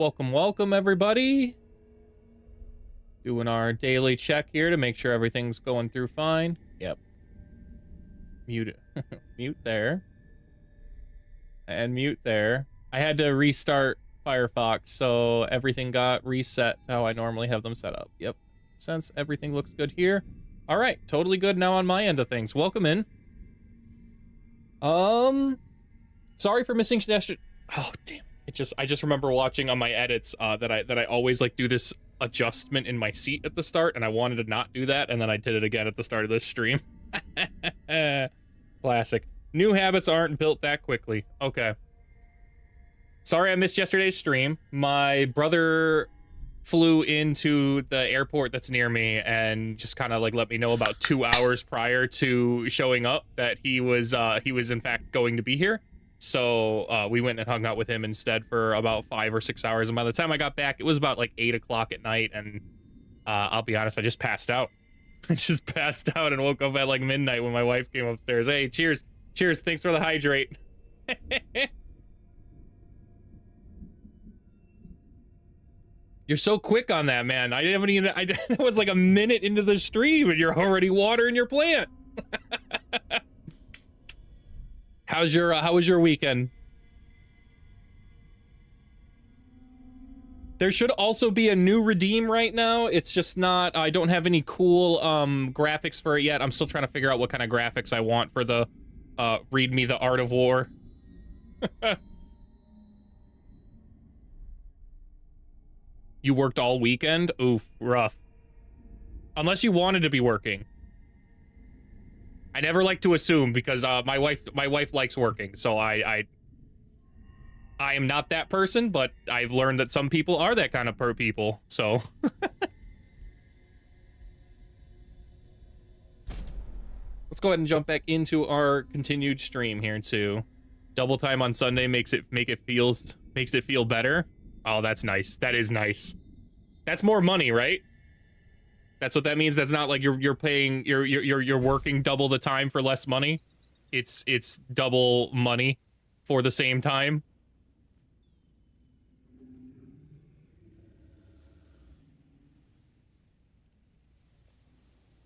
Welcome, welcome, everybody. Doing our daily check here to make sure everything's going through fine. Yep. Mute, mute there. And mute there. I had to restart Firefox, so everything got reset to how I normally have them set up. Yep. Since everything looks good here. All right, totally good now on my end of things. Welcome in. Sorry for missing yesterday. Oh, damn. I just remember watching on my edits that I always like do this adjustment in my seat at the start, and I wanted to not do that, and then I did it again at the start of this stream. Classic. New habits aren't built that quickly. Okay. Sorry I missed yesterday's stream. My brother flew into the airport that's near me and just kind of like let me know about 2 hours prior to showing up that he was in fact going to be here. So we went and hung out with him instead for about 5 or 6 hours. And by the time I got back, it was about like 8 o'clock at night. And I'll be honest, I just passed out. I just passed out and woke up at like midnight when my wife came upstairs. Hey, cheers. Cheers. Thanks for the hydrate. You're so quick on that, man. It was like a minute into the stream and you're already watering your plant. How was your weekend? There should also be a new redeem right now. It's just not, I don't have any cool graphics for it yet. I'm still trying to figure out what kind of graphics I want for the read me the art of war. You worked all weekend? Oof, rough. Unless you wanted to be working. I never like to assume because my wife likes working, so I am not that person, but I've learned that some people are that kind of people, so. Let's go ahead and jump back into our continued stream here too. Double time on Sunday makes it feel better. Oh, that's nice. That is nice. That's more money, right? That's what that means. That's not like you're paying, you're working double the time for less money. It's double money for the same time.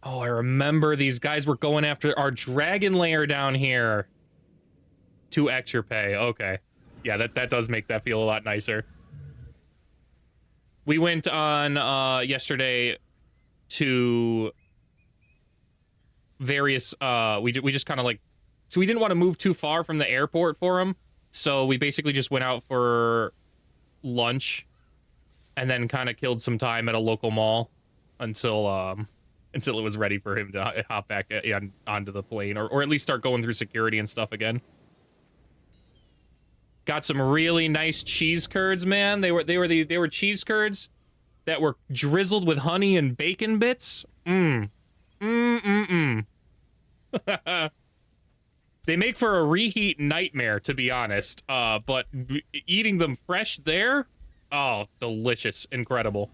Oh, I remember these guys were going after our dragon lair down here. 2 extra pay. Okay. Yeah, that does make that feel a lot nicer. We went on yesterday to various we just kind of like, so we didn't want to move too far from the airport for him, so we basically just went out for lunch and then kind of killed some time at a local mall until it was ready for him to hop back onto the plane, or at least start going through security and stuff again. Got some really nice cheese curds, man. They were cheese curds that were drizzled with honey and bacon bits. They make for a reheat nightmare, to be honest. But eating them fresh there, oh, delicious, incredible.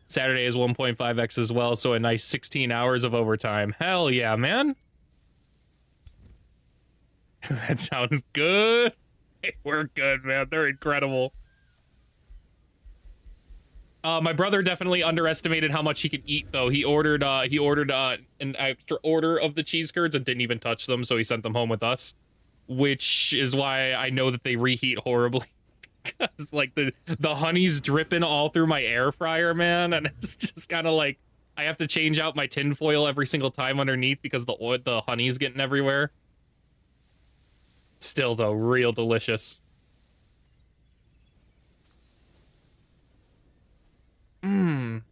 Saturday is 1.5x as well, so a nice 16 hours of overtime. Hell yeah, man. That sounds good. We're good, man. They're incredible. My brother definitely underestimated how much he could eat, though. He ordered an extra order of the cheese curds and didn't even touch them, so he sent them home with us. Which is why I know that they reheat horribly. Because, like, the honey's dripping all through my air fryer, man, and it's just kind of like, I have to change out my tin foil every single time underneath because the honey's getting everywhere. Still, though, real delicious. What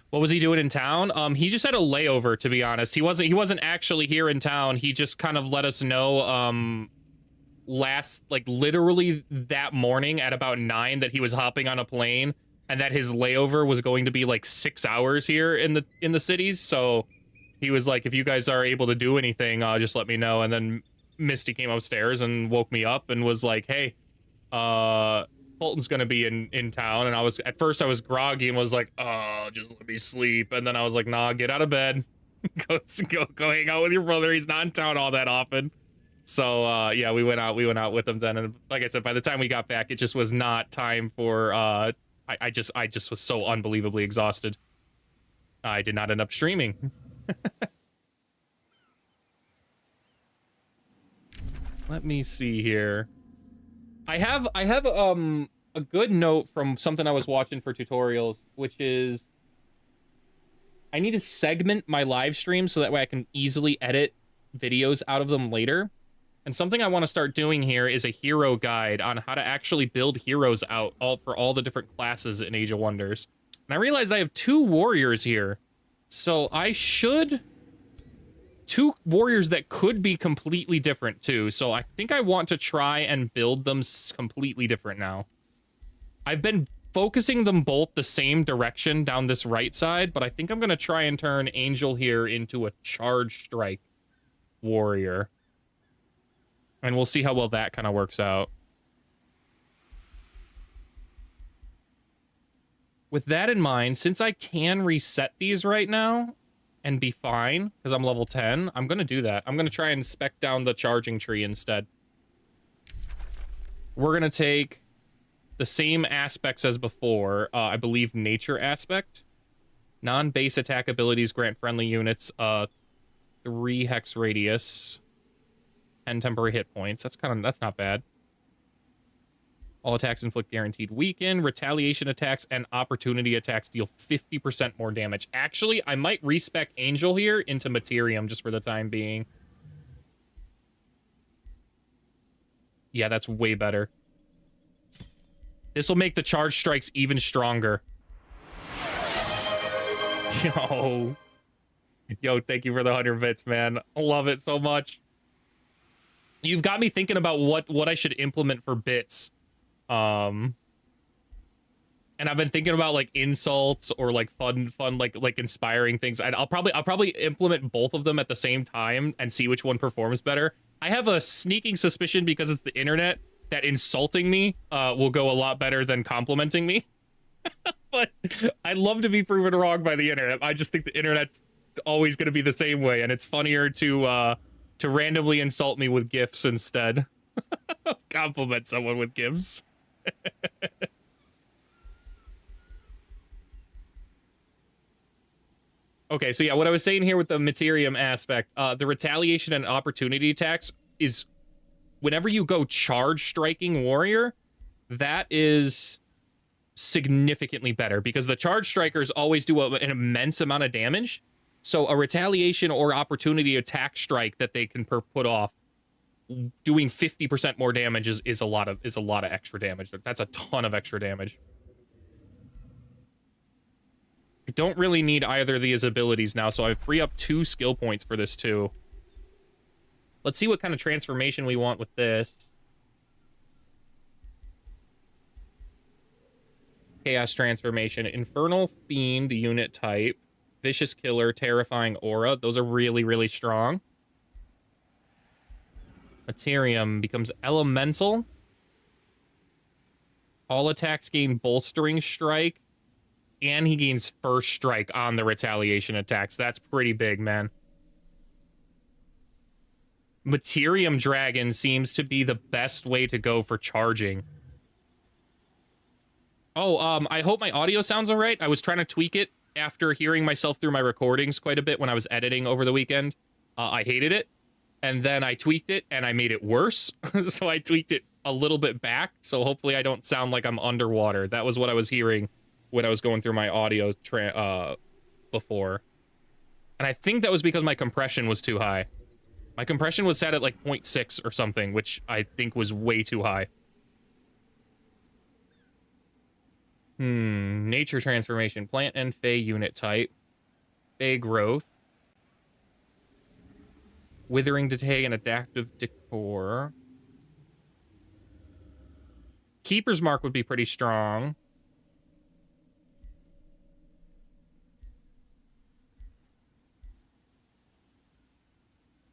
was he doing in town? He just had a layover, to be honest. He wasn't actually here in town. He just kind of let us know, literally that morning at about 9 that he was hopping on a plane and that his layover was going to be like 6 hours here in the cities. So he was like, if you guys are able to do anything, just let me know. And then Misty came upstairs and woke me up and was like, hey, Fulton's gonna be in town. And at first I was groggy and was like, oh, just let me sleep. And then I was like, nah, get out of bed. Go hang out with your brother. He's not in town all that often. So yeah, we went out with them then, and like I said, by the time we got back, it just was not time for I just was so unbelievably exhausted. I did not end up streaming. Let me see here. I have a good note from something I was watching for tutorials, which is I need to segment my live stream so that way I can easily edit videos out of them later. And something I want to start doing here is a hero guide on how to actually build heroes out for all the different classes in Age of Wonders. And I realize I have 2 warriors here. So I should... 2 warriors that could be completely different too. So I think I want to try and build them completely different now. I've been focusing them both the same direction down this right side, but I think I'm going to try and turn Angel here into a charge strike warrior. And we'll see how well that kind of works out. With that in mind, since I can reset these right now and be fine, because I'm level 10, I'm going to do that. I'm going to try and spec down the charging tree instead. We're going to take the same aspects as before. I believe nature aspect. Non-base attack abilities grant friendly units 3 hex radius. 10 temporary hit points. That's not bad. All attacks inflict guaranteed weaken. Retaliation attacks and opportunity attacks deal 50% more damage. Actually, I might respec Angel here into Materium just for the time being. Yeah, that's way better. This will make the charge strikes even stronger. Yo, thank you for the 100 bits, man. I love it so much. You've got me thinking about what I should implement for bits. And I've been thinking about like insults or like fun like inspiring things. I'll probably implement both of them at the same time and see which one performs better. I have a sneaking suspicion, because it's the internet, that insulting me will go a lot better than complimenting me. But I'd love to be proven wrong by the internet. I just think the internet's always going to be the same way, and it's funnier to randomly insult me with GIFs instead. Compliment someone with GIFs. Okay, so yeah, what I was saying here with the Materium aspect, the retaliation and opportunity attacks is whenever you go charge striking warrior, that is significantly better, because the charge strikers always do an immense amount of damage. So a retaliation or opportunity attack strike that they can put off, doing 50% more damage is a lot of extra damage. That's a ton of extra damage. I don't really need either of these abilities now, so I free up 2 skill points for this too. Let's see what kind of transformation we want with this. Chaos transformation, Infernal Fiend unit type, Vicious Killer, Terrifying Aura. Those are really, really strong. Materium becomes Elemental. All attacks gain Bolstering Strike. And he gains First Strike on the retaliation attacks. That's pretty big, man. Materium Dragon seems to be the best way to go for charging. Oh, I hope my audio sounds all right. I was trying to tweak it after hearing myself through my recordings quite a bit when I was editing over the weekend. I hated it. And then I tweaked it and I made it worse. So I tweaked it a little bit back. So hopefully I don't sound like I'm underwater. That was what I was hearing when I was going through my audio before. And I think that was because my compression was too high. My compression was set at like 0.6 or something, which I think was way too high. Nature transformation. Plant and Fey unit type. Fey growth. Withering Decay and Adaptive Decor. Keeper's Mark would be pretty strong.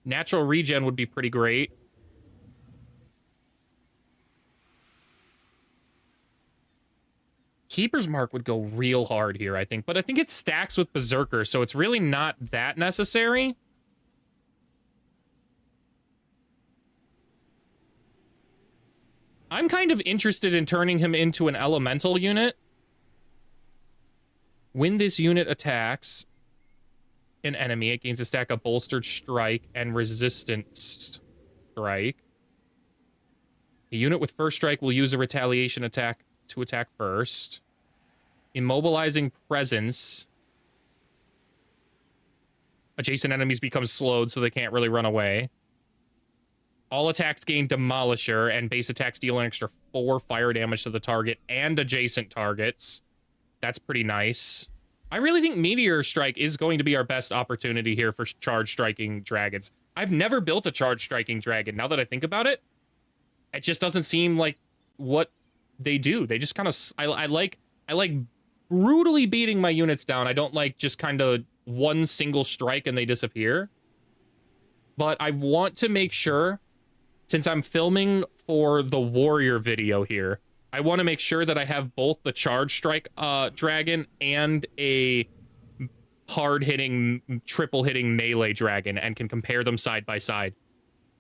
Natural Regen would be pretty great. Keeper's Mark would go real hard here, I think. But I think it stacks with Berserker, so it's really not that necessary. I'm kind of interested in turning him into an elemental unit. When this unit attacks an enemy, it gains a stack of bolstered strike and resistance strike. The unit with first strike will use a retaliation attack to attack first. Immobilizing presence. Adjacent enemies become slowed so they can't really run away. All attacks gain Demolisher, and base attacks deal an extra 4 fire damage to the target and adjacent targets. That's pretty nice. I really think Meteor Strike is going to be our best opportunity here for charge striking dragons. I've never built a charge striking dragon. Now that I think about it, it just doesn't seem like what they do. They just kind of... I like brutally beating my units down. I don't like just kind of one single strike and they disappear. But I want to make sure, since I'm filming for the warrior video here, I want to make sure that I have both the charge strike dragon and a hard-hitting, triple-hitting melee dragon and can compare them side by side.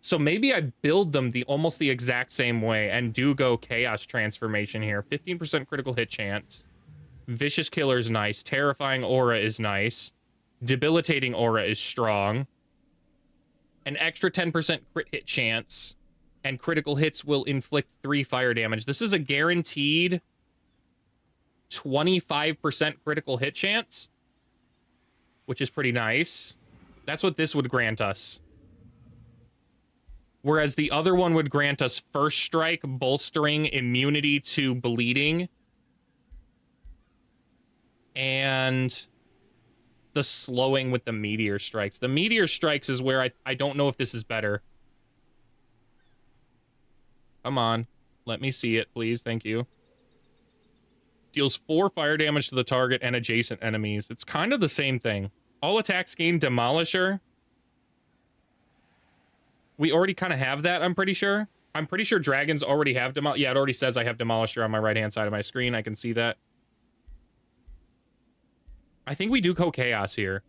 So maybe I build them almost the exact same way and do go Chaos Transformation here. 15% critical hit chance. Vicious Killer is nice. Terrifying Aura is nice. Debilitating Aura is strong. An extra 10% crit hit chance. And critical hits will inflict 3 fire damage. This is a guaranteed 25% critical hit chance, which is pretty nice. That's what this would grant us. Whereas the other one would grant us first strike, bolstering immunity to bleeding, and the slowing with the meteor strikes. The meteor strikes is where I don't know if this is better. Come on. Let me see it, please. Thank you. Deals 4 fire damage to the target and adjacent enemies. It's kind of the same thing. All attacks gain Demolisher. We already kind of have that, I'm pretty sure. I'm pretty sure dragons already have Demolisher. Yeah, it already says I have Demolisher on my right-hand side of my screen. I can see that. I think we do go Chaos here.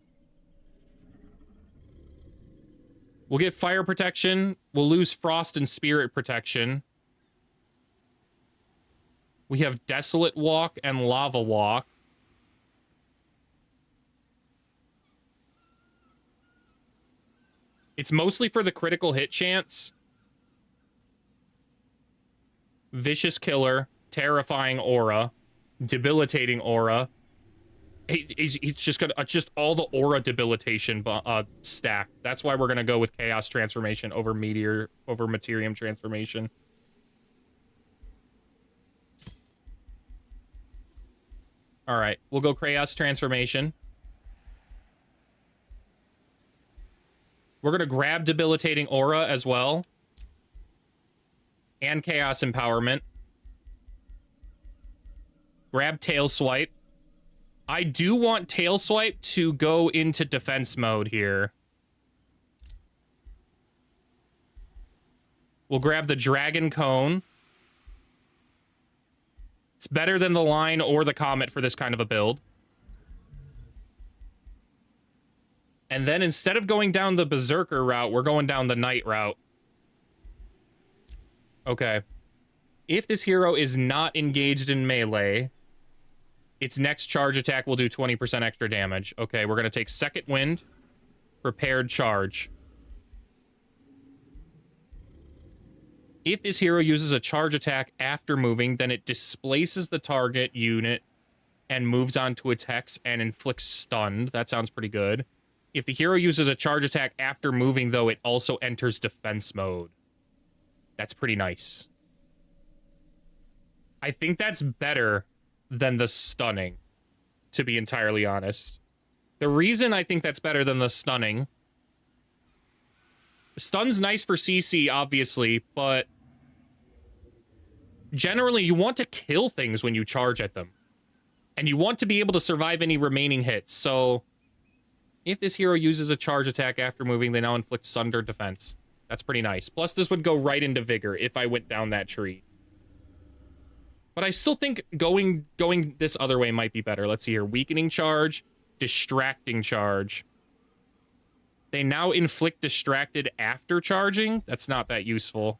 We'll get Fire Protection. We'll lose Frost and Spirit Protection. We have Desolate Walk and Lava Walk. It's mostly for the critical hit chance. Vicious Killer, Terrifying Aura, Debilitating Aura. It's just gonna just all the aura debilitation stack. That's why we're gonna go with Chaos Transformation over Materium Transformation. All right, we'll go Chaos Transformation. We're gonna grab Debilitating Aura as well, and Chaos Empowerment. Grab Tail Swipe. I do want Tail Swipe to go into defense mode here. We'll grab the Dragon Cone. It's better than the Line or the Comet for this kind of a build. And then instead of going down the Berserker route, we're going down the Knight route. Okay. If this hero is not engaged in melee, its next charge attack will do 20% extra damage. Okay, we're going to take Second Wind, Prepared Charge. If this hero uses a charge attack after moving, then it displaces the target unit and moves on to its hex and inflicts stunned. That sounds pretty good. If the hero uses a charge attack after moving, though, it also enters defense mode. That's pretty nice. I think that's better than the stunning, to be entirely honest. The reason I think that's better than the stunning... Stun's nice for CC, obviously, but... generally, you want to kill things when you charge at them. And you want to be able to survive any remaining hits, so... if this hero uses a charge attack after moving, they now inflict Sunder defense. That's pretty nice. Plus, this would go right into Vigor if I went down that tree. But I still think going this other way might be better. Let's see here. Weakening Charge, Distracting Charge. They now inflict Distracted after charging? That's not that useful.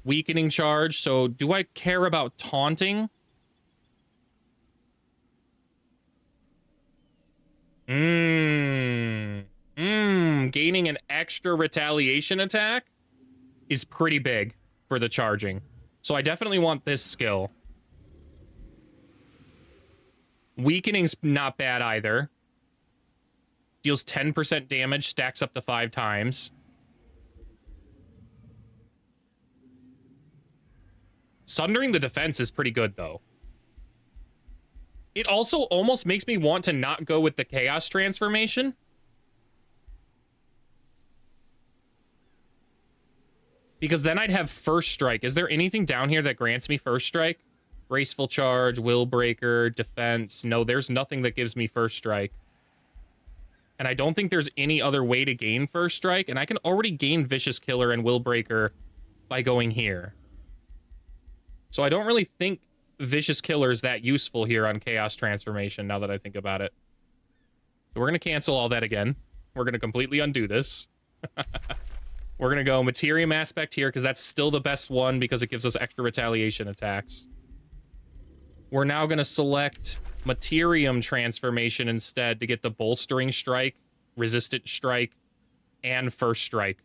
Weakening charge. So do I care about taunting? Gaining an extra retaliation attack is pretty big for the charging. So I definitely want this skill. Weakening's not bad either. Deals 10% damage, stacks up to 5 times. Sundering the defense is pretty good, though. It also almost makes me want to not go with the Chaos transformation. Because then I'd have First Strike. Is there anything down here that grants me First Strike? Graceful Charge, Will Breaker, Defense. No, there's nothing that gives me First Strike. And I don't think there's any other way to gain First Strike. And I can already gain Vicious Killer and Will Breaker by going here. So I don't really think Vicious Killer is that useful here on Chaos Transformation, now that I think about it. So we're going to cancel all that again. We're going to completely undo this. We're going to go Materium Aspect here, because that's still the best one, because it gives us extra retaliation attacks. We're now going to select Materium Transformation instead to get the Bolstering Strike, Resistant Strike, and First Strike.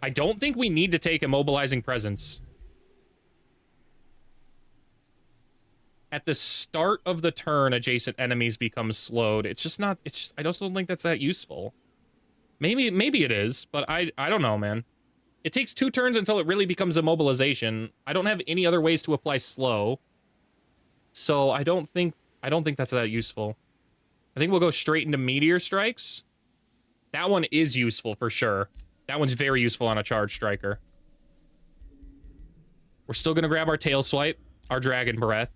I don't think we need to take Immobilizing Presence. At the start of the turn, adjacent enemies become slowed. It's just not... I just don't think that's that useful. Maybe it is, but I don't know, man. It takes 2 turns until it really becomes immobilization. I don't have any other ways to apply slow. So I don't think that's that useful. I think we'll go straight into Meteor Strikes. That one is useful for sure. That one's very useful on a Charge Striker. We're still going to grab our Tail Swipe, our Dragon Breath.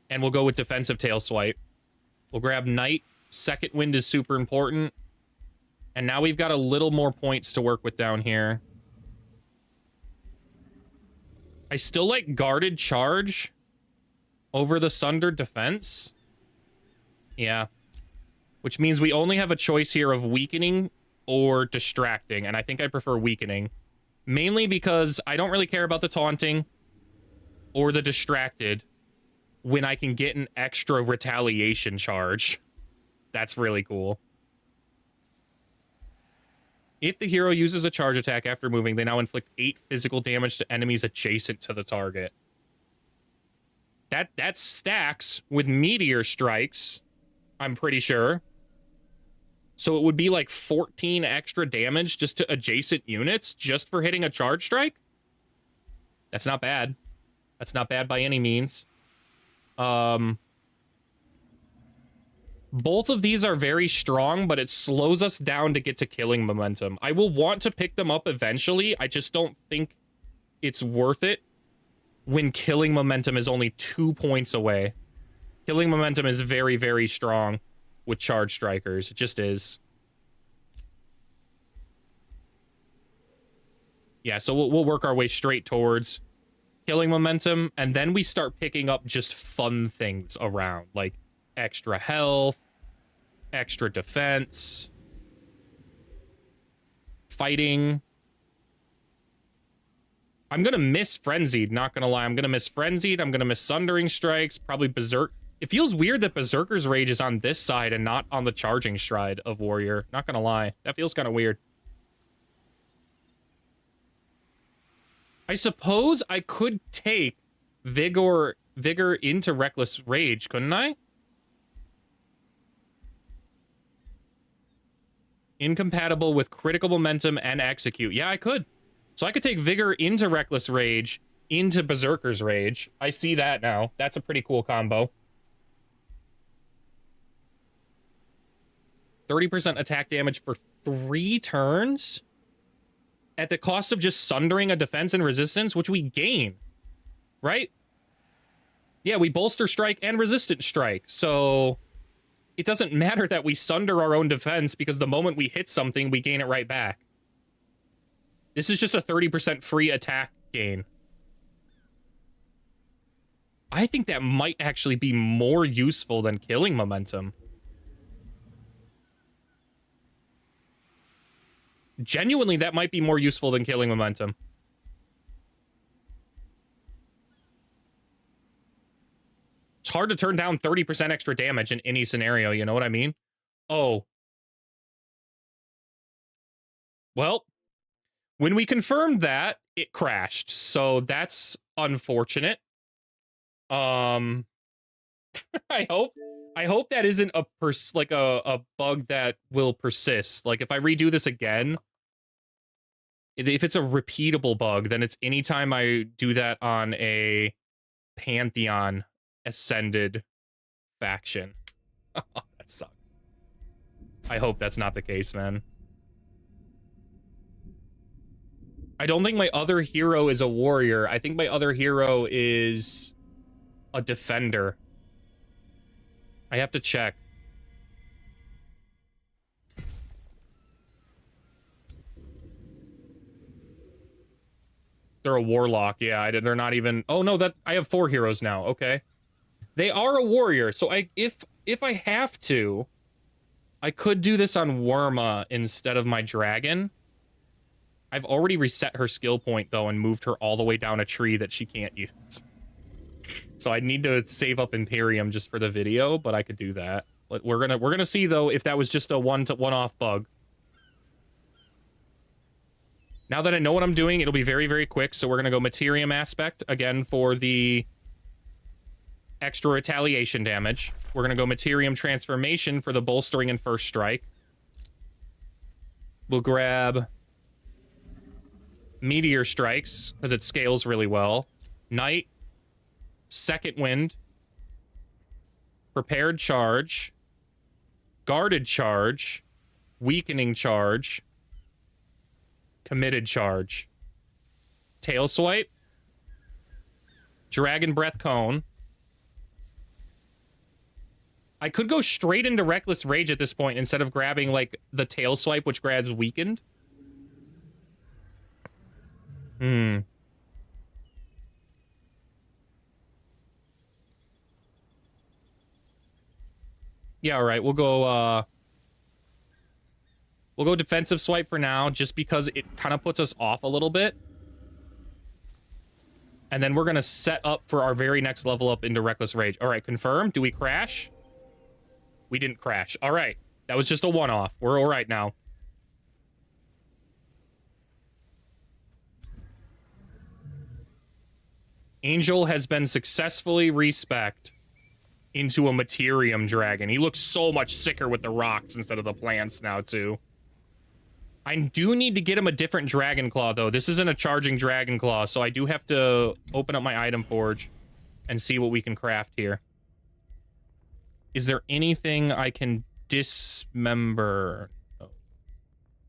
And we'll go with Defensive Tail Swipe. We'll grab Night. Second Wind is super important. And now we've got a little more points to work with down here. I still like Guarded Charge over the Sundered Defense. Yeah. Which means we only have a choice here of Weakening or Distracting. And I think I prefer Weakening. Mainly because I don't really care about the Taunting or the Distracted when I can get an extra retaliation charge. That's really cool. If the hero uses a charge attack after moving, they now inflict 8 physical damage to enemies adjacent to the target. That stacks with Meteor Strikes, I'm pretty sure. So it would be like 14 extra damage just to adjacent units just for hitting a charge strike? That's not bad. That's not bad by any means. Both of these are very strong, but it slows us down to get to killing momentum. I will want to pick them up eventually. I just don't think it's worth it when killing momentum is only 2 points away. Killing momentum is very, very strong with Charge Strikers. It just is. Yeah, so we'll work our way straight towards killing momentum, and then we start picking up just fun things around, like extra health, extra defense, fighting. I'm gonna miss Frenzied, not gonna lie. I'm gonna miss Frenzied, I'm gonna miss Sundering Strikes, probably Berserk. It feels weird that Berserker's Rage is on this side and not on the Charging Stride of Warrior. Not gonna lie. That feels kind of weird. I suppose I could take Vigor into Reckless Rage, couldn't I? Incompatible with Critical Momentum and Execute. Yeah, I could. So I could take Vigor into Reckless Rage, into Berserker's Rage. I see that now. That's a pretty cool combo. 30% attack damage for 3 turns? At the cost of just sundering a defense and resistance, which we gain. Right? Yeah, we bolster strike and resistant strike. So it doesn't matter that we sunder our own defense, because the moment we hit something, we gain it right back. This is just a 30% free attack gain. I think that might actually be more useful than killing momentum. Genuinely, that might be more useful than killing momentum. It's hard to turn down 30% extra damage in any scenario, you know what I mean? Oh. Well, when we confirmed that, it crashed. So that's unfortunate. I hope that isn't a bug that will persist. Like if I redo this again, if it's a repeatable bug, then it's anytime I do that on a Pantheon ascended faction. That sucks. I hope that's not the case, man. I don't think my other hero is a warrior. I think my other hero is a defender. I have to check. They're a warlock. Yeah, they're not even... Oh, no, I have 4 heroes now. Okay. They are a warrior. So if I have to, I could do this on Worma instead of my dragon. I've already reset her skill point, though, and moved her all the way down a tree that she can't use. So I need to save up Imperium just for the video, but I could do that. But we're gonna see, though, if that was just a one-off bug. Now that I know what I'm doing, it'll be very, very quick. So we're gonna go Materium Aspect again for the extra retaliation damage. We're gonna go Materium Transformation for the bolstering and first strike. We'll grab Meteor Strikes, because it scales really well. Night. Second Wind. Prepared Charge. Guarded Charge. Weakening Charge. Committed Charge. Tail Swipe. Dragon Breath Cone. I could go straight into Reckless Rage at this point instead of grabbing, like, the Tail Swipe, which grabs Weakened. Yeah, all right. We'll go defensive swipe for now, just because it kind of puts us off a little bit. And then we're gonna set up for our very next level up into Reckless Rage. All right, confirm. Do we crash? We didn't crash. All right. That was just a one-off. We're all right now. Angel has been successfully respec'd into a Materium Dragon. He looks so much sicker with the rocks instead of the plants now, too. I do need to get him a different Dragon Claw, though. This isn't a charging Dragon Claw, so I do have to open up my item forge and see what we can craft here. Is there anything I can dismember? Oh.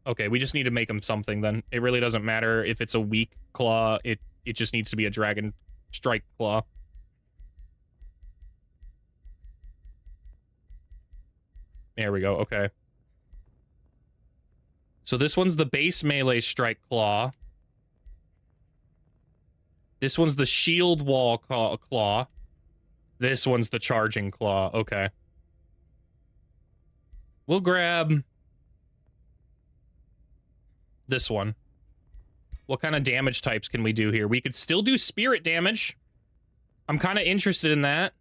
Okay, we just need to make him something, then. It really doesn't matter if it's a weak claw. It just needs to be a Dragon Strike Claw. There we go, okay. So this one's the base melee Strike Claw. This one's the Shield Wall Claw. This one's the Charging Claw, okay. We'll grab this one. What kind of damage types can we do here? We could still do spirit damage. I'm kind of interested in that.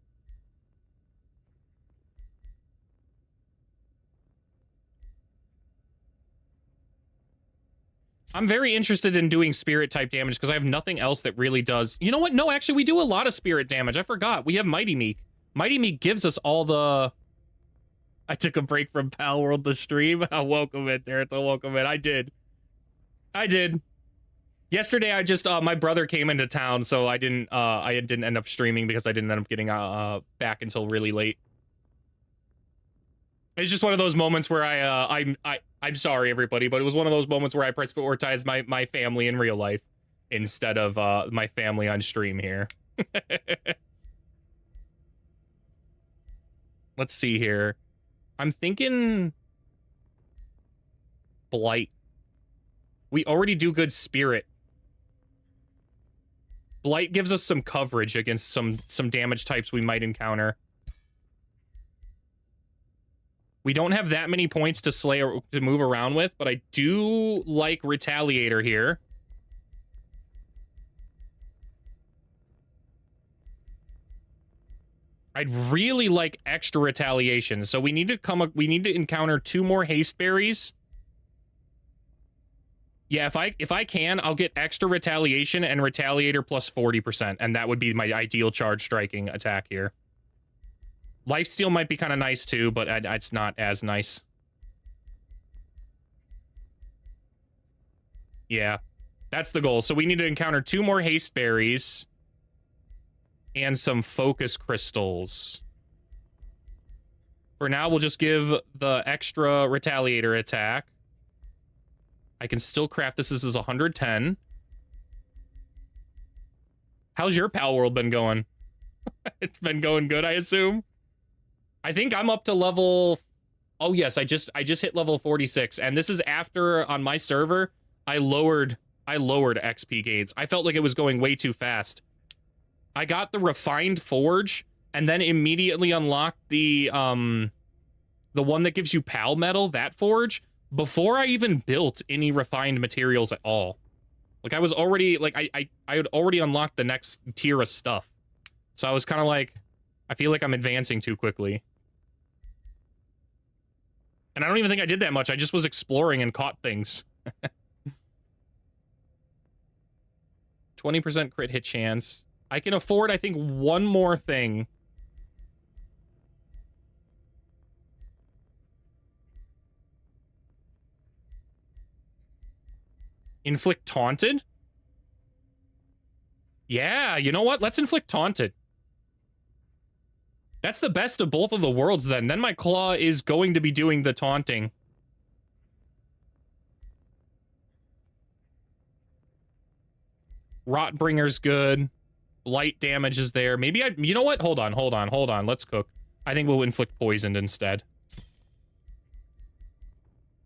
I'm very interested in doing spirit type damage because I have nothing else that really does. You know what? No, actually, we do a lot of spirit damage. I forgot. We have Mighty Meek. Mighty Meek gives us all the... I took a break from Pal World to stream. Welcome in, there. Welcome in. I did. Yesterday, I just, my brother came into town, so I didn't end up streaming because I didn't end up getting, back until really late. It's just one of those moments where I'm sorry, everybody, but it was one of those moments where I prioritized my family in real life instead of, my family on stream here. Let's see here. I'm thinking Blight. We already do good spirit. Blight gives us some coverage against some damage types we might encounter. We don't have that many points to slay or to move around with, but I do like Retaliator here. I'd really like extra retaliation. So we need to we need to encounter 2 more haste berries. Yeah, if I can, I'll get extra retaliation and retaliator plus 40%, and that would be my ideal charge striking attack here. Lifesteal might be kind of nice too, but it's not as nice. Yeah, that's the goal. So we need to encounter 2 more haste berries and some focus crystals. For now, we'll just give the extra retaliator attack. I can still craft this. This is 110. How's your pal world been going? It's been going good, I assume. I think I'm up to level... Oh, yes, I just hit level 46. And this is after, on my server, I lowered XP gains. I felt like it was going way too fast. I got the refined forge and then immediately unlocked the one that gives you pal metal, that forge, before I even built any refined materials at all. Like I was already like I had already unlocked the next tier of stuff. So I was kind of like, I feel like I'm advancing too quickly. And I don't even think I did that much. I just was exploring and caught things. 20% crit hit chance. I can afford, I think, one more thing. Inflict Taunted? Yeah, you know what? Let's inflict Taunted. That's the best of both of the worlds, then. Then my claw is going to be doing the taunting. Rotbringer's good. Light damage is there. Maybe I... You know what? Hold on. Let's cook. I think we'll inflict poisoned instead.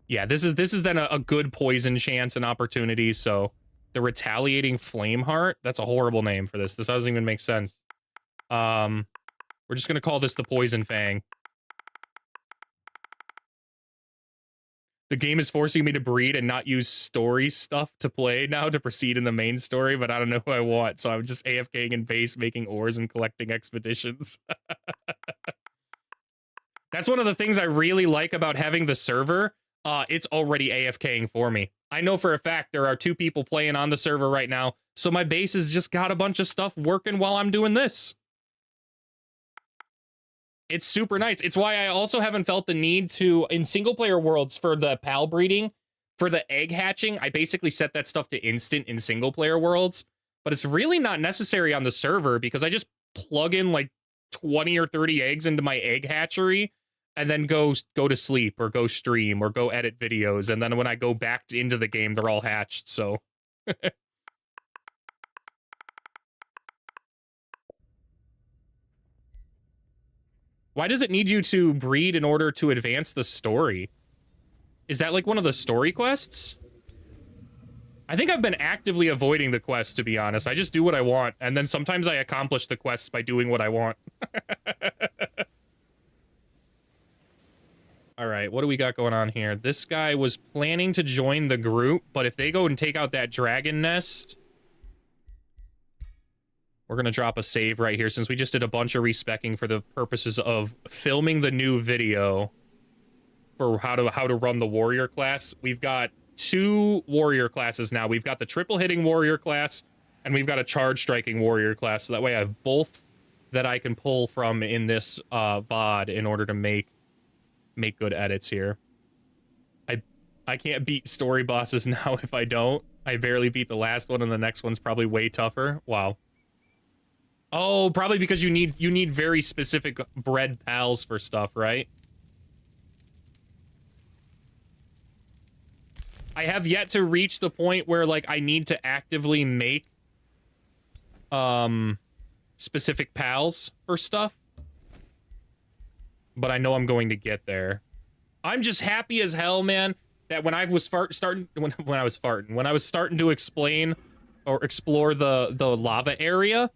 Yeah, this is then a good poison chance and opportunity, so... The Retaliating Flameheart? That's a horrible name for this. This doesn't even make sense. We're just gonna call this the Poison Fang. The game is forcing me to breed and not use story stuff to play now to proceed in the main story, but I don't know who I want, so I'm just AFKing in base, making ores and collecting expeditions. That's one of the things I really like about having the server. It's already AFKing for me. I know for a fact there are 2 people playing on the server right now, so my base has just got a bunch of stuff working while I'm doing this. It's super nice. It's why I also haven't felt the need to, in single-player worlds, for the pal breeding, for the egg hatching, I basically set that stuff to instant in single-player worlds, but it's really not necessary on the server because I just plug in like 20 or 30 eggs into my egg hatchery and then go to sleep or go stream or go edit videos, and then when I go back into the game, they're all hatched, so... Why does it need you to breed in order to advance the story? Is that like one of the story quests? I think I've been actively avoiding the quest, to be honest. I just do what I want, and then sometimes I accomplish the quests by doing what I want. All right, what do we got going on here? This guy was planning to join the group, but if they go and take out that dragon nest... We're going to drop a save right here since we just did a bunch of respecking for the purposes of filming the new video for how to run the warrior class. We've got 2 warrior classes now. We've got the triple hitting warrior class and we've got a charge striking warrior class. So that way I have both that I can pull from in this VOD in order to make good edits here. I can't beat story bosses now if I don't. I barely beat the last one and the next one's probably way tougher. Wow. Oh, probably because you need very specific bred pals for stuff, right? I have yet to reach the point where, like, I need to actively make, specific pals for stuff. But I know I'm going to get there. I'm just happy as hell, man, that when I was starting to explain or explore the lava area,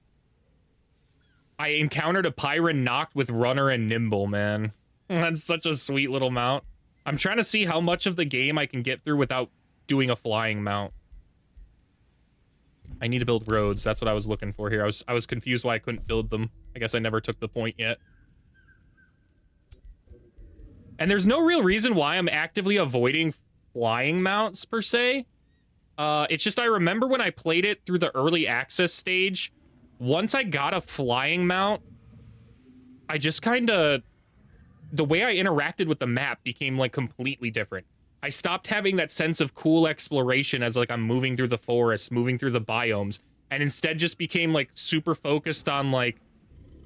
I encountered a Pyron knocked with Runner and Nimble, man. That's such a sweet little mount. I'm trying to see how much of the game I can get through without doing a flying mount. I need to build roads. That's what I was looking for here. I was confused why I couldn't build them. I guess I never took the point yet. And there's no real reason why I'm actively avoiding flying mounts, per se. It's just I remember when I played it through the early access stage, once I got a flying mount, I just kind of... the way I interacted with the map became, like, completely different. I stopped having that sense of cool exploration as, like, I'm moving through the forest, moving through the biomes, and instead just became, like, super focused on, like,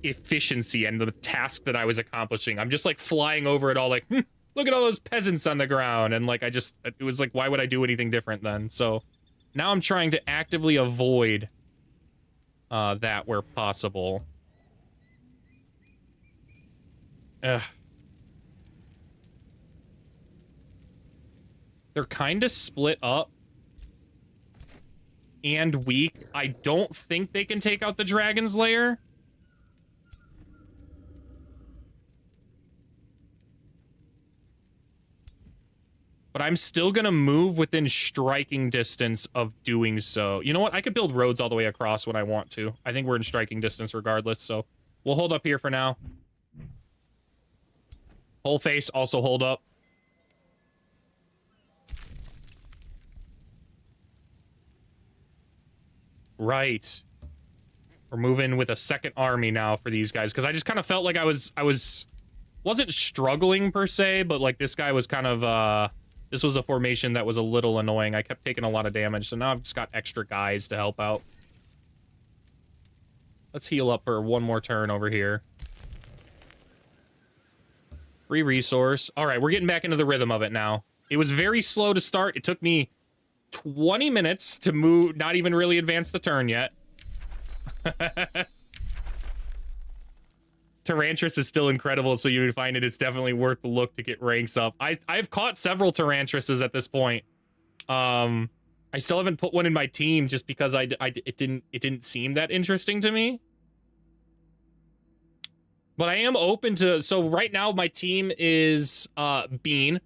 efficiency and the task that I was accomplishing. I'm just, like, flying over it all, like, look at all those peasants on the ground, and, like, it was like, why would I do anything different then? So, now I'm trying to actively avoid that where possible. Ugh. They're kind of split up and weak. I don't think they can take out the Dragon's Lair. But I'm still gonna move within striking distance of doing so. You know what? I could build roads all the way across when I want to. I think we're in striking distance regardless, so we'll hold up here for now. Whole face, also hold up. Right. We're moving with a second army now for these guys, because I just kind of felt like I wasn't struggling per se, but like this guy was kind of, this was a formation that was a little annoying. I kept taking a lot of damage, so now I've just got extra guys to help out. Let's heal up for one more turn over here. Free resource. All right, we're getting back into the rhythm of it now. It was very slow to start. It took me 20 minutes to move, not even really advance the turn yet. Tyrantris is still incredible, so you would find it's definitely worth the look to get ranks up. I've caught several Tyrantrises at this point. I still haven't put one in my team just because it didn't seem that interesting to me. But I am open to, so right now my team is Bean,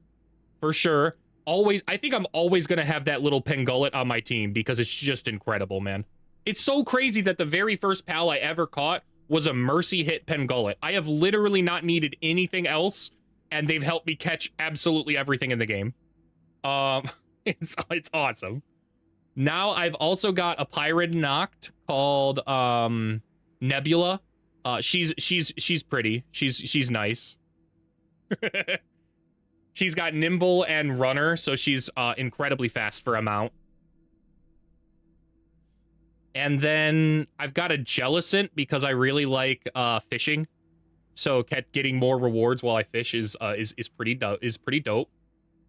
for sure. Always, I think I'm always gonna have that little Pengullet on my team because it's just incredible, man. It's so crazy that the very first pal I ever caught was a mercy hit Pengullet. I have literally not needed anything else, and they've helped me catch absolutely everything in the game. It's awesome. Now I've also got a Pirate Noct called Nebula. She's pretty. She's nice. She's got nimble and runner, so she's incredibly fast for a mount. And then I've got a Jellicent because I really like fishing. So getting more rewards while I fish is pretty dope.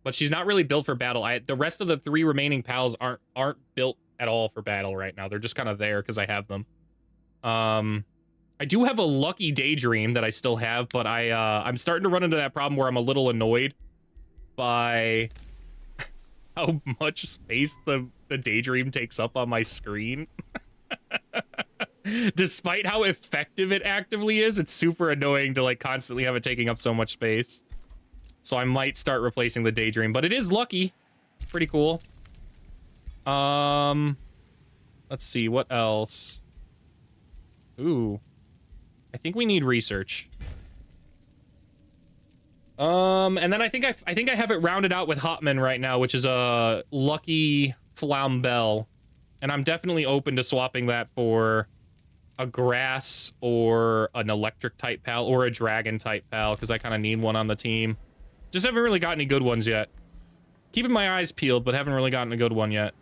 But she's not really built for battle. The rest of the 3 remaining pals aren't built at all for battle right now. They're just kind of there because I have them. I do have a Lucky Daydream that I still have, but I'm starting to run into that problem where I'm a little annoyed by how much space the Daydream takes up on my screen. Despite how effective it actively is, it's super annoying to like constantly have it taking up so much space. So I might start replacing the Daydream, but it is lucky. Pretty cool. Let's see, what else? Ooh. I think we need research. And then I think I have it rounded out with Hotman right now, which is a Lucky Flambell. And I'm definitely open to swapping that for a grass or an electric type pal or a dragon type pal, because I kind of need one on the team. Just haven't really got any good ones yet. Keeping my eyes peeled, but haven't really gotten a good one yet.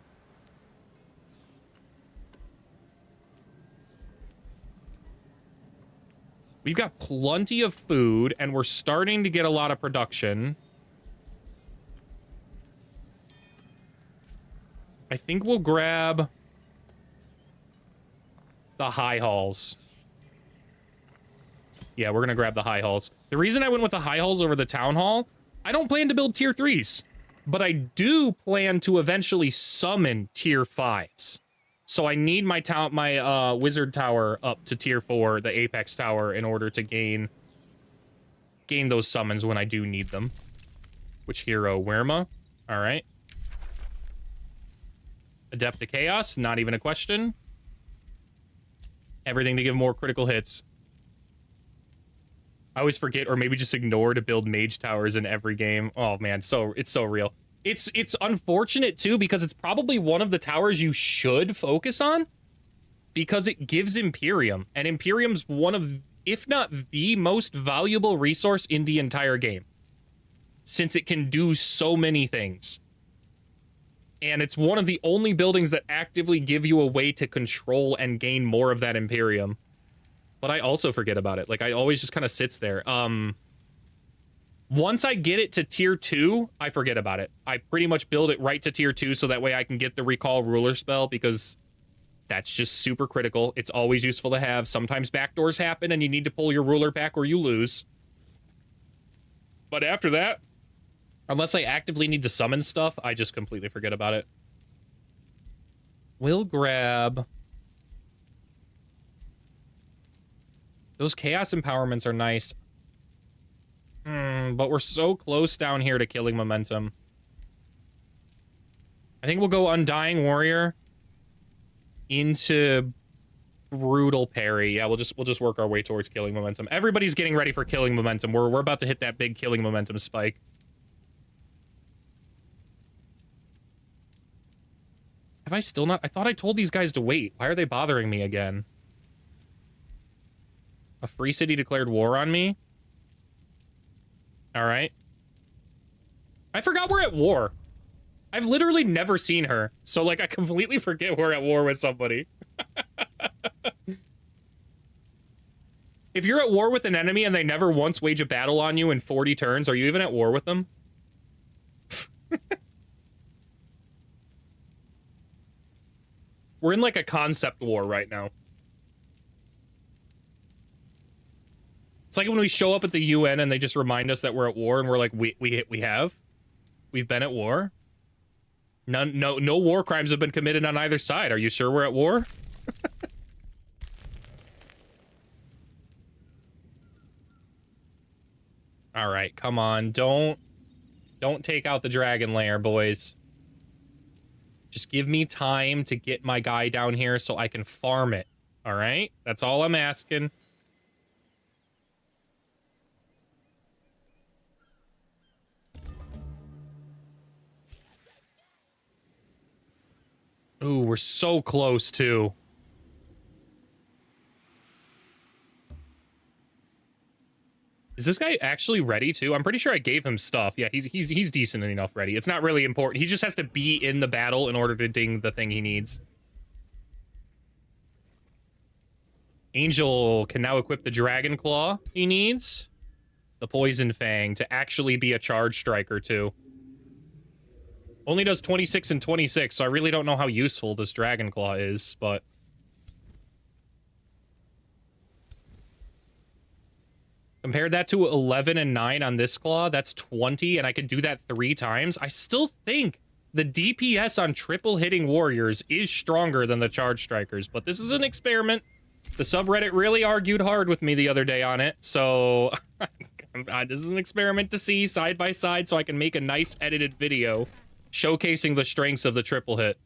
We've got plenty of food, and we're starting to get a lot of production. I think we'll grab the high halls. Yeah, we're gonna grab the high halls. The reason I went with the high halls over the town hall, I don't plan to build tier 3s, but I do plan to eventually summon tier 5s. So I need my wizard tower up to tier 4, the apex tower, in order to gain gain those summons when I do need them. Which hero? Wyrma. All right. Adept to Chaos. Not even a question. Everything to give more critical hits. I always forget or maybe just ignore to build mage towers in every game. Oh man, it's so real. It's unfortunate too because it's probably one of the towers you should focus on because it gives Imperium, and Imperium's one of, if not the most valuable resource in the entire game, since it can do so many things. And it's one of the only buildings that actively give you a way to control and gain more of that Imperium. But I also forget about it. Like, I always just kind of sits there. Once I get it to tier 2, I forget about it. I pretty much build it right to tier 2 so that way I can get the Recall Ruler spell because that's just super critical. It's always useful to have. Sometimes backdoors happen and you need to pull your ruler back or you lose. But after that, unless I actively need to summon stuff, I just completely forget about it. We'll grab... Those Chaos Empowerments are nice. But we're so close down here to killing momentum. I think we'll go Undying Warrior into Brutal Parry. Yeah, we'll just work our way towards killing momentum. Everybody's getting ready for killing momentum. We're about to hit that big killing momentum spike. Have I still not? I thought I told these guys to wait. Why are they bothering me again? A free city declared war on me? Alright. I forgot we're at war. I've literally never seen her. So, like, I completely forget we're at war with somebody. If you're at war with an enemy and they never once wage a battle on you in 40 turns, are you even at war with them? We're in, like, a concept war right now. It's like when we show up at the UN and they just remind us that we're at war and we're like, we have? We've been at war? No war crimes have been committed on either side. Are you sure we're at war? All right, come on. Don't take out the dragon lair, boys. Just give me time to get my guy down here so I can farm it. All right? That's all I'm asking. Ooh, we're so close, too. Is this guy actually ready, too? I'm pretty sure I gave him stuff. Yeah, he's decent enough ready. It's not really important. He just has to be in the battle in order to ding the thing he needs. Angel can now equip the Dragon Claw he needs. The Poison Fang to actually be a charge striker, too. Only does 26 and 26, so I really don't know how useful this Dragon Claw is, but... Compared that to 11 and 9 on this Claw, that's 20, and I could do that 3 times. I still think the DPS on triple hitting warriors is stronger than the charge strikers, but this is an experiment. The subreddit really argued hard with me the other day on it, so... this is an experiment to see side by side so I can make a nice edited video showcasing the strengths of the triple hit.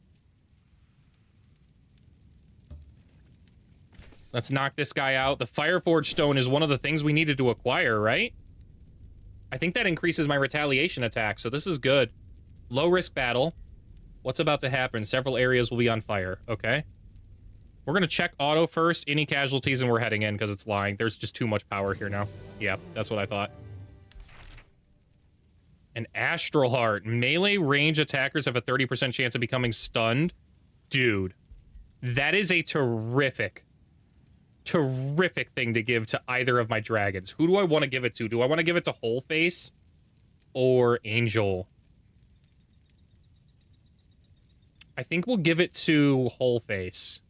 Let's knock this guy out. The Fireforge Stone is one of the things we needed to acquire, right? I think that increases my retaliation attack, so this is good. Low risk battle. What's about to happen? Several areas will be on fire. Okay. We're gonna check auto first, any casualties, and we're heading in because it's lying. There's just too much power here now. Yeah, that's what I thought. An Astral Heart. Melee range attackers have a 30% chance of becoming stunned. Dude, that is a terrific thing to give to either of my dragons. Who do I want to give it to? Do I want to give it to Wholeface or Angel? I think we'll give it to Wholeface.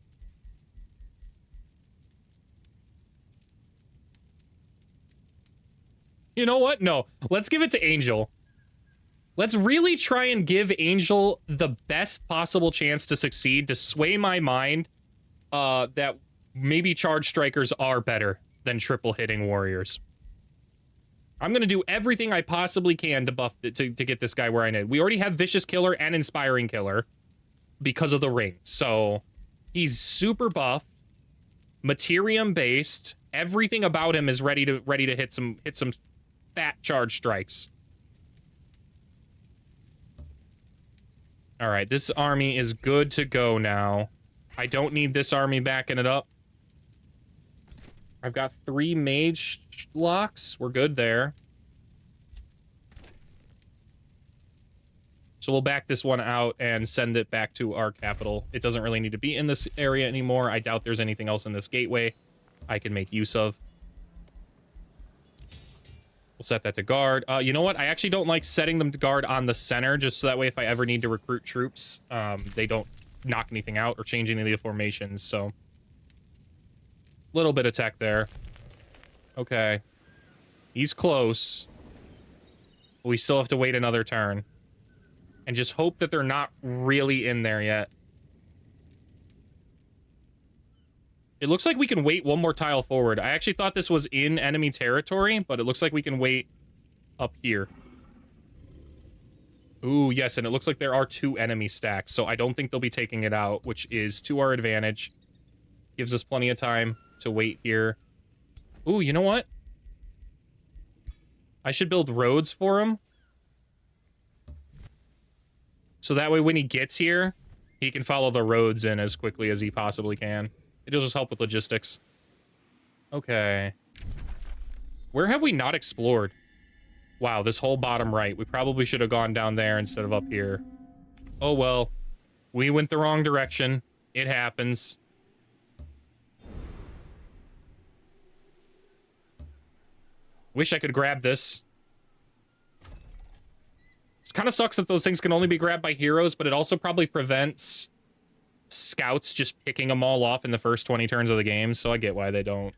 You know what? No, let's give it to Angel. Let's really try and give Angel the best possible chance to succeed, to sway my mind that maybe charge strikers are better than triple hitting warriors. I'm going to do everything I possibly can to buff to get this guy where I need. We already have Vicious Killer and Inspiring Killer because of the ring. So he's super buff, Materium based. Everything about him is ready to hit some fat charge strikes. All right, this army is good to go now. I don't need this army backing it up. I've got 3 mage locks. We're good there. So we'll back this one out and send it back to our capital. It doesn't really need to be in this area anymore. I doubt there's anything else in this gateway I can make use of. We'll set that to guard. You know what? I actually don't like setting them to guard on the center, just so that way if I ever need to recruit troops, they don't knock anything out or change any of the formations, so... Little bit of tech there. Okay. He's close. We still have to wait another turn. And just hope that they're not really in there yet. It looks like we can wait one more tile forward. I actually thought this was in enemy territory, but it looks like we can wait up here. Ooh, yes, and it looks like there are 2 enemy stacks, so I don't think they'll be taking it out, which is to our advantage. Gives us plenty of time to wait here. Ooh, you know what? I should build roads for him. So that way when he gets here, he can follow the roads in as quickly as he possibly can. It'll just help with logistics. Okay. Where have we not explored? Wow, this whole bottom right. We probably should have gone down there instead of up here. Oh well. We went the wrong direction. It happens. Wish I could grab this. It kind of sucks that those things can only be grabbed by heroes, but it also probably prevents scouts just picking them all off in the first 20 turns of the game, so I get why they don't.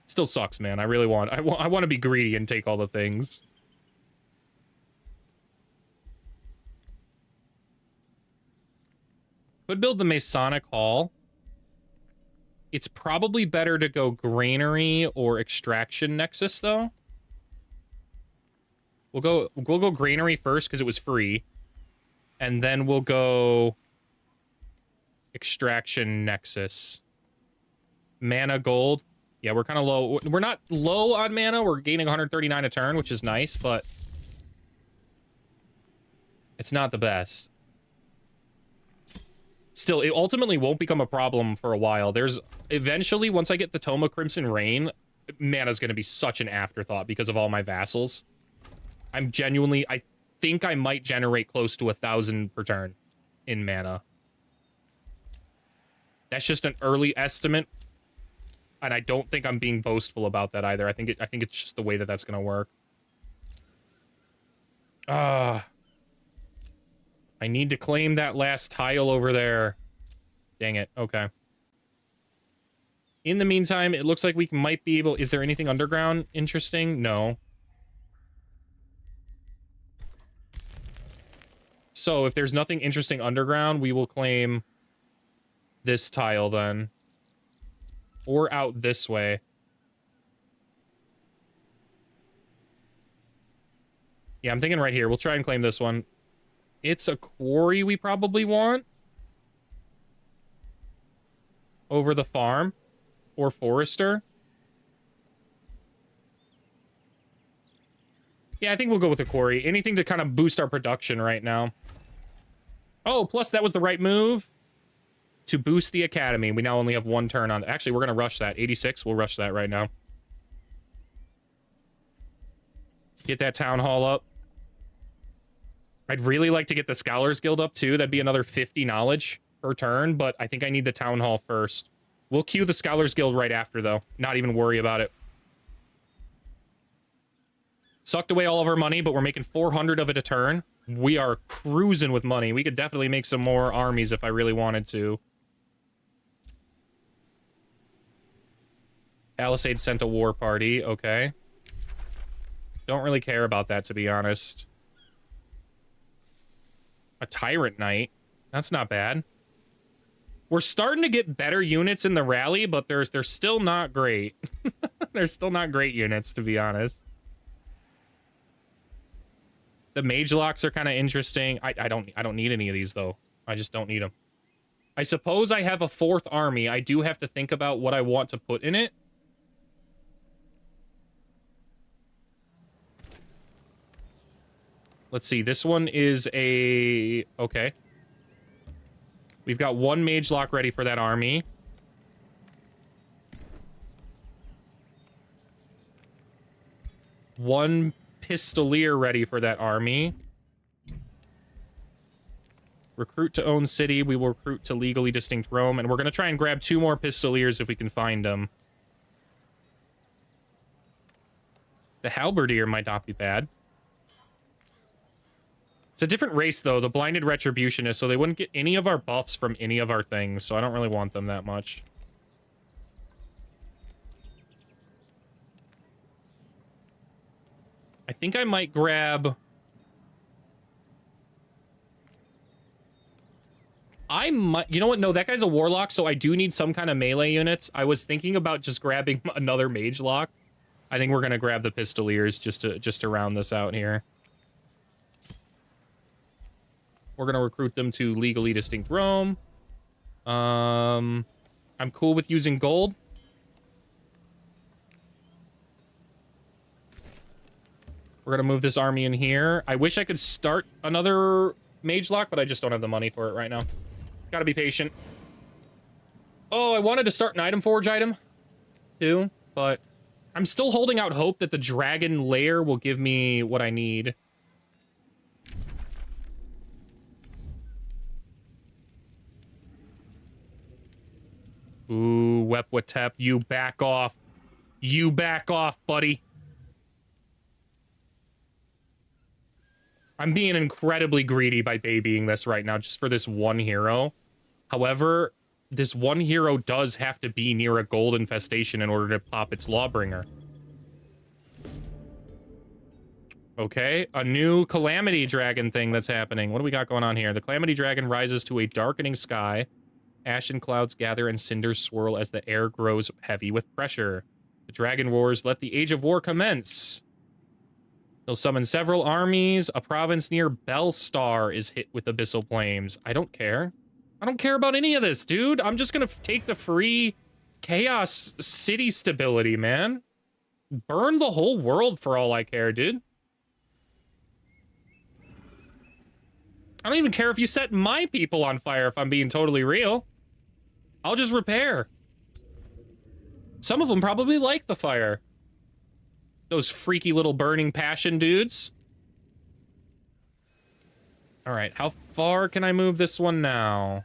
Still sucks, man. I really want... I want to be greedy and take all the things. Could build the Masonic Hall. It's probably better to go Granary or Extraction Nexus, though. We'll go Granary first because it was free, and then we'll go Extraction Nexus. Mana gold. Yeah, we're kind of low. We're not low on mana. We're gaining 139 a turn, which is nice, but it's not the best. Still, it ultimately won't become a problem for a while. There's eventually, once I get the Tome of Crimson Rain, mana's going to be such an afterthought because of all my vassals. I'm genuinely, I think I might generate close to 1,000 per turn in mana. That's just an early estimate, and I don't think I'm being boastful about that either. I think it's just the way that that's going to work. I need to claim that last tile over there. Dang it. Okay. In the meantime, it looks like we might be able... Is there anything underground interesting? No. So, if there's nothing interesting underground, we will claim this tile then. Or out this way. Yeah, I'm thinking right here. We'll try and claim this one. It's a quarry we probably want. Over the farm. Or forester. Yeah, I think we'll go with a quarry. Anything to kind of boost our production right now. Oh, plus that was the right move. To boost the academy. We now only have 1 turn on... Actually, we're going to rush that. 86, we'll rush that right now. Get that town hall up. I'd really like to get the Scholars Guild up, too. That'd be another 50 knowledge per turn, but I think I need the Town Hall first. We'll queue the Scholars Guild right after, though. Not even worry about it. Sucked away all of our money, but we're making 400 of it a turn. We are cruising with money. We could definitely make some more armies if I really wanted to. Palisade sent a war party. Okay. Don't really care about that, to be honest. A Tyrant Knight. That's not bad. We're starting to get better units in the rally, but they're still not great. They're still not great units, to be honest. The mage locks are kind of interesting. I don't need any of these though. I just don't need them. I suppose I have a 4th army. I do have to think about what I want to put in it. Let's see. This one is a... Okay. We've got 1 mage lock ready for that army. One pistolier ready for that army. Recruit to own city. We will recruit to legally distinct Rome. And we're going to try and grab 2 more pistoliers if we can find them. The halberdier might not be bad. It's a different race, though. The blinded retributionist, so they wouldn't get any of our buffs from any of our things, so I don't really want them that much. I think I might grab... I might... You know what? No, that guy's a warlock, so I do need some kind of melee units. I was thinking about just grabbing another mage lock. I think we're going to grab the pistoliers just to round this out here. We're going to recruit them to legally distinct Rome. I'm cool with using gold. We're going to move this army in here. I wish I could start another mage lock, but I just don't have the money for it right now. Gotta be patient. Oh, I wanted to start an item forge item, too, but I'm still holding out hope that the dragon lair will give me what I need. Ooh, Wepwatep, you back off. You back off, buddy. I'm being incredibly greedy by babying this right now just for this one hero. However, this one hero does have to be near a gold infestation in order to pop its Lawbringer. Okay, a new Calamity Dragon thing that's happening. What do we got going on here? The Calamity Dragon rises to a darkening sky. Ashen clouds gather and cinders swirl as the air grows heavy with pressure. The dragon roars, let the age of war commence. He'll summon several armies. A province near Belstar is hit with abyssal flames. I don't care. I don't care about any of this, dude. I'm just gonna take the free chaos city stability, man. Burn the whole world for all I care, dude. I don't even care if you set my people on fire, if I'm being totally real. I'll just repair. Some of them probably like the fire. Those freaky little burning passion dudes. All right, how far can I move this one now?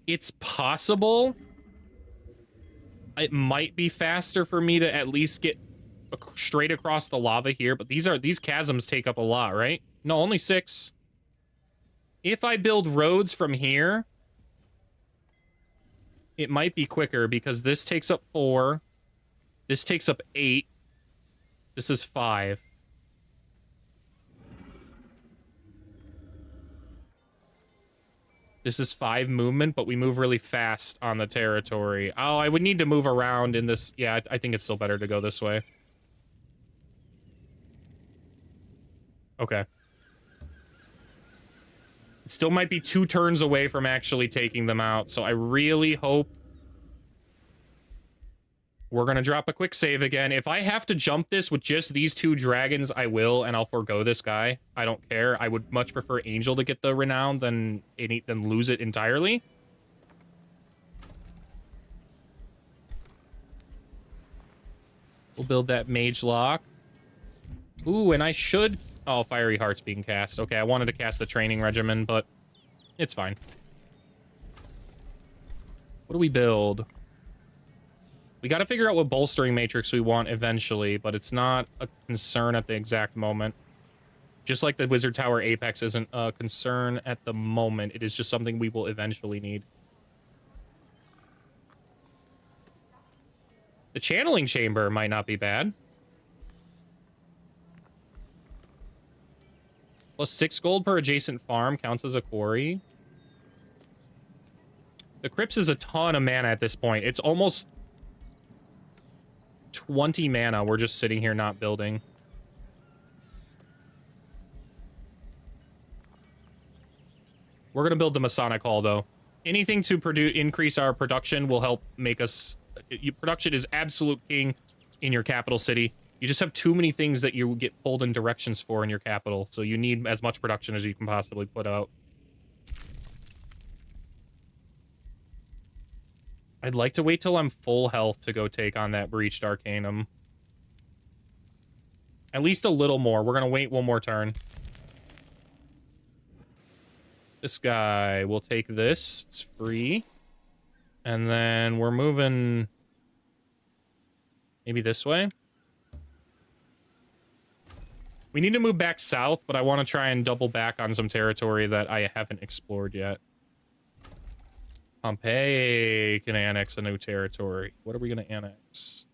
It's possible. It might be faster for me to at least get straight across the lava here, but these chasms take up a lot, right? No, only 6. If I build roads from here, it might be quicker because this takes up 4. This takes up 8. This is 5. This is 5 movement, but we move really fast on the territory. Oh, I would need to move around in this. Yeah, I think it's still better to go this way. Okay. It still might be 2 turns away from actually taking them out, so I really hope we're gonna drop a quick save again. If I have to jump this with just these 2 dragons, I will, and I'll forego this guy. I don't care. I would much prefer Angel to get the renown than lose it entirely. We'll build that mage lock. Ooh, and I should... Oh, Fiery Heart's being cast. Okay, I wanted to cast the training regimen, but it's fine. What do we build? We got to figure out what bolstering matrix we want eventually, but it's not a concern at the exact moment. Just like the Wizard Tower Apex isn't a concern at the moment, it is just something we will eventually need. The channeling chamber might not be bad. Plus 6 gold per adjacent farm counts as a quarry. The Crypts is a ton of mana at this point. It's almost 20 mana. We're just sitting here not building. We're going to build the Masonic Hall, though. Anything to increase our production will help make us... Production is absolute king in your capital city. You just have too many things that you get pulled in directions for in your capital, so you need as much production as you can possibly put out. I'd like to wait till I'm full health to go take on that Breached Arcanum. At least a little more. We're going to wait one more turn. This guy will take this. It's free. And then we're moving... maybe this way? We need to move back south, but I want to try and double back on some territory that I haven't explored yet. Pompeii can annex a new territory. What are we going to annex?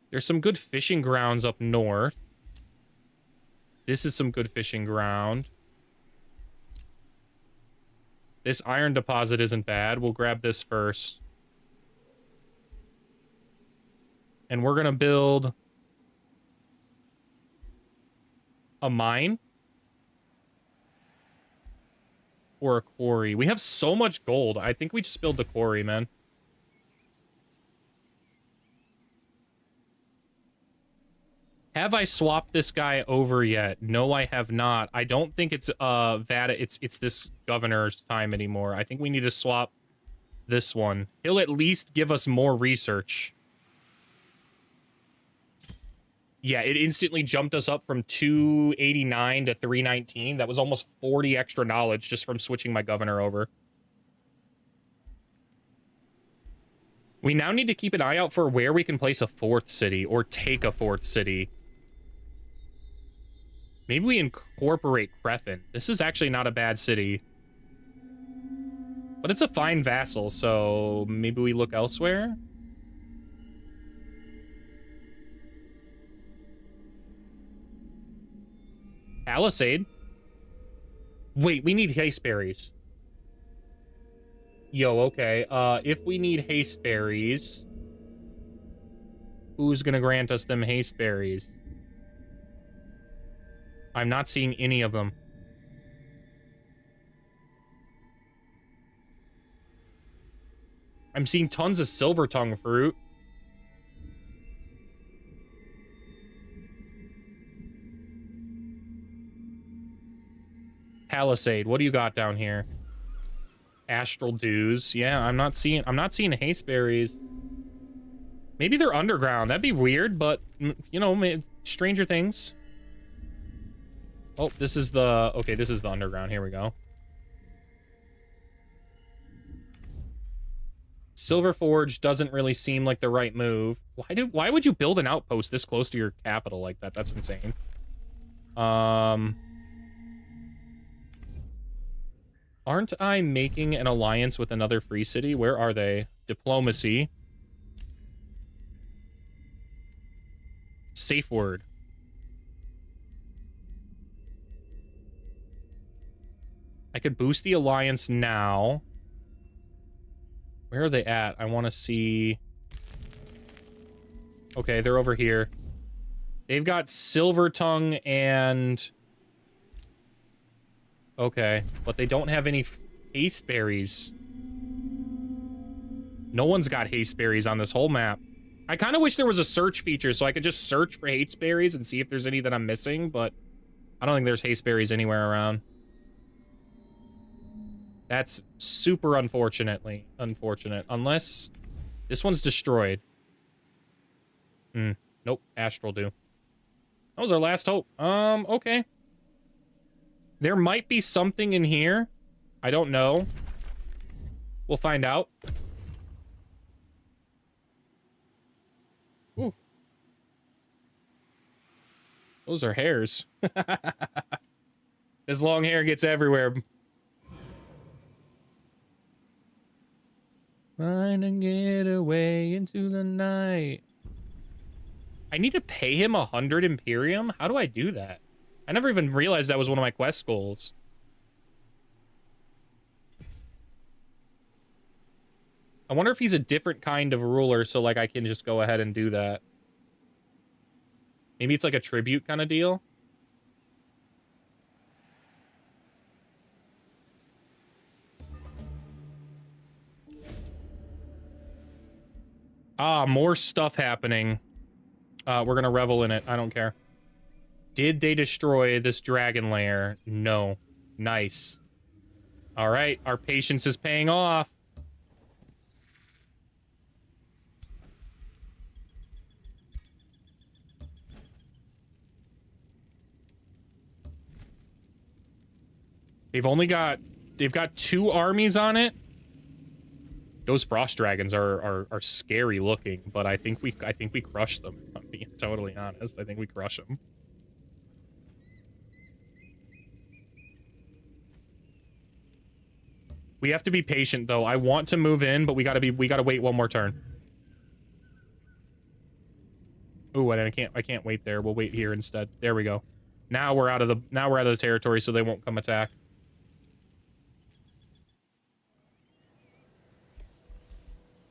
There's some good fishing grounds up north. This is some good fishing ground. This iron deposit isn't bad. We'll grab this first. And we're going to build a mine or a quarry. We have so much gold. I think we just build the quarry, man. Have I swapped this guy over yet? No, I have not. I don't think it's it's this governor's time anymore. I think we need to swap this one. He'll at least give us more research. Yeah, it instantly jumped us up from 289 to 319. That was almost 40 extra knowledge just from switching my governor over. We now need to keep an eye out for where we can place a fourth city or take a fourth city. Maybe we incorporate Crefin. This is actually not a bad city. But it's a fine vassal, so maybe we look elsewhere? Palisade? Wait, we need haste berries. Yo, okay. If we need haste berries, who's gonna grant us them haste berries? I'm not seeing any of them. I'm seeing tons of silver tongue fruit. Palisade, what do you got down here? Astral dews. Yeah, I'm not seeing haste berries. Maybe they're underground. That'd be weird, but you know, stranger things. Oh, this is the... okay, this is the underground. Here we go. Silver Forge doesn't really seem like the right move. Why would you build an outpost this close to your capital like that? That's insane. Aren't I making an alliance with another free city? Where are they? Diplomacy. Safe word. I could boost the alliance now. Where are they at? I want to see... okay, they're over here. They've got Silver Tongue and... okay, but they don't have any haste berries. No one's got haste berries on this whole map. I kind of wish there was a search feature so I could just search for haste berries and see if there's any that I'm missing, but I don't think there's haste berries anywhere around. That's super unfortunate. Unless this one's destroyed. Nope, Astral Dew. That was our last hope. Okay. There might be something in here. I don't know. We'll find out. Ooh. Those are hairs. This long hair gets everywhere. Trying to get away into the night. I need to pay him 100 Imperium? How do I do that? I never even realized that was one of my quest goals. I wonder if he's a different kind of ruler, so, like, I can just go ahead and do that. Maybe it's like a tribute kind of deal? Ah, more stuff happening. We're gonna revel in it. I don't care. Did they destroy this dragon lair? No. Nice. All right, our patience is paying off. They've got 2 armies on it. Those frost dragons are scary looking, but I think we crushed them. I'm being totally honest. I think we crush them. We have to be patient though. I want to move in, but we gotta wait one more turn. Ooh, and I can't wait there. We'll wait here instead. There we go. Now we're out of the territory, so they won't come attack.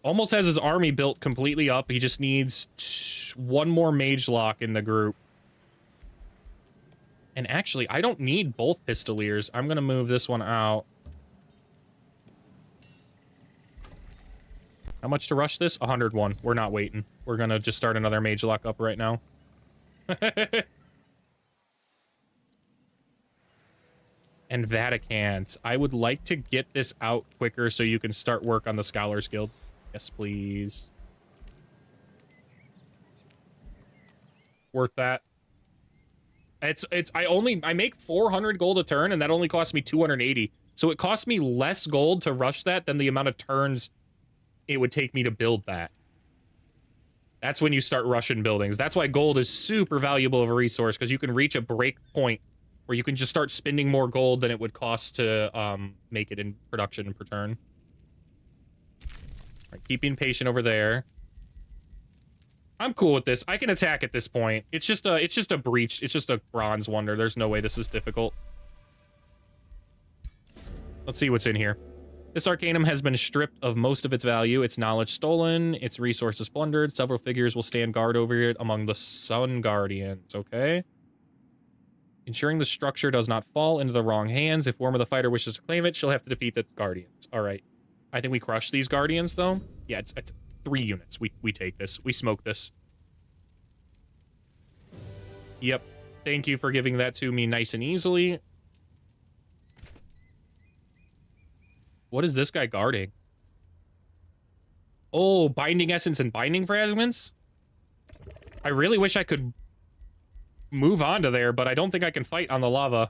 Almost has his army built completely up. He just needs 1 more mage lock in the group. And actually, I don't need both pistoliers. I'm gonna move this one out. How much to rush this? 101. We're not waiting. We're gonna just start another mage lock up right now. And Vaticant. I would like to get this out quicker so you can start work on the Scholars Guild. Yes, please. Worth that. I make 400 gold a turn, and that only costs me 280. So it costs me less gold to rush that than the amount of turns it would take me to build that. That's when you start rushing buildings. That's why gold is super valuable of a resource, because you can reach a break point where you can just start spending more gold than it would cost to make it in production per turn. Right, keeping patient over there. I'm cool with this. I can attack at this point. It's just a breach. It's just a bronze wonder. There's no way this is difficult. Let's see what's in here. This arcanum has been stripped of most of its value, its knowledge stolen, its resources plundered. Several figures will stand guard over it among the Sun Guardians, okay? Ensuring the structure does not fall into the wrong hands. If Worm of the Fighter wishes to claim it, she'll have to defeat the Guardians. All right. I think we crush these Guardians, though. Yeah, it's 3 units. We take this. We smoke this. Yep. Thank you for giving that to me nice and easily. What is this guy guarding? Oh, Binding Essence and Binding Fragments? I really wish I could move on to there, but I don't think I can fight on the lava.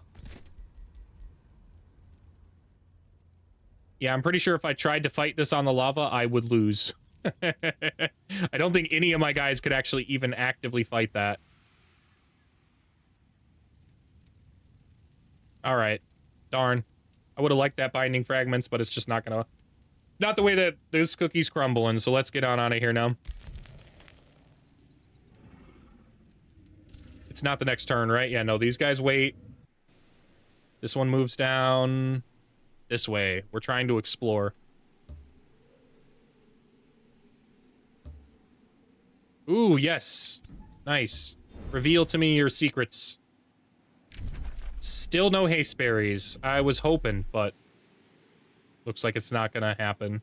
Yeah, I'm pretty sure if I tried to fight this on the lava, I would lose. I don't think any of my guys could actually even actively fight that. All right. Darn. I would have liked that Binding Fragments, but it's just not gonna... Not the way that this cookie's crumbling, so let's get on out of here now. It's not the next turn, right? Yeah, no, these guys wait. This one moves down this way. We're trying to explore. Ooh, yes. Nice. Reveal to me your secrets. Still no haste berries. I was hoping, but looks like it's not gonna happen.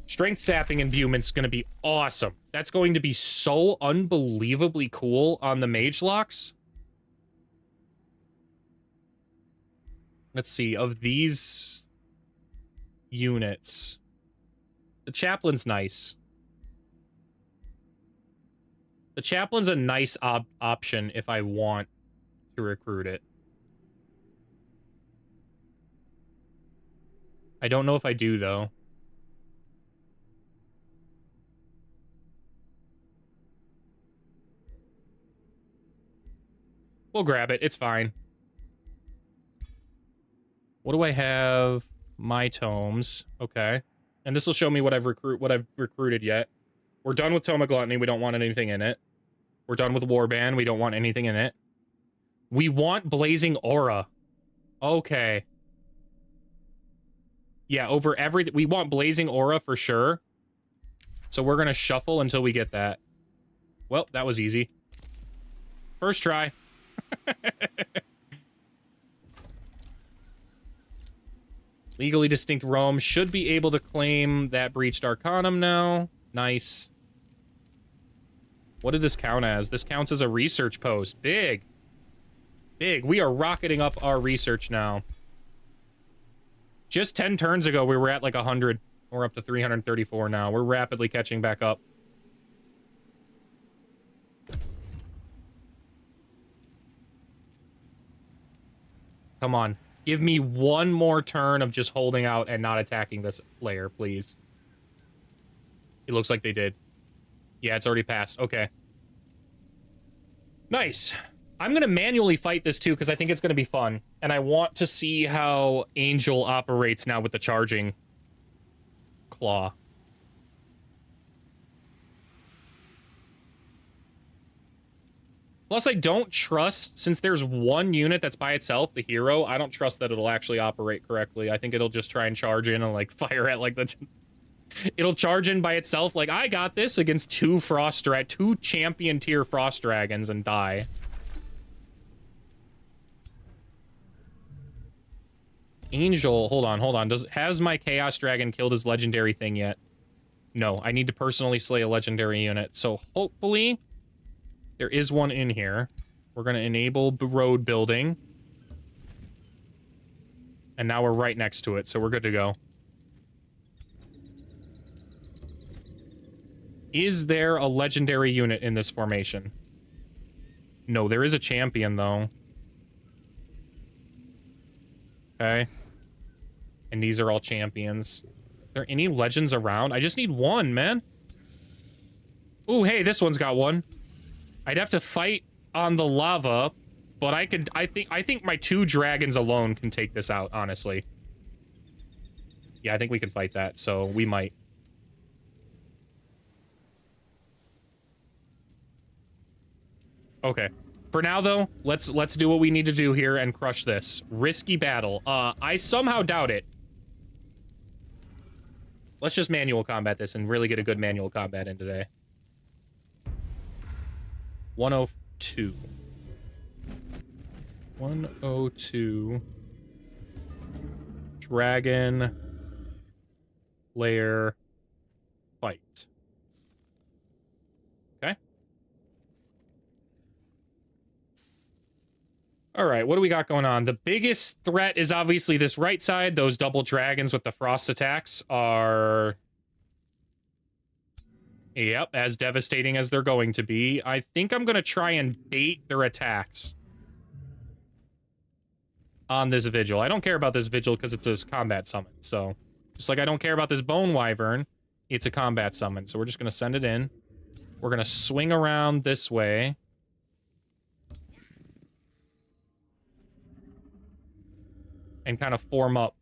Strength sapping imbuement's gonna be awesome. That's going to be so unbelievably cool on the mage locks. Let's see, of these units, the chaplain's nice. The chaplain's a nice option if I want to recruit it. I don't know if I do, though. We'll grab it. It's fine. What do I have? My tomes. Okay. And this will show me what I've recruited yet. We're done with Tome of Gluttony. We don't want anything in it. We're done with Warband. We don't want anything in it. We want Blazing Aura. Okay. Yeah, over everything. We want Blazing Aura for sure. So we're going to shuffle until we get that. Well, that was easy. First try. Legally distinct Rome should be able to claim that Breached Arcanum now. Nice. What did this count as? This counts as a research post. Big. Big. We are rocketing up our research now. Just 10 turns ago, we were at like 100. We're up to 334 now. We're rapidly catching back up. Come on. Give me one more turn of just holding out and not attacking this layer, please. It looks like they did. Yeah, it's already passed. Okay. Nice. I'm going to manually fight this, too, because I think it's going to be fun. And I want to see how Angel operates now with the charging claw. Plus, I don't trust, since there's one unit that's by itself, the hero, I don't trust that it'll actually operate correctly. I think it'll just try and charge in and, like, fire at, like, the... It'll charge in by itself, like, I got this against two champion tier Frost Dragons and die. Angel, hold on. Has my Chaos Dragon killed his legendary thing yet? No, I need to personally slay a legendary unit, so hopefully... There is one in here. We're going to enable road building. And now we're right next to it, so we're good to go. Is there a legendary unit in this formation? No, there is a champion, though. Okay. And these are all champions. Are there any legends around? I just need one, man. Ooh, hey, this one's got one. I'd have to fight on the lava, but I think my 2 dragons alone can take this out, honestly. Yeah, I think we can fight that, so we might. Okay. For now, though, let's do what we need to do here and crush this. Risky battle. I somehow doubt it. Let's just manual combat this and really get a good manual combat in today. 102. 102. Dragon. Lair. Fight. Okay. Alright, what do we got going on? The biggest threat is obviously this right side. Those double dragons with the frost attacks are... Yep, as devastating as they're going to be. I think I'm going to try and bait their attacks on this Vigil. I don't care about this Vigil because it's a combat summon. So, just like I don't care about this Bone Wyvern, it's a combat summon. So we're just going to send it in. We're going to swing around this way. And kind of form up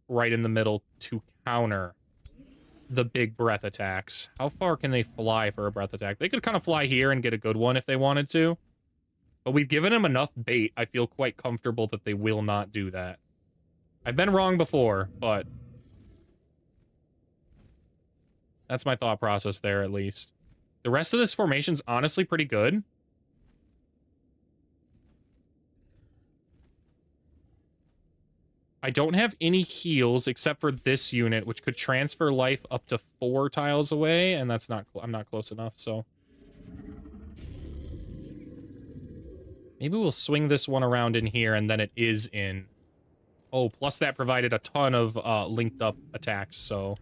right in the middle to counter the big breath attacks. How far can they fly for a breath attack? They could kind of fly here and get a good one if they wanted to. But we've given them enough bait. I feel quite comfortable that they will not do that. I've been wrong before, but that's my thought process there, at least. The rest of this formation's honestly pretty good. I don't have any heals except for this unit, which could transfer life up to 4 tiles away, and that's not... I'm not close enough, so... Maybe we'll swing this one around in here, and then it is in. Oh, plus that provided a ton of linked up attacks, so...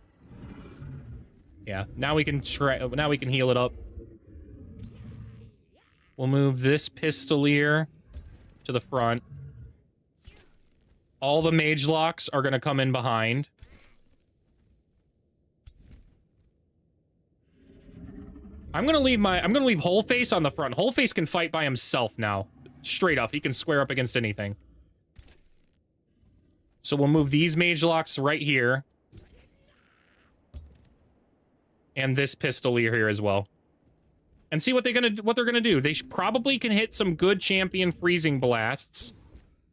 Yeah, now we can heal it up. We'll move this Pistolier to the front. All the mage locks are gonna come in behind. I'm gonna leave Wholeface on the front. Wholeface can fight by himself now. Straight up, he can square up against anything. So we'll move these mage locks right here. And this pistolier here as well. And see what they're gonna do. They probably can hit some good champion freezing blasts.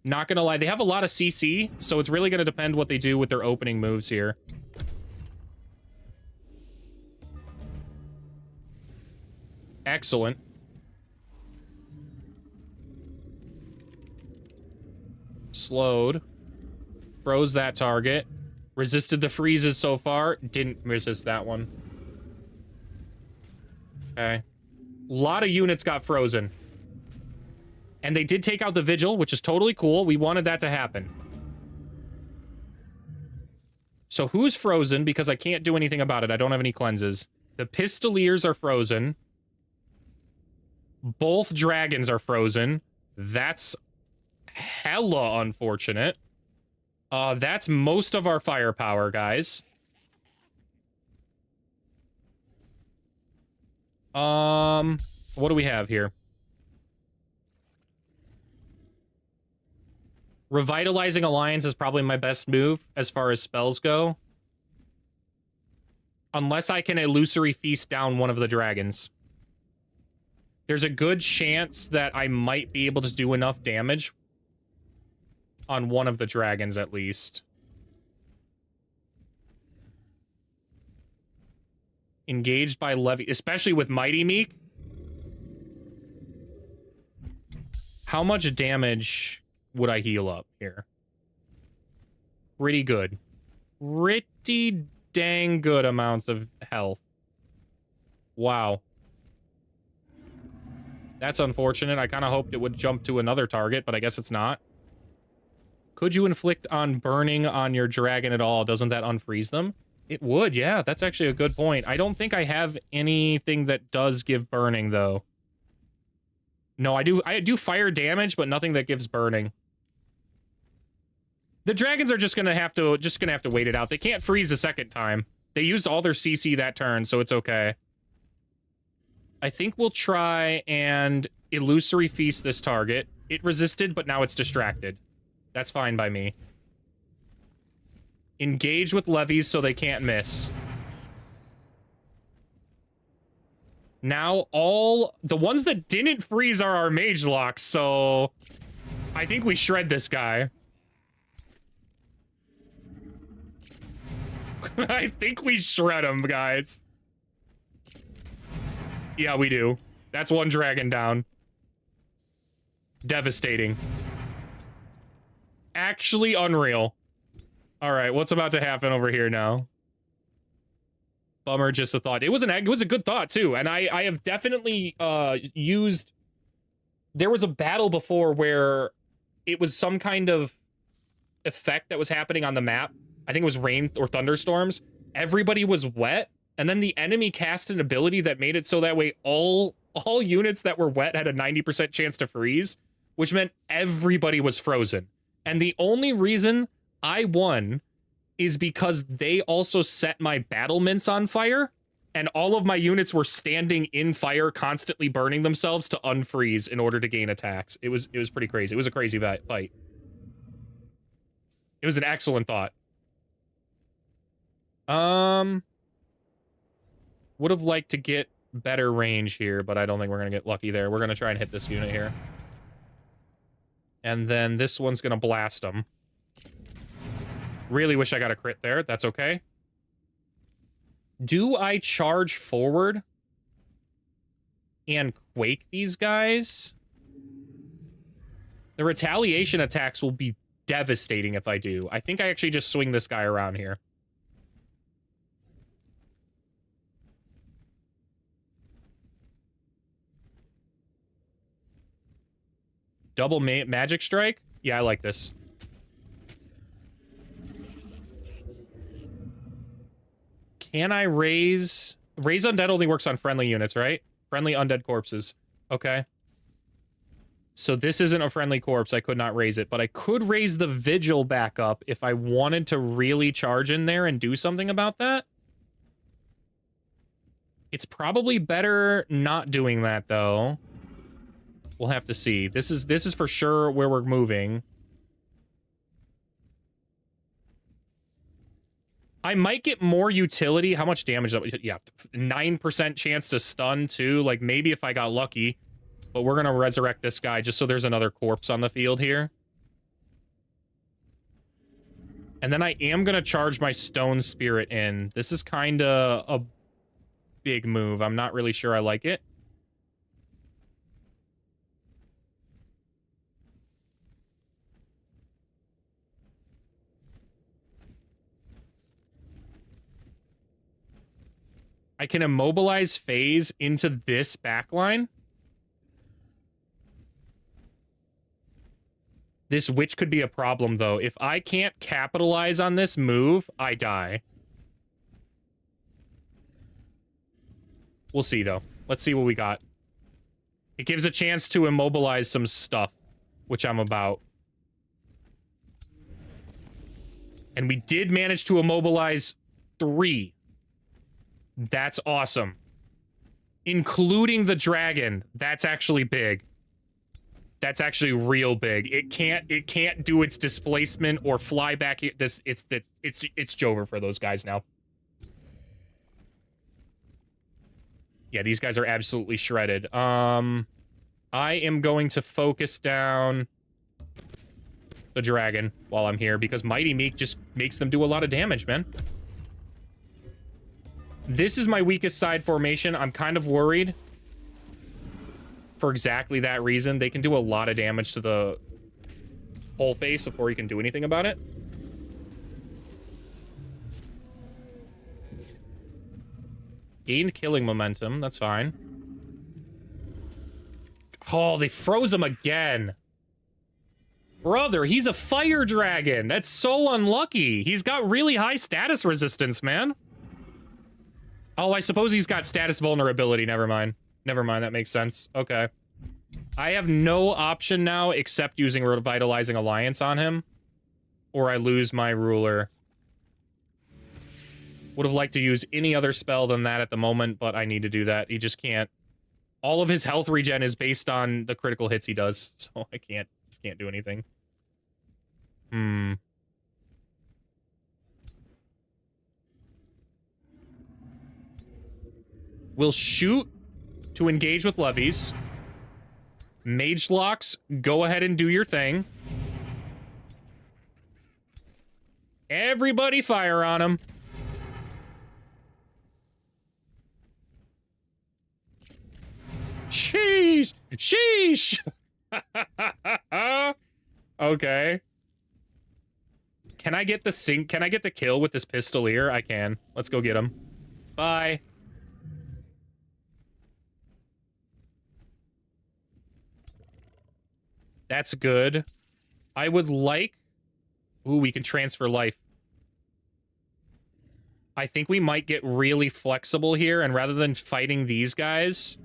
Not gonna lie, they have a lot of CC, so it's really gonna depend what they do with their opening moves here. Excellent. Slowed. Froze that target. Resisted the freezes so far. Didn't resist that one. Okay. A lot of units got frozen. And they did take out the Vigil, which is totally cool. We wanted that to happen. So who's frozen? Because I can't do anything about it. I don't have any cleanses. The Pistoliers are frozen. Both dragons are frozen. That's hella unfortunate. That's most of our firepower, guys. What do we have here? Revitalizing Alliance is probably my best move as far as spells go. Unless I can Illusory Feast down one of the dragons. There's a good chance that I might be able to do enough damage on one of the dragons, at least. Engaged by Levy, especially with Mighty Meek. How much damage would I heal up here? Pretty good. Pretty dang good amounts of health. Wow. That's unfortunate. I kind of hoped it would jump to another target, but I guess it's not. Could you inflict on burning on your dragon at all? Doesn't that unfreeze them? It would, yeah. That's actually a good point. I don't think I have anything that does give burning, though. No, I do fire damage, but nothing that gives burning. The dragons are just gonna have to wait it out. They can't freeze a second time. They used all their CC that turn, so it's okay. I think we'll try and Illusory Feast this target. It resisted, but now it's distracted. That's fine by me. Engage with levies so they can't miss. Now all the ones that didn't freeze are our mage locks, so I think we shred this guy. I think we shred him, guys. Yeah, we do. That's one dragon down. Devastating. Actually unreal. All right, what's about to happen over here now? Bummer, just a thought. It was a good thought too, and I have definitely used. There was a battle before where it was some kind of effect that was happening on the map. I think it was rain or thunderstorms. Everybody was wet, and then the enemy cast an ability that made it so that way all units that were wet had a 90% chance to freeze, which meant everybody was frozen. And the only reason I won is because they also set my battlements on fire, and all of my units were standing in fire, constantly burning themselves to unfreeze in order to gain attacks. It was pretty crazy. It was a crazy fight. It was an excellent thought. Would have liked to get better range here, but I don't think we're gonna get lucky there. We're gonna try and hit this unit here. And then this one's gonna blast them. Really wish I got a crit there. That's okay. Do I charge forward and quake these guys? The retaliation attacks will be devastating if I do. I think I actually just swing this guy around here. Double magic strike? Yeah, I like this. Can I raise... Raise undead only works on friendly units, right? Friendly undead corpses. Okay. So this isn't a friendly corpse. I could not raise it, but I could raise the vigil back up if I wanted to really charge in there and do something about that. It's probably better not doing that, though. We'll have to see. This is for sure where we're moving. I might get more utility. How much damage? Yeah, 9% chance to stun, too. Like, maybe if I got lucky. But we're gonna resurrect this guy just so there's another corpse on the field here. And then I am gonna charge my Stone Spirit in. This is kinda a big move. I'm not really sure I like it. I can immobilize phase into this backline. This witch could be a problem, though. If I can't capitalize on this move, I die. We'll see, though. Let's see what we got. It gives a chance to immobilize some stuff, which I'm about. And we did manage to immobilize 3. That's awesome. Including the dragon. That's actually big. That's actually real big. It can't do its displacement or fly back. It's Jover for those guys now. Yeah, these guys are absolutely shredded. I am going to focus down the dragon while I'm here because Mighty Meek just makes them do a lot of damage, man. This is my weakest side formation. I'm kind of worried. For exactly that reason. They can do a lot of damage to the whole face before you can do anything about it. Gained killing momentum. That's fine. Oh, they froze him again. Brother, he's a fire dragon. That's so unlucky. He's got really high status resistance, man. Oh, I suppose he's got status vulnerability. Never mind. Never mind, that makes sense. Okay. I have no option now except using Revitalizing Alliance on him. Or I lose my ruler. Would have liked to use any other spell than that at the moment, but I need to do that. He just can't. All of his health regen is based on the critical hits he does, so I just can't do anything. We'll shoot to engage with levies. Mage locks, go ahead and do your thing. Everybody fire on him. Sheesh! Sheesh! Okay. Can I get the kill with this pistolier? I can. Let's go get him. Bye. That's good. I would like... Ooh, we can transfer life. I think we might get really flexible here, and rather than fighting these guys,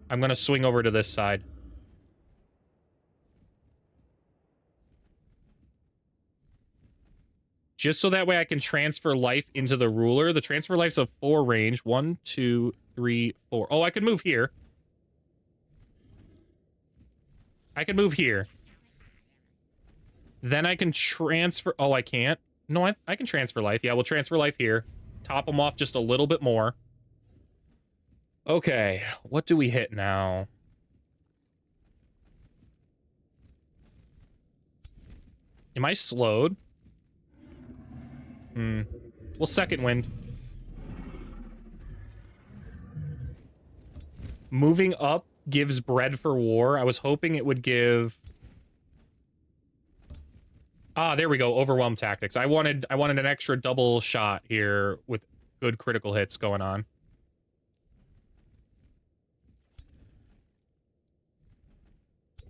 I'm gonna swing over to this side. Just so that way I can transfer life into the ruler. The transfer life's of 4 range. 1, 2, 3, 4. Oh, I could move here. I can move here. Then I can transfer... Oh, I can't? No, I can transfer life. Yeah, we'll transfer life here. Top them off just a little bit more. Okay, what do we hit now? Am I slowed? Well, second wind. Moving up gives bread for war. I was hoping it would give... Ah, there we go. Overwhelm tactics. I wanted an extra double shot here with good critical hits going on.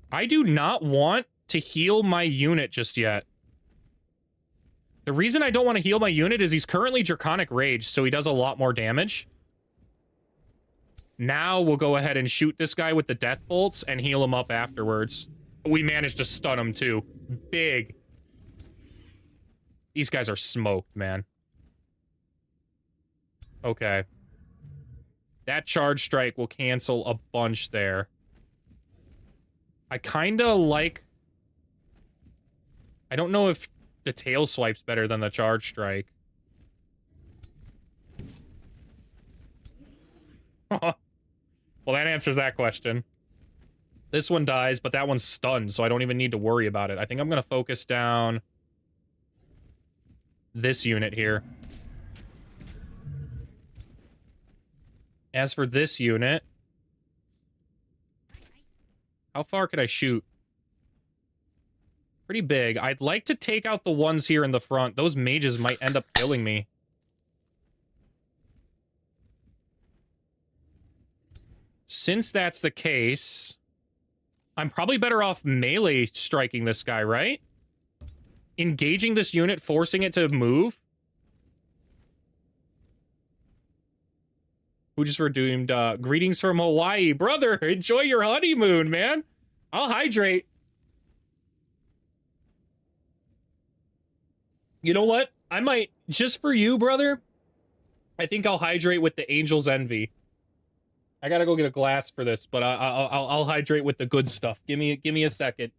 I do not want to heal my unit just yet. The reason I don't want to heal my unit is he's currently Draconic Rage, so he does a lot more damage. Now we'll go ahead and shoot this guy with the Death Bolts and heal him up afterwards. We managed to stun him, too. Big. These guys are smoked, man. Okay. That charge strike will cancel a bunch there. I kinda like... I don't know if the tail swipe's better than the charge strike. Well, that answers that question. This one dies, but that one's stunned, so I don't even need to worry about it. I think I'm gonna focus down this unit here. As for this unit, how far could I shoot? Pretty big. I'd like to take out the ones here in the front. Those mages might end up killing me. Since that's the case, I'm probably better off melee striking this guy, right? Engaging this unit, forcing it to move. Who just redeemed, greetings from Hawaii. Brother, enjoy your honeymoon, man. I'll hydrate. You know what? I might, just for you, brother, I think I'll hydrate with the Angel's Envy. I gotta go get a glass for this, but I'll hydrate with the good stuff. Give me a second.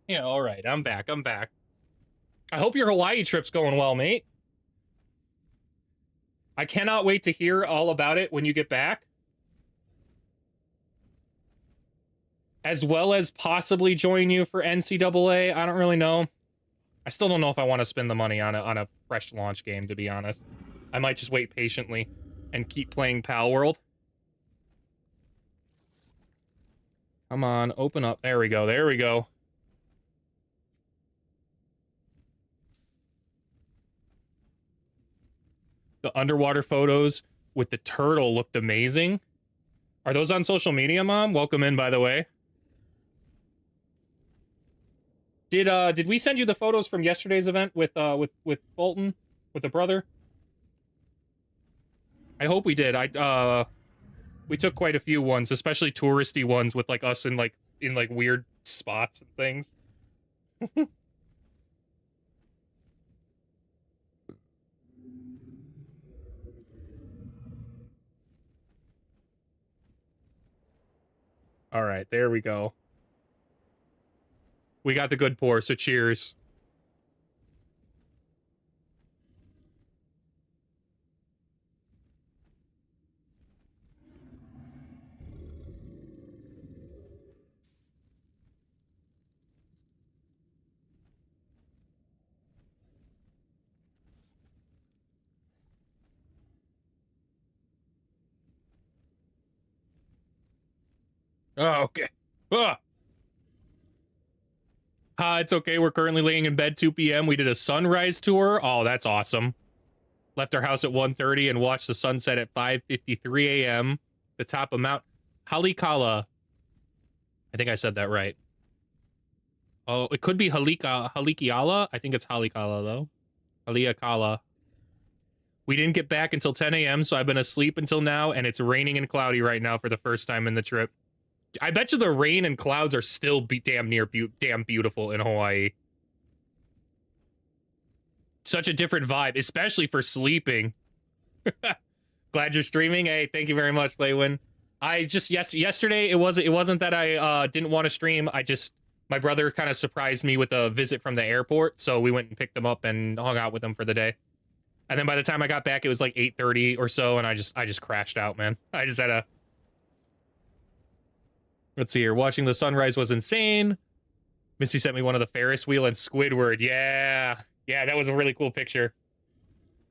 Yeah, all right. I'm back. I hope your Hawaii trip's going well, mate. I cannot wait to hear all about it when you get back. As well as possibly join you for NCAA. I don't really know. I still don't know if I want to spend the money on a fresh launch game, to be honest. I might just wait patiently and keep playing Pal World. Come on, open up. There we go. There we go. The underwater photos with the turtle looked amazing. Are those on social media, Mom? Welcome in, by the way. Did we send you the photos from yesterday's event with Bolton, with the brother? I hope we did. We took quite a few ones, especially touristy ones with like us in weird spots and things. All right, there we go. We got the good pour, so cheers. Oh, okay. It's okay. We're currently laying in bed 2 p.m. We did a sunrise tour. Oh, that's awesome. Left our house at 1:30 and watched the sunset at 5:53 a.m. The top of Mount Halikala. I think I said that right. Oh, it could be Halikiala. I think it's Halikala, though. Haliakala. We didn't get back until 10 a.m., so I've been asleep until now, and it's raining and cloudy right now for the first time in the trip. I bet you the rain and clouds are still damn beautiful in Hawaii. Such a different vibe, especially for sleeping. Glad you're streaming. Hey, thank you very much, Playwin. I just yesterday it wasn't that I didn't want to stream. My brother kind of surprised me with a visit from the airport, so we went and picked him up and hung out with him for the day. And then by the time I got back, it was like 8:30 or so, and I just crashed out, man. I just had a... Let's see here. Watching the sunrise was insane. Missy sent me one of the Ferris wheel and Squidward. Yeah. Yeah, that was a really cool picture.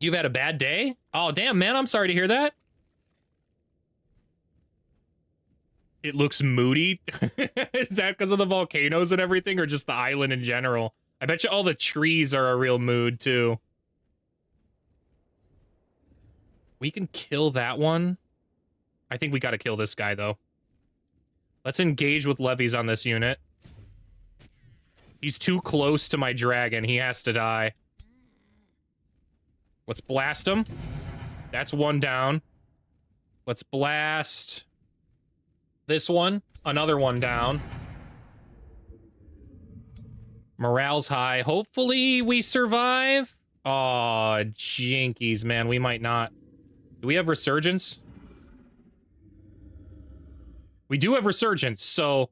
You've had a bad day? Oh, damn, man, I'm sorry to hear that. It looks moody. Is that because of the volcanoes and everything, or just the island in general? I bet you all the trees are a real mood, too. We can kill that one. I think we gotta kill this guy, though. Let's engage with levies on this unit. He's too close to my dragon. He has to die. Let's blast him. That's one down. Let's blast this one. Another one down. Morale's high. Hopefully we survive. Aw, jinkies, man. We might not. Do we have resurgence? We do have resurgence, so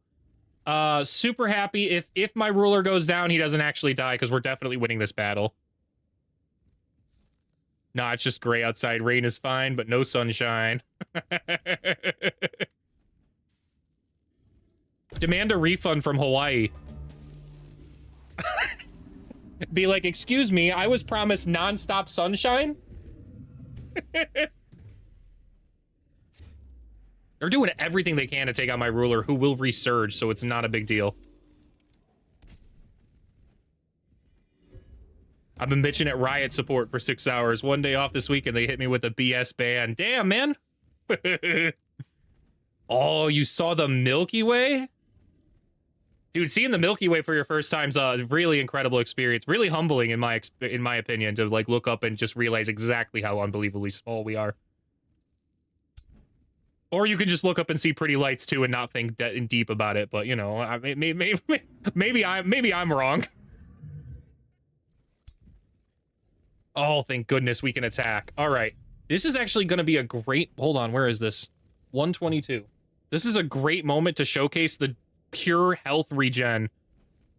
super happy. If my ruler goes down, he doesn't actually die, because we're definitely winning this battle. Nah, it's just gray outside. Rain is fine, but no sunshine. Demand a refund from Hawaii. Be like, excuse me, I was promised non-stop sunshine? They're doing everything they can to take out my ruler, who will resurge, so it's not a big deal. I've been bitching at Riot support for 6 hours. One day off this week, and they hit me with a BS ban. Damn, man. Oh, you saw the Milky Way? Dude, seeing the Milky Way for your first time's a really incredible experience. Really humbling, in my opinion, to like look up and just realize exactly how unbelievably small we are. Or you can just look up and see pretty lights too, and not think that deep about it. But you know, maybe I'm wrong. Oh, thank goodness we can attack. All right, this is actually going to be a great. Hold on, where is this? 122. This is a great moment to showcase the pure health regen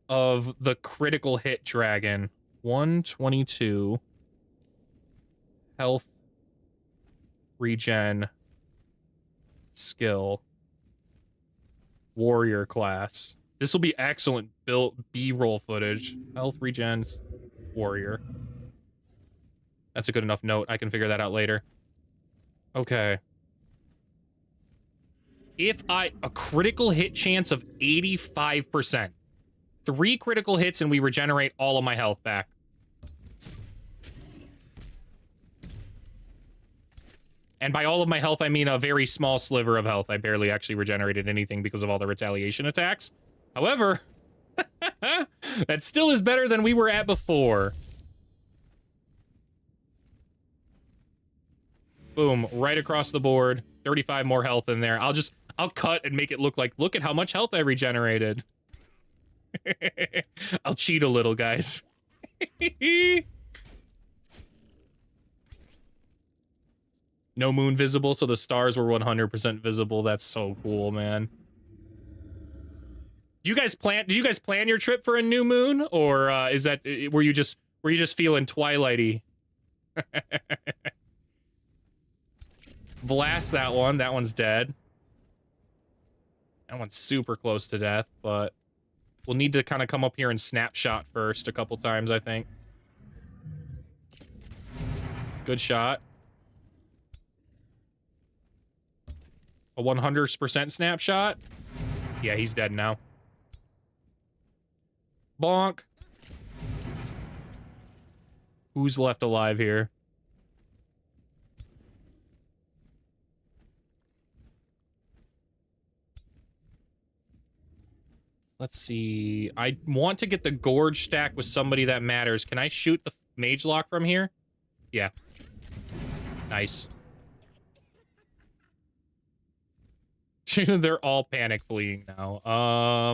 of the critical hit dragon. 122 health regen. Skill warrior class. This will be excellent built B-roll footage. Health regens warrior. That's a good enough note. I can figure that out later. Okay. A critical hit chance of 85%. 3 critical hits and we regenerate all of my health back. And by all of my health, I mean a very small sliver of health. I barely actually regenerated anything because of all the retaliation attacks. However, that still is better than we were at before. Boom, right across the board. 35 more health in there. I'll cut and make it look like, look at how much health I regenerated. I'll cheat a little, guys. No moon visible, so the stars were 100% visible. That's so cool, man. Did you guys plan your trip for a new moon, or were you just feeling twilighty? Blast that one. That one's dead. That one's super close to death, but we'll need to kind of come up here and snapshot first a couple times, I think. Good shot. A 100% snapshot? Yeah, he's dead now. Bonk. Who's left alive here? Let's see. I want to get the gorge stack with somebody that matters. Can I shoot the mage lock from here? Yeah. Nice. They're all panic fleeing now.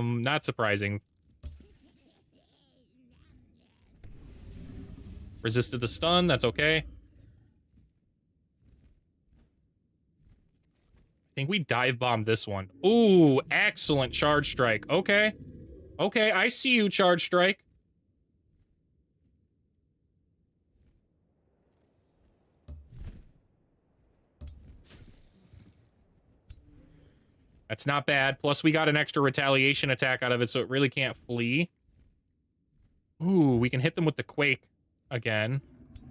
Not surprising. Resisted the stun, that's okay. I think we dive bombed this one. Ooh, excellent charge strike. Okay. Okay, I see you, charge strike. That's not bad. Plus, we got an extra retaliation attack out of it, so it really can't flee. Ooh, we can hit them with the Quake again.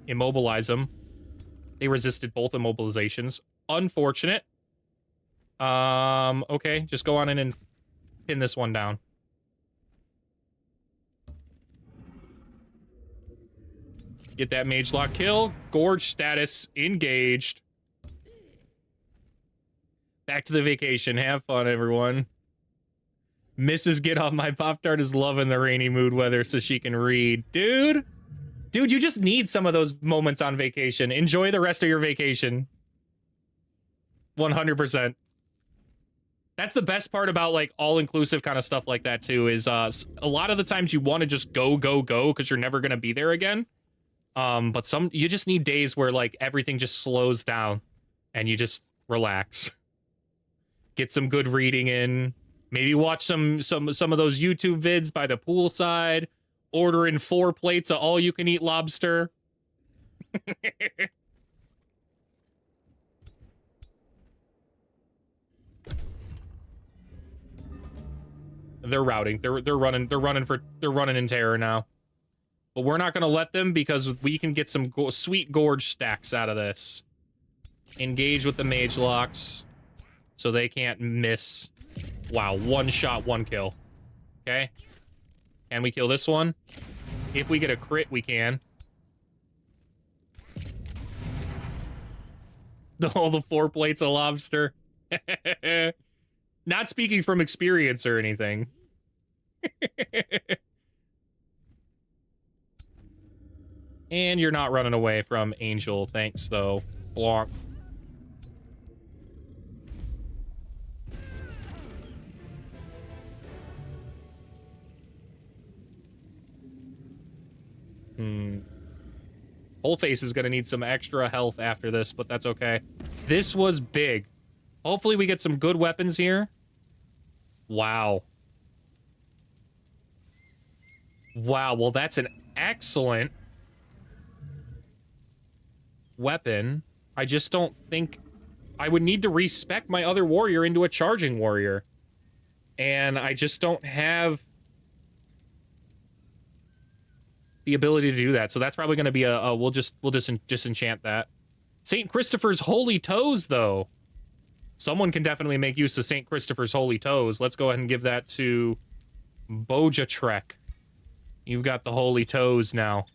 immobilize them. They resisted both immobilizations. Unfortunate. Okay, just go on in and pin this one down. Get that mage lock kill. Gorge status engaged. Back to the vacation. Have fun, everyone. Mrs. Get Off My Pop-Tart is loving the rainy mood weather so she can read. Dude, you just need some of those moments on vacation. Enjoy the rest of your vacation. 100%. That's the best part about, like, all-inclusive kind of stuff like that, too, is a lot of the times you want to just go, because you're never going to be there again. But you just need days where, like, everything just slows down and you just relax. Get some good reading in. Maybe watch some of those YouTube vids by the poolside. Order in 4 plates of all-you-can-eat lobster. They're routing. They're running in terror now. But we're not gonna let them because we can get some sweet gorge stacks out of this. Engage with the mage locks so they can't miss. Wow, 1 shot, 1 kill. Okay. Can we kill this one? If we get a crit, we can. All the 4 plates of lobster. Not speaking from experience or anything. And you're not running away from Angel. Thanks, though. Blanc. Wholeface is going to need some extra health after this, but that's okay. This was big. Hopefully we get some good weapons here. Wow. Wow, well, that's an excellent weapon. I just don't think... I would need to respec my other warrior into a charging warrior. And I just don't have the ability to do that. So that's probably going to be we'll just enchant that. St. Christopher's Holy Toes, though. Someone can definitely make use of St. Christopher's Holy Toes. Let's go ahead and give that to Boja Trek. You've got the Holy Toes now.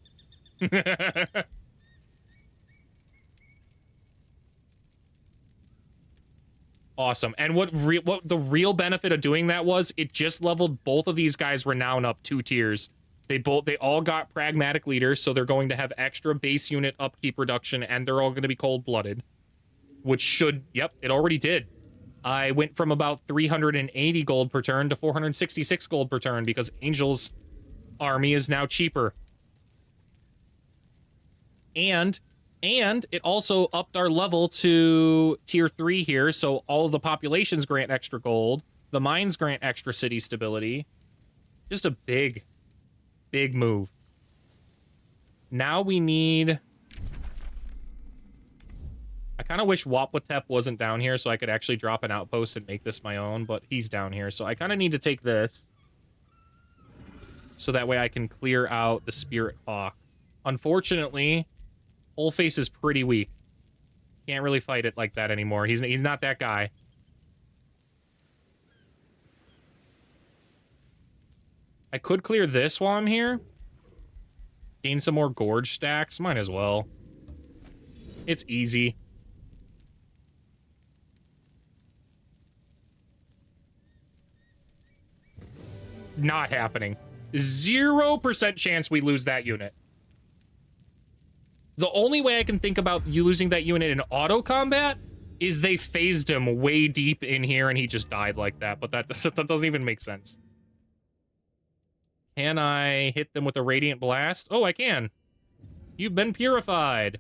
Awesome. And what the real benefit of doing that was, it just leveled both of these guys' renown up 2 tiers. They all got pragmatic leaders, so they're going to have extra base unit upkeep reduction, and they're all going to be cold-blooded. Which should... Yep, it already did. I went from about 380 gold per turn to 466 gold per turn because Angel's army is now cheaper. And it also upped our level to tier 3 here, so all of the populations grant extra gold. The mines grant extra city stability. Just a big move. Now we need... I kind of wish Wapwatep wasn't down here so I could actually drop an outpost and make this my own, but he's down here, so I kind of need to take this. So that way I can clear out the Spirit Hawk. Unfortunately, Wholeface is pretty weak. Can't really fight it like that anymore. He's not that guy. I could clear this while I'm here. Gain some more Gorge stacks. Might as well. It's easy. Not happening. 0% chance we lose that unit. The only way I can think about you losing that unit in auto combat is they phased him way deep in here and he just died like that, but that doesn't even make sense. Can I hit them with a Radiant Blast? Oh, I can. You've been purified.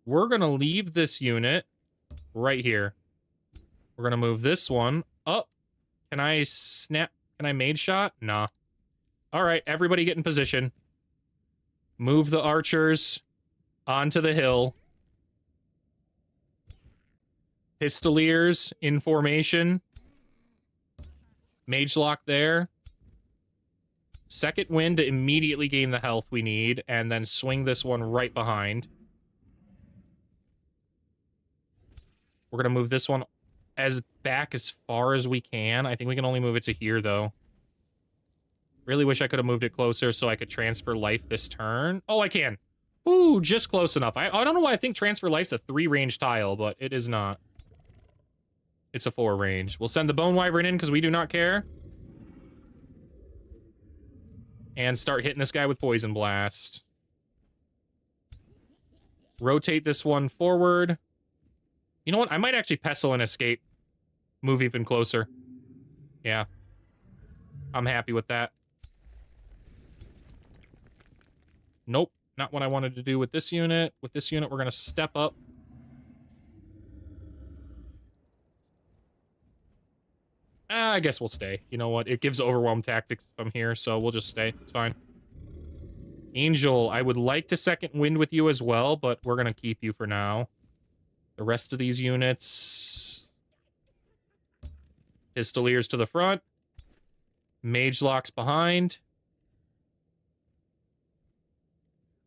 We're gonna leave this unit right here. We're gonna move this one up. Can I snap? Can I mage shot? Nah. All right, everybody get in position. Move the archers onto the hill. Pistoliers in formation. Mage lock there. Second wind to immediately gain the health we need, and then swing this one right behind. We're going to move this one back as far as we can. I think we can only move it to here, though. Really wish I could have moved it closer so I could transfer life this turn. Oh, I can. Ooh, just close enough. I don't know why I think transfer life's a 3-range tile, but it is not. It's a 4-range. We'll send the Bone Wyvern in because we do not care. And start hitting this guy with Poison Blast. Rotate this one forward. You know what? I might actually Pestle and Escape. Move even closer. Yeah. I'm happy with that. Nope. Not what I wanted to do with this unit. With this unit, we're going to step up. I guess we'll stay. You know what? It gives Overwhelm tactics from here, so we'll just stay. It's fine. Angel, I would like to second wind with you as well, but we're going to keep you for now. The rest of these units... Pistoliers to the front. Mage Locks behind.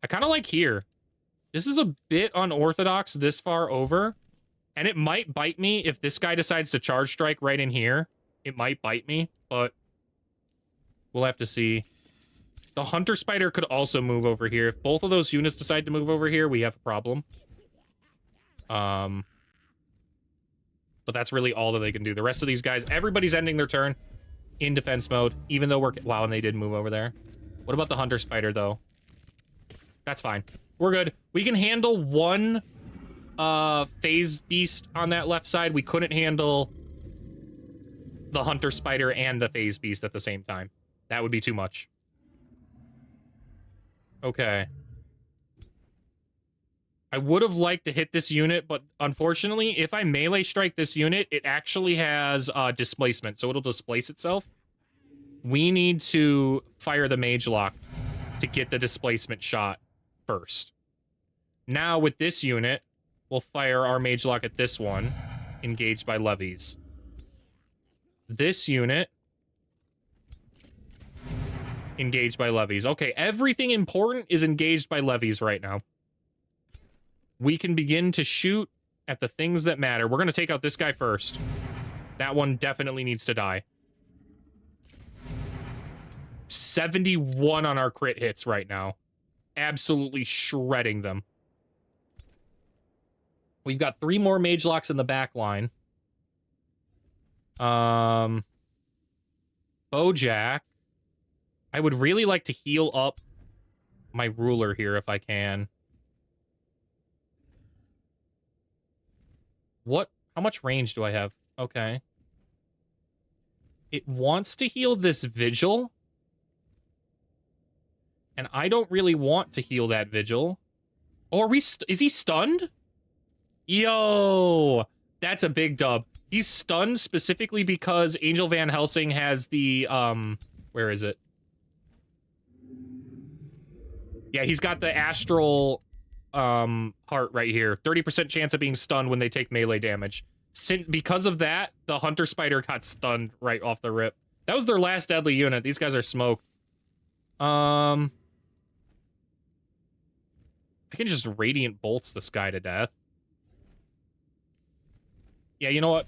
I kind of like here. This is a bit unorthodox this far over. And it might bite me if this guy decides to charge strike right in here. It might bite me, but we'll have to see. The Hunter Spider could also move over here. If both of those units decide to move over here, we have a problem. But that's really all that they can do. The rest of these guys, everybody's ending their turn in defense mode, even though we're... Wow, and they did move over there. What about the Hunter Spider, though? That's fine. We're good. We can handle one Phase Beast on that left side. We couldn't handle the Hunter Spider and the Phase Beast at the same time. That would be too much. Okay. I would have liked to hit this unit, but unfortunately, if I melee strike this unit, it actually has displacement, so it'll displace itself. We need to fire the Mage Lock to get the displacement shot first. Now, with this unit, we'll fire our Mage Lock at this one, engaged by levies. This unit, engaged by levies. Okay, everything important is engaged by levies right now. We can begin to shoot at the things that matter. We're going to take out this guy first. That one definitely needs to die. 71 on our crit hits right now. Absolutely shredding them. We've got 3 more Mage Locks in the back line. Bojack. I would really like to heal up my ruler here if I can. What? How much range do I have? Okay. It wants to heal this Vigil. And I don't really want to heal that Vigil. Oh, are we... Is he stunned? Yo! That's a big dub. He's stunned specifically because Angel Van Helsing has the, where is it? Yeah, he's got the Astral... heart right here. 30% chance of being stunned when they take melee damage. Because of that, the Hunter Spider got stunned right off the rip. That was their last deadly unit. These guys are smoked. I can just Radiant Bolts this guy to death. Yeah, you know what?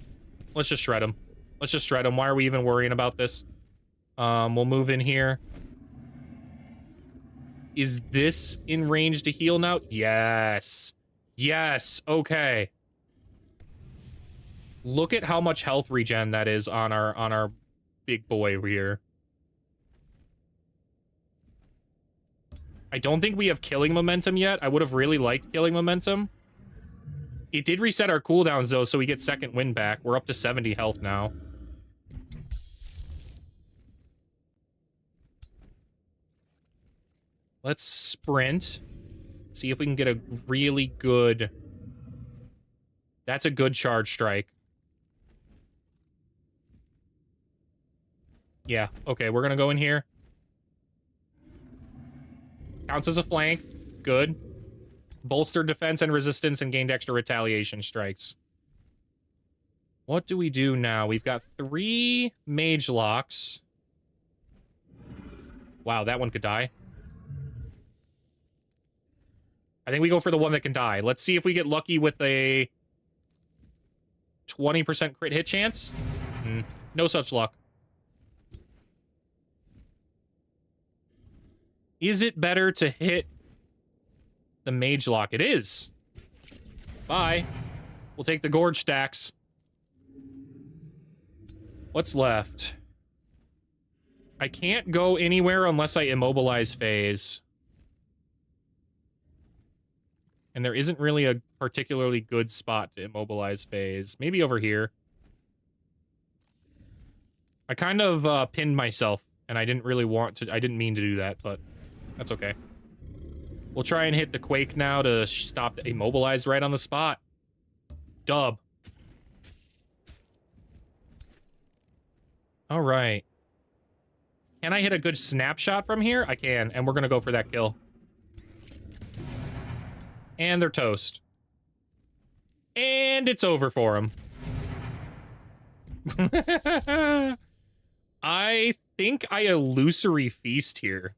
Let's just shred him. Let's just shred him. Why are we even worrying about this? We'll move in here. Is this in range to heal now? Yes. Yes. Okay. Look at how much health regen that is on our big boy here. I don't think we have killing momentum yet. I would have really liked killing momentum. It did reset our cooldowns though, so we get second wind back. We're up to 70 health now. Let's sprint. See if we can get a really good... That's a good charge strike. Yeah, okay, we're gonna go in here. Counts as a flank. Good. Bolstered defense and resistance and gained extra retaliation strikes. What do we do now? We've got 3 Mage Locks. Wow, that one could die. I think we go for the one that can die. Let's see if we get lucky with a 20% crit hit chance. No such luck. Is it better to hit the mage lock? It is. Bye. We'll take the gorge stacks. What's left? I can't go anywhere unless I immobilize phase. And there isn't really a particularly good spot to immobilize phase. Maybe over here. I kind of pinned myself, and I didn't really want to... I didn't mean to do that, but that's okay. We'll try and hit the Quake now to stop the immobilize right on the spot. Dub. All right. Can I hit a good snapshot from here? I can, and we're going to go for that kill. And they're toast. And it's over for them. I think I illusory feast here.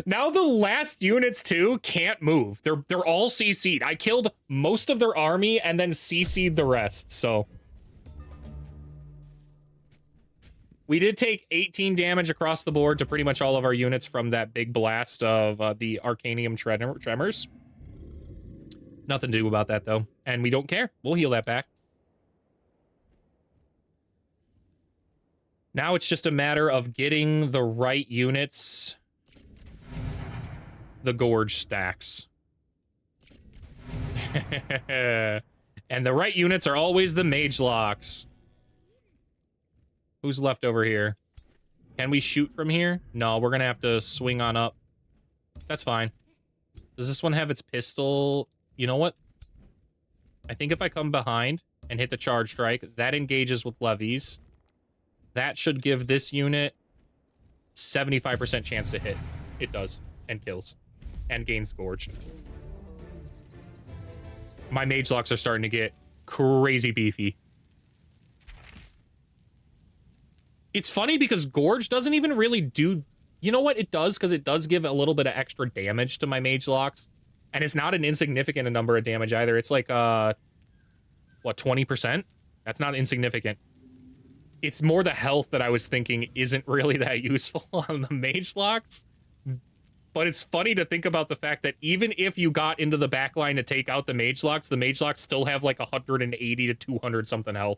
Now the last units too can't move. They're all CC'd. I killed most of their army and then CC'd the rest, so. We did take 18 damage across the board to pretty much all of our units from that big blast of the Arcanium Tremors. Nothing to do about that, though. And we don't care. We'll heal that back. Now it's just a matter of getting the right units. The Gorge stacks. And the right units are always the Mage Locks. Who's left over here? Can we shoot from here? No, we're gonna have to swing on up. That's fine. Does this one have its pistol? You know what? I think if I come behind and hit the charge strike, that engages with levies. That should give this unit 75% chance to hit. It does. And kills. And gains Gorged. My Mage Locks are starting to get crazy beefy. It's funny because Gorge doesn't even really do... You know what? It does, because it does give a little bit of extra damage to my Mage Locks. And it's not an insignificant number of damage either. It's like, what, 20%? That's not insignificant. It's more the health that I was thinking isn't really that useful on the Mage Locks. But it's funny to think about the fact that even if you got into the backline to take out the Mage Locks still have like 180 to 200 something health.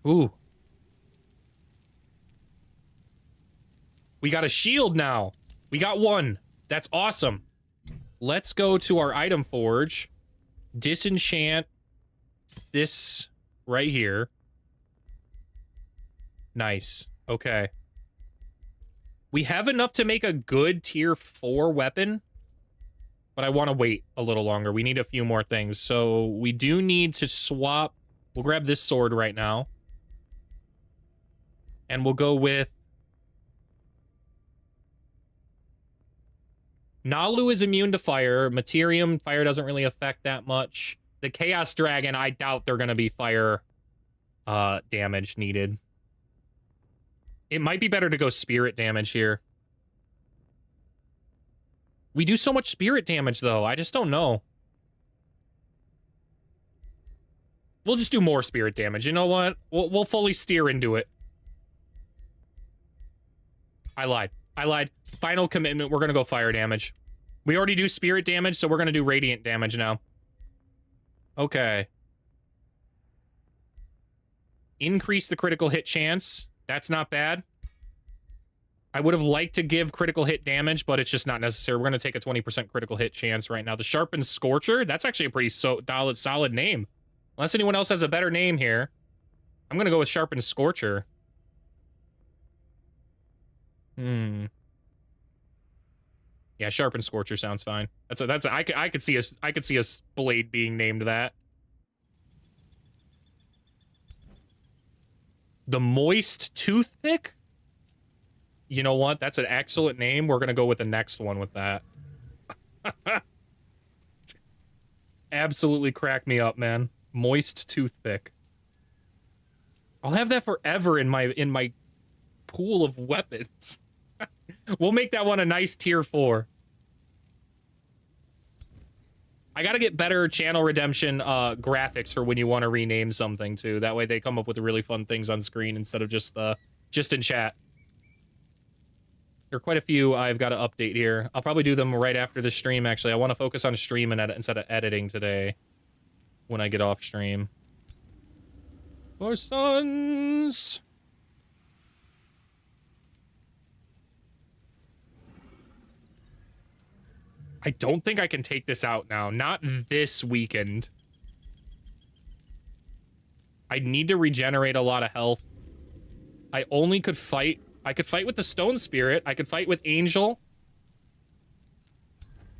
Ooh. We got a shield now. We got one. That's awesome. Let's go to our item forge. Disenchant this right here. Nice. Okay. We have enough to make a good tier 4 weapon, but I want to wait a little longer. We need a few more things. So we do need to swap. We'll grab this sword right now. And we'll go with... Nalu is immune to fire. Materium, fire doesn't really affect that much. The Chaos Dragon, I doubt they're going to be fire damage needed. It might be better to go spirit damage here. We do so much spirit damage, though. I just don't know. We'll just do more spirit damage. You know what? We'll fully steer into it. I lied. Final commitment, we're going to go fire damage. We already do spirit damage, so we're going to do radiant damage now. Okay. Increase the critical hit chance. That's not bad. I would have liked to give critical hit damage, but it's just not necessary. We're going to take a 20% critical hit chance right now. The Sharpened Scorcher, that's actually a pretty solid name. Unless anyone else has a better name here. I'm going to go with Sharpened Scorcher. Yeah, Sharpened Scorcher sounds fine. I could see a blade being named that. The Moist Toothpick? You know what? That's an excellent name. We're gonna go with the next one with that. Absolutely crack me up, man. Moist Toothpick. I'll have that forever in my pool of weapons. We'll make that one a nice tier 4. I gotta get better channel redemption graphics for when you want to rename something too. That way they come up with really fun things on screen instead of just in chat. There are quite a few I've got to update here. I'll probably do them right after the stream, actually. I want to focus on stream and instead of editing today when I get off stream. For sons! I don't think I can take this out now. Not this weekend. I need to regenerate a lot of health. I only could fight... I could fight with the Stone Spirit. I could fight with Angel.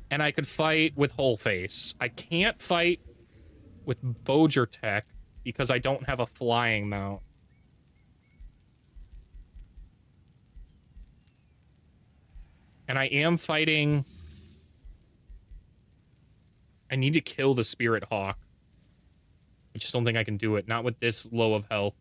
And I could fight with Whole Face. I can't fight with Bojer Tech because I don't have a flying mount. And I am fighting... I need to kill the Spirit Hawk. I just don't think I can do it. Not with this low of health.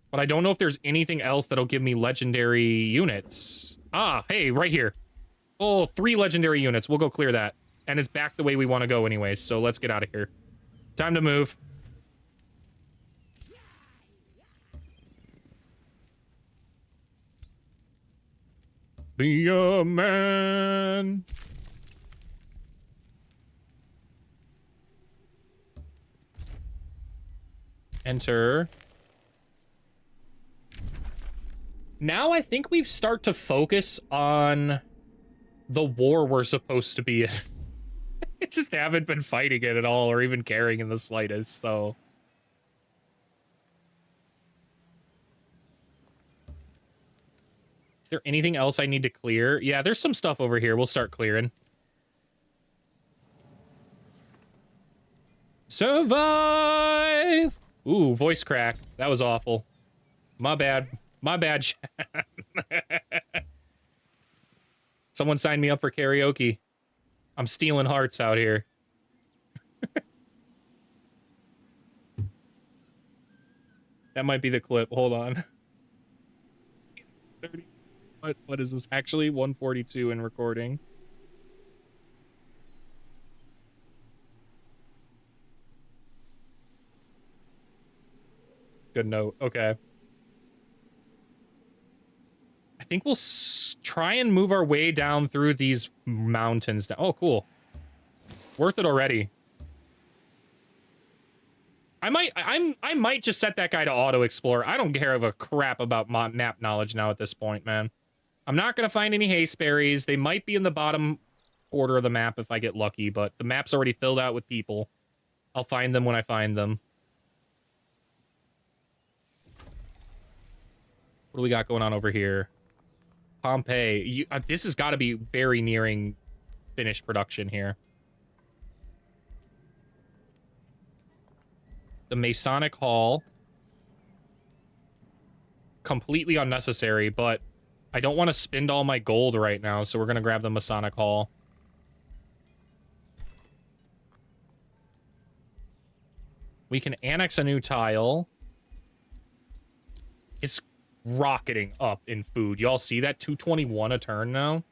But I don't know if there's anything else that'll give me legendary units. Ah, hey, right here. Oh, 3 legendary units. We'll go clear that. And it's back the way we want to go anyways, so let's get out of here. Time to move. Be a man. Enter. Now I think we start to focus on the war we're supposed to be in. I just haven't been fighting it at all or even caring in the slightest, so... Is there anything else I need to clear? Yeah, there's some stuff over here. We'll start clearing. Survive! Ooh, voice crack. That was awful. My bad. My bad, chat. Someone signed me up for karaoke. I'm stealing hearts out here. That might be the clip. Hold on. 30. What is this? Actually, 142 in recording. Good note. Okay. I think we'll try and move our way down through these mountains. Oh, cool. Worth it already. I might just set that guy to auto explore. I don't care of a crap about map knowledge now at this point, man. I'm not gonna find any haste berries. They might be in the bottom quarter of the map if I get lucky, but the map's already filled out with people. I'll find them when I find them. What do we got going on over here? Pompeii. This has got to be very nearing finished production here. The Masonic Hall. Completely unnecessary, but I don't want to spend all my gold right now, so we're going to grab the Masonic Hall. We can annex a new tile. It's rocketing up in food. Y'all see that? 221 a turn now.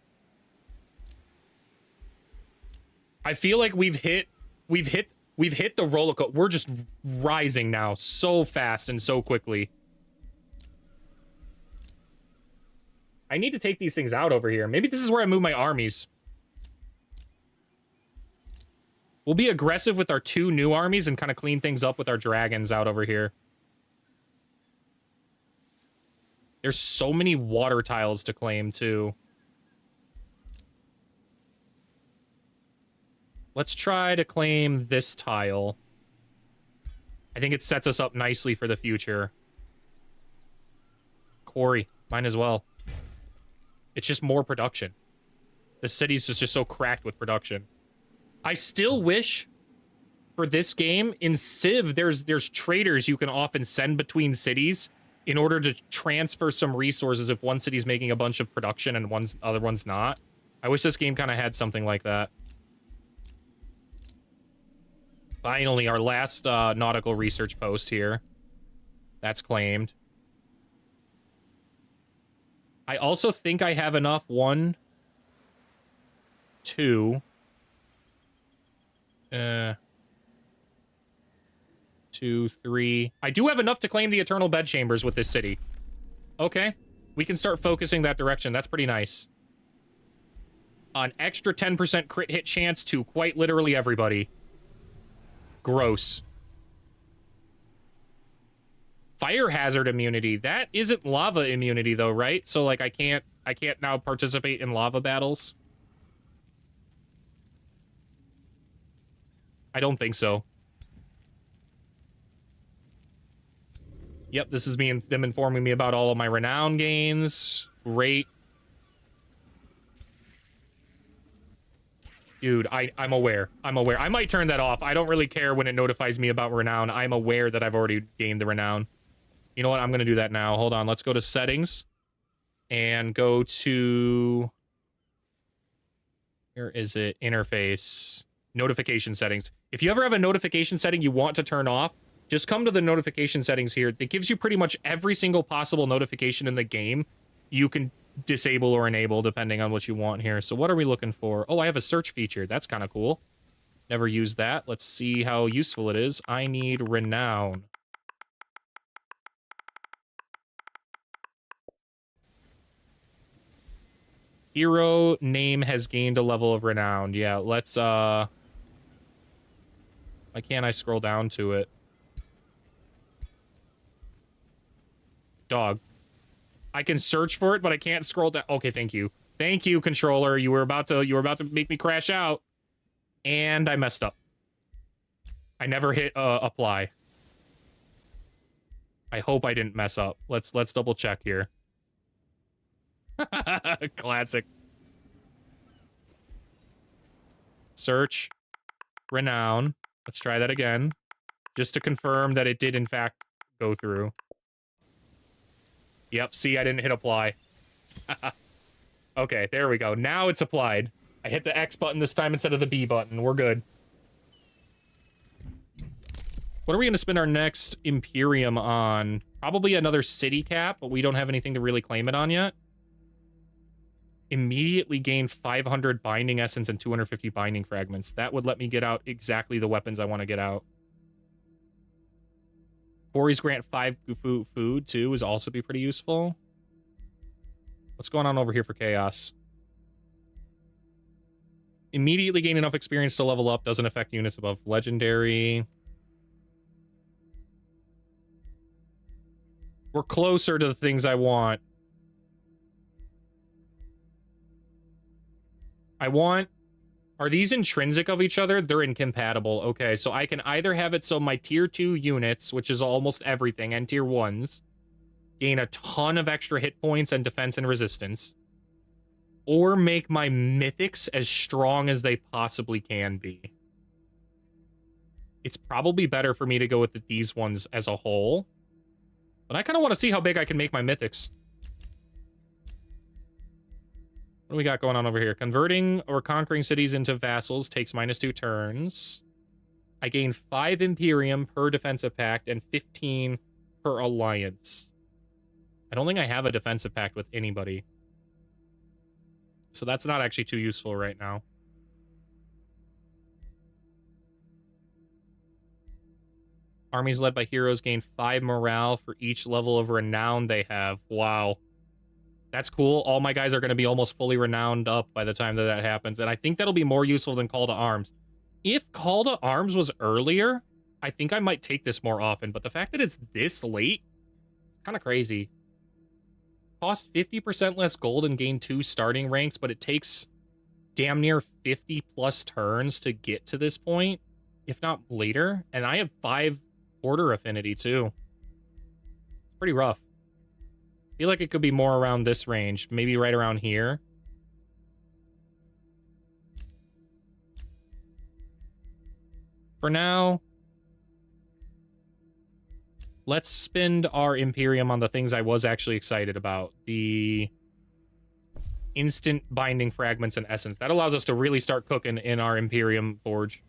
I feel like we've hit the roller coaster. We're just rising now so fast and so quickly. I need to take these things out over here. Maybe this is where I move my armies. We'll be aggressive with our 2 new armies and kind of clean things up with our dragons out over here. There's so many water tiles to claim, too. Let's try to claim this tile. I think it sets us up nicely for the future. Quarry, might as well. It's just more production. The city's just so cracked with production. I still wish for this game, in Civ, there's traders you can often send between cities in order to transfer some resources if one city's making a bunch of production and other one's not. I wish this game kind of had something like that. Finally, our last nautical research post here. That's claimed. I also think I have enough. 1, 2. 2, 3. I do have enough to claim the Eternal Bedchambers with this city. Okay. We can start focusing that direction. That's pretty nice. An extra 10% crit hit chance to quite literally everybody. Gross. Fire hazard immunity. That isn't lava immunity though, right? So like I can't now participate in lava battles. I don't think so. Yep, this is them informing me about all of my renown gains. Great. Dude, I'm aware. I'm aware. I might turn that off. I don't really care when it notifies me about renown. I'm aware that I've already gained the renown. You know what? I'm going to do that now. Hold on. Let's go to settings. And go to... Where is it? Interface. Notification settings. If you ever have a notification setting you want to turn off, just come to the notification settings here. It gives you pretty much every single possible notification in the game you can disable or enable depending on what you want here. So what are we looking for? Oh, I have a search feature. That's kind of cool. Never used that. Let's see how useful it is. I need renown. Hero name has gained a level of renown. Yeah, let's why can't I scroll down to it? Dog. I can search for it, but I can't scroll down. Okay, thank you. Thank you, controller. You were about to make me crash out. And I messed up. I never hit apply. I hope I didn't mess up. Let's double check here. Classic. Search. Renown. Let's try that again. Just to confirm that it did in fact go through. Yep, see, I didn't hit apply. Okay, there we go. Now it's applied. I hit the X button this time instead of the B button. We're good. What are we going to spend our next Imperium on? Probably another city cap, but we don't have anything to really claim it on yet. Immediately gain 500 binding essence and 250 binding fragments. That would let me get out exactly the weapons I want to get out. Quarries grant 5 food, too, would also be pretty useful. What's going on over here for chaos? Immediately gain enough experience to level up. Doesn't affect units above legendary. We're closer to the things I want. Are these intrinsic of each other? They're incompatible. Okay, so I can either have it so my tier 2 units, which is almost everything, and tier 1s, gain a ton of extra hit points and defense and resistance, or make my mythics as strong as they possibly can be. It's probably better for me to go with these ones as a whole, but I kind of want to see how big I can make my mythics. What do we got going on over here? Converting or conquering cities into vassals takes -2 turns. I gain 5 Imperium per defensive pact and 15 per alliance. I don't think I have a defensive pact with anybody. So that's not actually too useful right now. Armies led by heroes gain 5 morale for each level of renown they have. Wow. That's cool. All my guys are going to be almost fully renowned up by the time that happens. And I think that'll be more useful than Call to Arms. If Call to Arms was earlier, I think I might take this more often. But the fact that it's this late, kind of crazy. Cost 50% less gold and gain 2 starting ranks, but it takes damn near 50 plus turns to get to this point, if not later. And I have 5 order affinity too. It's pretty rough. I feel like it could be more around this range, maybe right around here. For now, let's spend our Imperium on the things I was actually excited about. The instant binding fragments and essence. That allows us to really start cooking in our Imperium forge.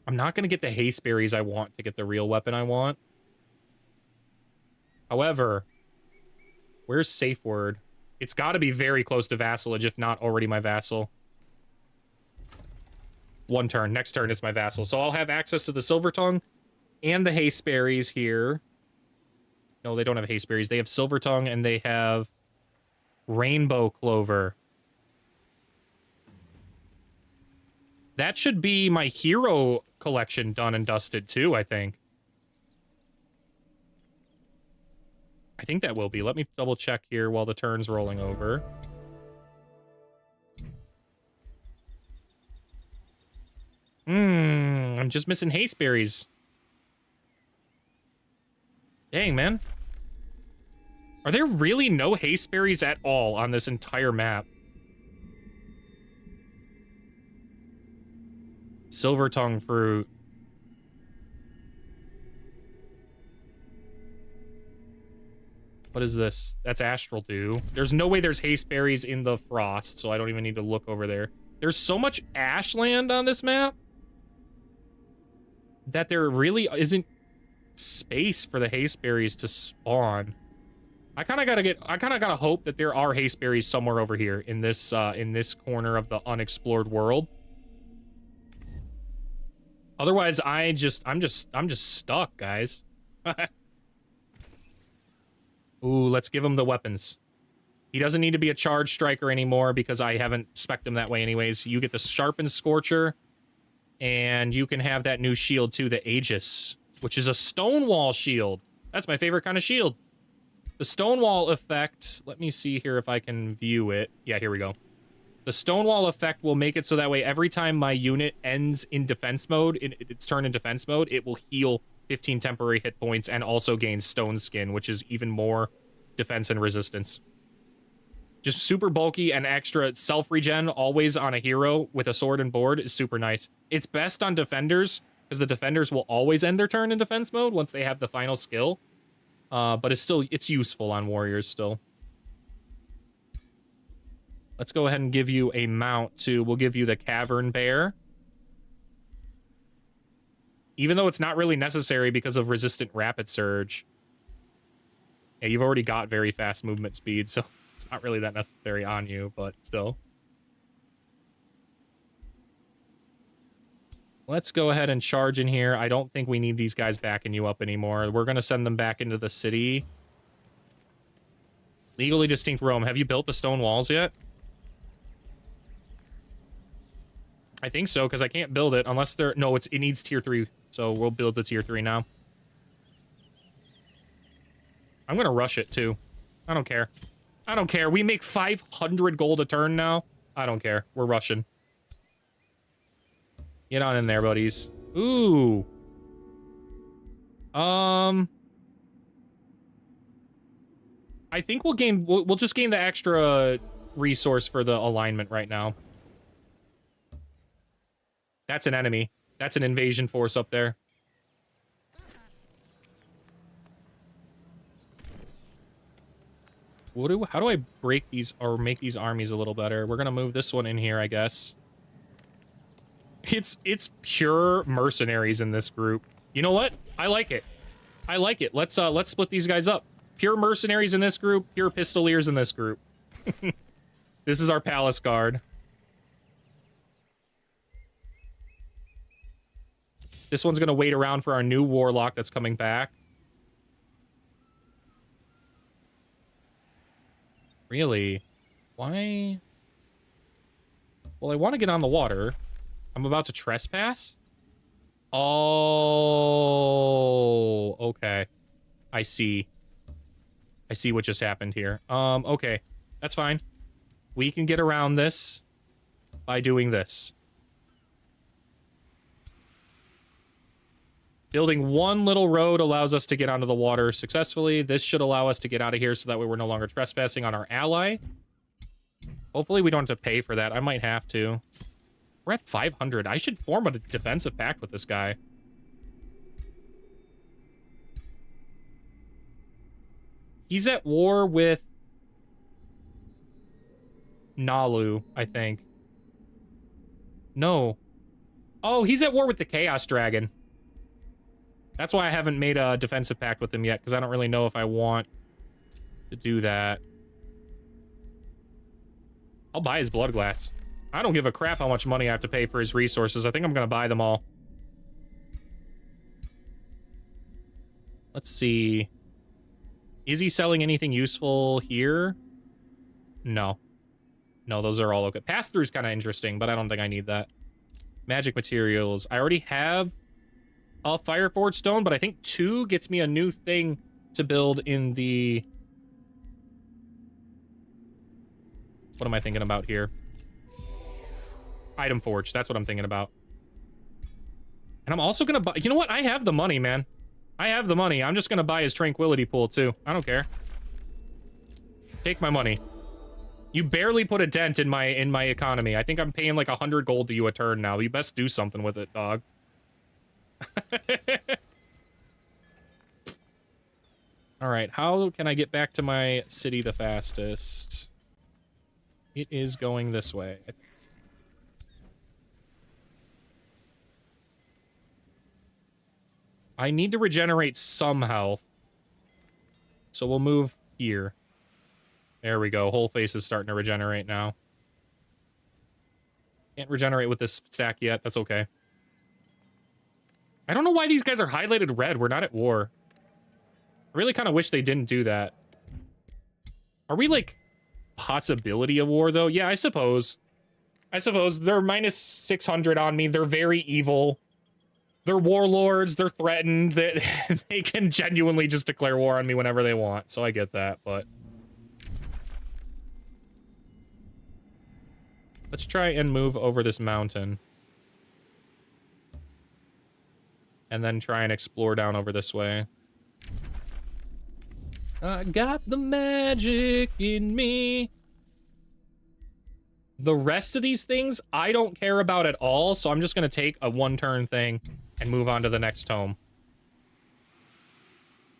I'm not going to get the haste berries I want to get the real weapon I want. However, where's safe word? It's got to be very close to vassalage, if not already my vassal. One turn. Next turn is my vassal. So I'll have access to the silver tongue and the haste berries here. No, they don't have haste berries. They have silver tongue and they have rainbow clover. That should be my hero collection done and dusted too, I think. I think that will be. Let me double check here while the turn's rolling over. I'm just missing haste berries. Dang, man. Are there really no haste berries at all on this entire map? Silver tongue fruit. What is this? That's astral dew. There's no way there's haste berries in the frost, so I don't even need to look over there. There's so much ashland on this map that there really isn't space for the haste berries to spawn. I kind of gotta hope that there are haste berries somewhere over here in this corner of the unexplored world. Otherwise, I'm just stuck, guys. Ooh, let's give him the weapons. He doesn't need to be a charge striker anymore because I haven't spec'd him that way anyways. You get the sharpened scorcher, and you can have that new shield too, the Aegis, which is a stonewall shield. That's my favorite kind of shield. The stonewall effect, let me see here if I can view it. Yeah, here we go. The stonewall effect will make it so that way every time my unit ends in defense mode, its turn in defense mode, it will heal 15 temporary hit points and also gain stone skin, which is even more defense and resistance. Just super bulky and extra self-regen always on a hero with a sword and board is super nice. It's best on defenders, because the defenders will always end their turn in defense mode once they have the final skill. But it's useful on warriors still. Let's go ahead and give you a mount too. We'll give you the Cavern Bear. Even though it's not really necessary because of resistant rapid surge. Yeah, you've already got very fast movement speed, so it's not really that necessary on you, but still. Let's go ahead and charge in here. I don't think we need these guys backing you up anymore. We're going to send them back into the city. Legally distinct Rome. Have you built the stone walls yet? I think so, because I can't build it unless they're... No, it needs tier 3, so we'll build the tier 3 now. I'm going to rush it, too. I don't care. I don't care. We make 500 gold a turn now. I don't care. We're rushing. Get on in there, buddies. Ooh. I think we'll just gain the extra resource for the alignment right now. That's an enemy. That's an invasion force up there. How do I break these or make these armies a little better? We're gonna move this one in here, I guess. It's pure mercenaries in this group. You know what? I like it. I like it. Let's split these guys up. Pure mercenaries in this group, pure pistoliers in this group. This is our palace guard. This one's gonna wait around for our new warlock that's coming back. Really? Why? Well, I want to get on the water. I'm about to trespass? Oh, okay. I see. I see what just happened here. Okay. That's fine. We can get around this by doing this. Building one little road allows us to get onto the water successfully. This should allow us to get out of here so that way we're no longer trespassing on our ally. Hopefully we don't have to pay for that. I might have to. We're at 500. I should form a defensive pact with this guy. He's at war with Nalu, I think. No. Oh, he's at war with the Chaos Dragon. That's why I haven't made a defensive pact with him yet, because I don't really know if I want to do that. I'll buy his blood glass. I don't give a crap how much money I have to pay for his resources. I think I'm gonna buy them all. Let's see. Is he selling anything useful here? No. No, those are all okay. Pass-through's kind of interesting, but I don't think I need that. Magic materials. I already have a Fireforged Stone, but I think 2 gets me a new thing to build in the... What am I thinking about here? Item Forge. That's what I'm thinking about. And I'm also gonna buy... You know what? I have the money, man. I have the money. I'm just gonna buy his Tranquility Pool, too. I don't care. Take my money. You barely put a dent in my economy. I think I'm paying like 100 gold to you a turn now. You best do something with it, dog. Alright, how can I get back to my city the fastest? It is going this way. I need to regenerate some health. So we'll move here. There we go. Whole face is starting to regenerate now. Can't regenerate with this stack yet. That's okay. I don't know why these guys are highlighted red. We're not at war. I really kind of wish they didn't do that. Are we, like, possibility of war, though? Yeah, I suppose. I suppose. They're minus 600 on me. They're very evil. They're warlords. They're threatened. They can genuinely just declare war on me whenever they want. So I get that, but... Let's try and move over this mountain. And then try and explore down over this way. I got the magic in me. The rest of these things, I don't care about at all, so I'm just gonna take a one-turn thing and move on to the next tome.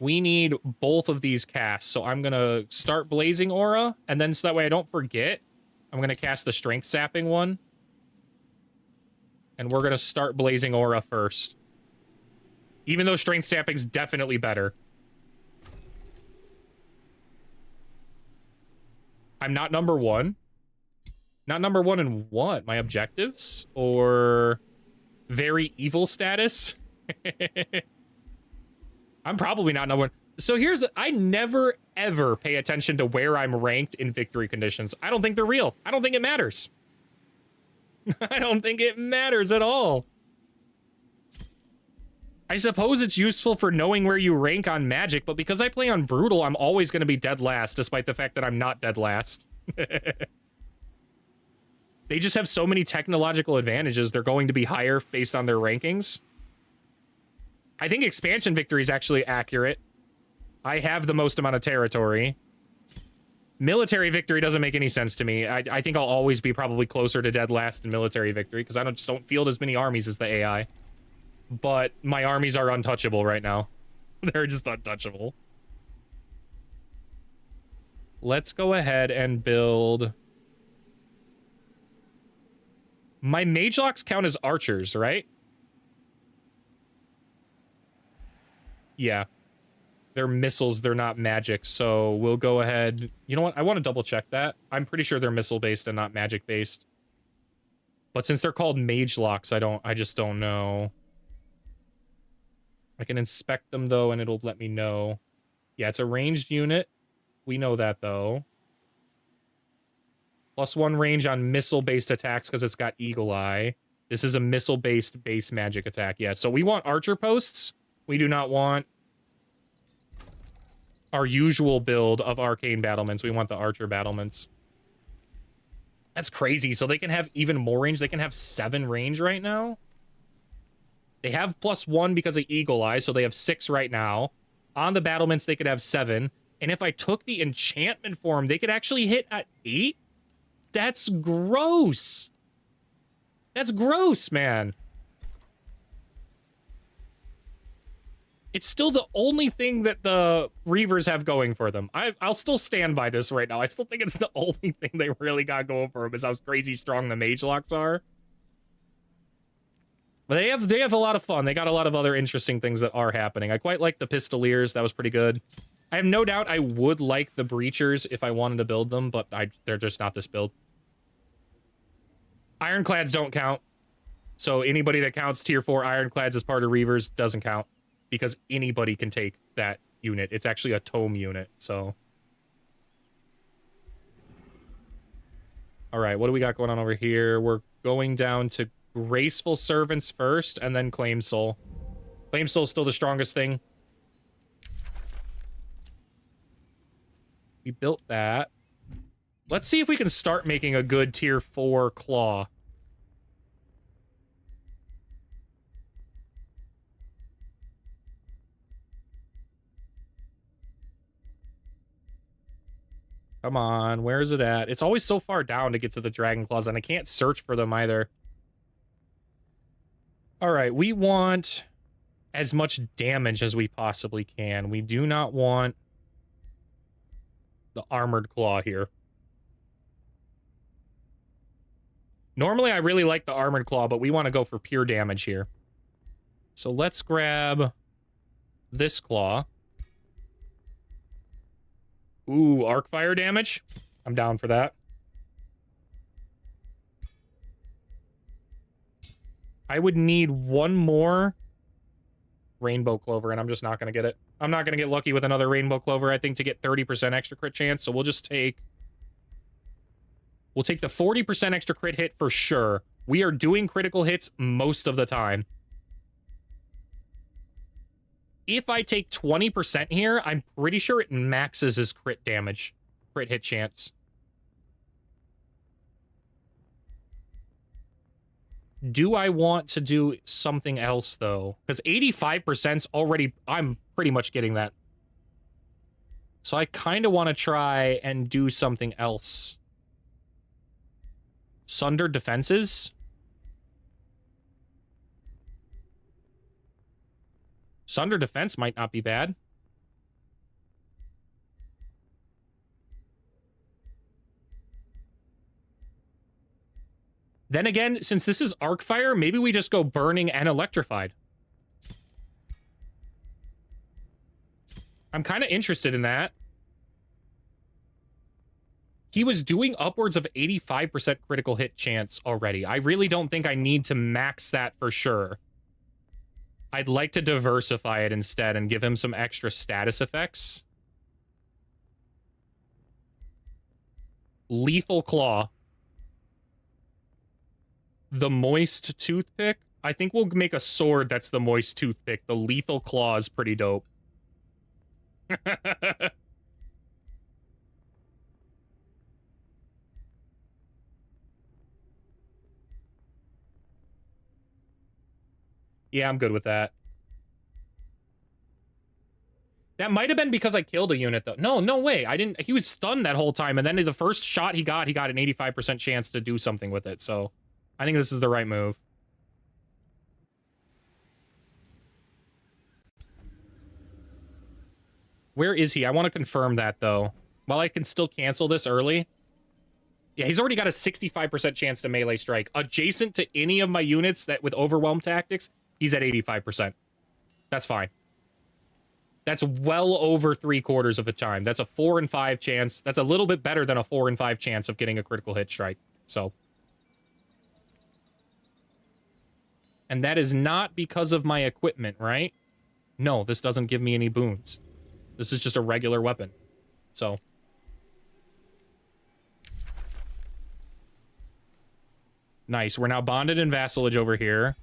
We need both of these casts, so I'm gonna start Blazing Aura, and then so that way I don't forget, I'm gonna cast the Strength Sapping one. And we're gonna start Blazing Aura first. Even though Strength Sapping's definitely better. I'm not number 1. Not number 1 in what? My objectives? Or very evil status? I'm probably not number 1. So here's... I never, ever pay attention to where I'm ranked in victory conditions. I don't think they're real. I don't think it matters. I don't think it matters at all. I suppose it's useful for knowing where you rank on Magic, but because I play on Brutal, I'm always going to be dead last, despite the fact that I'm not dead last. They just have so many technological advantages, they're going to be higher based on their rankings. I think Expansion Victory is actually accurate. I have the most amount of territory. Military Victory doesn't make any sense to me. I think I'll always be probably closer to dead last in Military Victory, because I just don't field as many armies as the AI. But my armies are untouchable right now. They're just untouchable. Let's go ahead and build... My mage locks count as archers, right? Yeah. They're missiles, they're not magic, so we'll go ahead... You know what? I want to double check that. I'm pretty sure they're missile-based and not magic-based. But since they're called mage locks, I just don't know. I can inspect them, though, and it'll let me know. Yeah, it's a ranged unit. We know that, though. +1 range on missile-based attacks because it's got Eagle Eye. This is a missile-based base magic attack. Yeah, so we want archer posts. We do not want our usual build of arcane battlements. We want the archer battlements. That's crazy. So they can have even more range. They can have 7 range right now. They have +1 because of Eagle Eye, so they have 6 right now. On the battlements, they could have 7. And if I took the enchantment form, they could actually hit at 8? That's gross. That's gross, man. It's still the only thing that the Reavers have going for them. I'll still stand by this right now. I still think it's the only thing they really got going for them is how crazy strong the mage locks are. But they have a lot of fun. They got a lot of other interesting things that are happening. I quite like the Pistoliers. That was pretty good. I have no doubt I would like the Breachers if I wanted to build them, but they're just not this build. Ironclads don't count. So anybody that counts tier 4 Ironclads as part of Reavers doesn't count. Because anybody can take that unit. It's actually a tome unit, so... Alright, what do we got going on over here? We're going down to Graceful Servants first, and then Claim Soul. Claim Soul's still the strongest thing. We built that. Let's see if we can start making a good tier 4 Claw. Come on, where is it at? It's always so far down to get to the Dragon Claws, and I can't search for them either. Alright, we want as much damage as we possibly can. We do not want the Armored Claw here. Normally, I really like the Armored Claw, but we want to go for pure damage here. So let's grab this Claw. Ooh, arc fire damage. I'm down for that. I would need one more Rainbow Clover, and I'm just not going to get it. I'm not going to get lucky with another Rainbow Clover, I think, to get 30% extra crit chance, so we'll just take... We'll take the 40% extra crit hit for sure. We are doing critical hits most of the time. If I take 20% here, I'm pretty sure it maxes his crit damage. Crit hit chance. Do I want to do something else, though? Because 85%'s already... I'm pretty much getting that. So I kind of want to try and do something else. Sundered defenses? Sunder defense might not be bad. Then again, since this is arc fire, maybe we just go burning and electrified. I'm kind of interested in that. He was doing upwards of 85% critical hit chance already. I really don't think I need to max that for sure. I'd like to diversify it instead and give him some extra status effects. Lethal Claw. The Moist Toothpick. I think we'll make a sword that's the Moist Toothpick. The Lethal Claw is pretty dope. Yeah, I'm good with that. That might have been because I killed a unit, though. No, no way. I didn't... He was stunned that whole time, and then the first shot he got an 85% chance to do something with it, so... I think this is the right move. Where is he? I want to confirm that, though. While I can still cancel this early... Yeah, he's already got a 65% chance to melee strike. Adjacent to any of my units that with Overwhelm tactics, he's at 85%. That's fine. That's well over 3/4 of the time. That's a 4 in 5 chance. That's a little bit better than a 4 in 5 chance of getting a critical hit strike. So. And that is not because of my equipment, right? No, this doesn't give me any boons. This is just a regular weapon. So. Nice. We're now bonded in vassalage over here.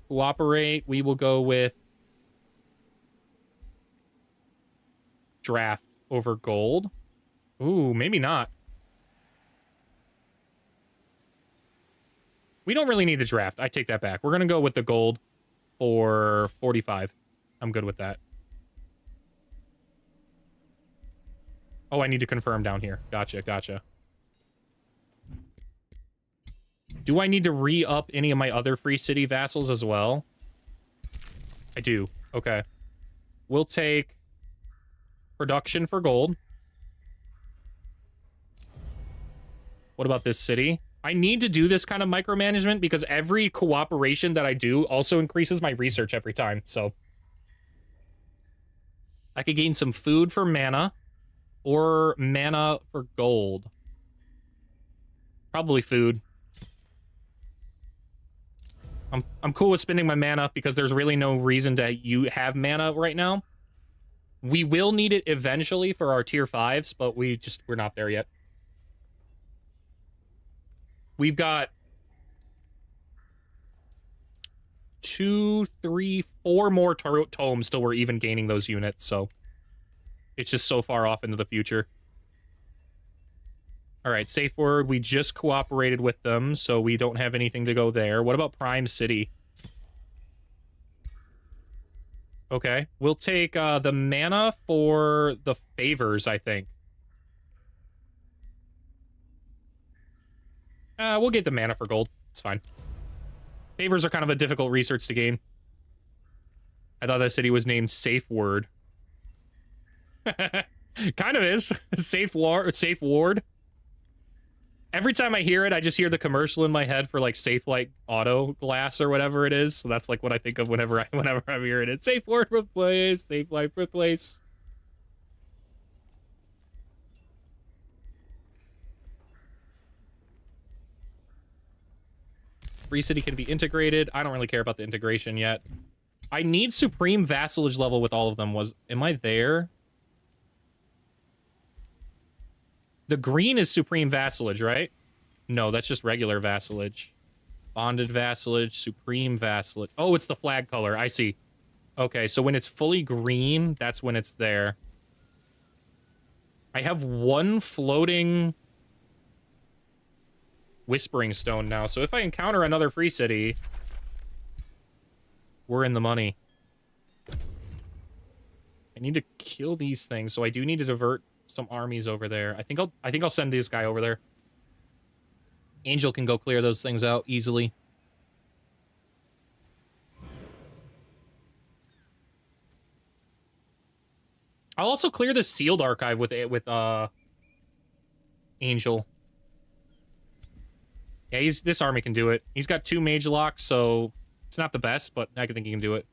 Cooperate. We will go with draft over gold. Ooh, maybe not. We don't really need the draft. I take that back. We're going to go with the gold for 45. I'm good with that. Oh, I need to confirm down here. Gotcha, gotcha. Do I need to re-up any of my other Free City vassals as well? I do. Okay. We'll take production for gold. What about this city? I need to do this kind of micromanagement because every cooperation that I do also increases my research every time, so. I could gain some food for mana or mana for gold. Probably food. I'm cool with spending my mana because there's really no reason to have mana right now. We will need it eventually for our tier 5s, but we're not there yet. We've got 2, 3, 4 more tomes till we're even gaining those units, so it's just so far off into the future. All right, safe word. We just cooperated with them, so we don't have anything to go there. What about Prime City? Okay, we'll take the mana for the favors, I think. We'll get the mana for gold. It's fine. Favors are kind of a difficult research to gain. I thought that city was named Safe Word. Kind of is. Safe Ward. Every time I hear it, I just hear the commercial in my head for like Safe Light Auto Glass or whatever it is. So that's like what I think of whenever I'm hearing it. Safe Word Replace, Safe Life Replace. Free City can be integrated. I don't really care about the integration yet. I need Supreme Vassalage level with all of them. Am I there? The green is Supreme Vassalage, right? No, that's just regular Vassalage. Bonded Vassalage, Supreme Vassalage. Oh, it's the flag color. I see. Okay, so when it's fully green, that's when it's there. I have one floating Whispering Stone now, so if I encounter another free city, we're in the money. I need to kill these things, so I do need to divert some armies over there. I think I'll send this guy over there. Angel can go clear those things out easily. I'll also clear the sealed archive with Angel. Yeah, this army can do it. He's got 2 mage locks, so it's not the best, but I think he can do it.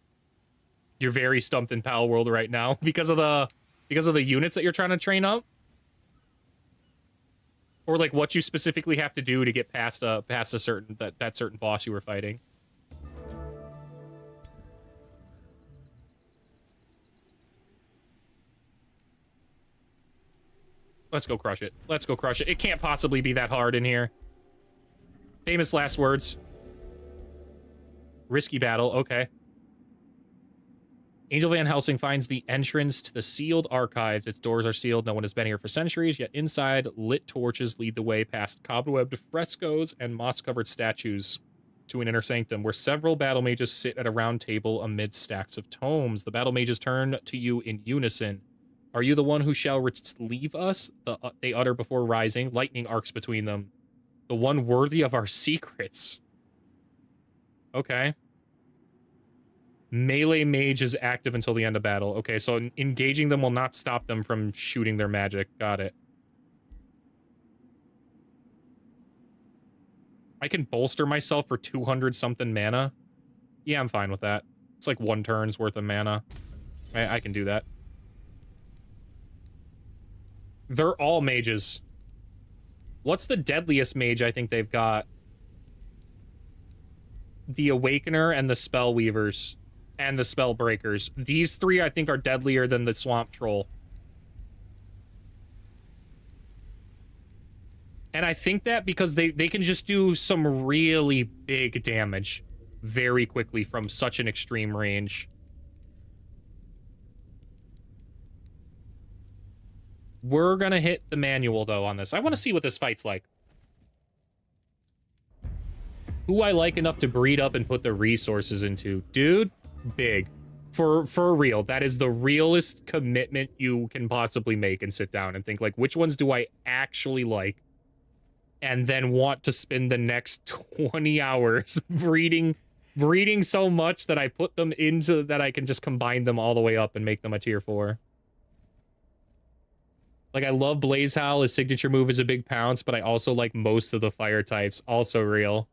You're very stumped in Pal World right now because of the units that you're trying to train up, or like what you specifically have to do to get past a certain certain boss you were fighting. Let's go crush it. Let's go crush it. It can't possibly be that hard in here. Famous last words. Risky battle. Okay. Angel Van Helsing finds the entrance to the sealed archives. Its doors are sealed. No one has been here for centuries, yet inside, lit torches lead the way past cobwebbed frescoes and moss-covered statues to an inner sanctum where several battle mages sit at a round table amid stacks of tomes. The battle mages turn to you in unison. Are you the one who shall leave us? They utter before rising. Lightning arcs between them. The one worthy of our secrets. Okay. Melee mage is active until the end of battle. Okay, so engaging them will not stop them from shooting their magic. Got it. I can bolster myself for 200-something mana. Yeah, I'm fine with that. It's like 1 turn's worth of mana. I can do that. They're all mages. What's the deadliest mage I think they've got? The Awakener and the Spellweavers. And the Spellbreakers. These 3, I think, are deadlier than the Swamp Troll. And I think that because they can just do some really big damage very quickly from such an extreme range. We're gonna hit the manual, though, on this. I want to see what this fight's like. Who I like enough to breed up and put the resources into. Dude, big. For real. That is the realest commitment you can possibly make and sit down and think, like, which ones do I actually like? And then want to spend the next 20 hours breeding so much that I put them into that I can just combine them all the way up and make them a tier 4. Like, I love Blaze Howl. His signature move is a big pounce, but I also like most of the fire types. Also real.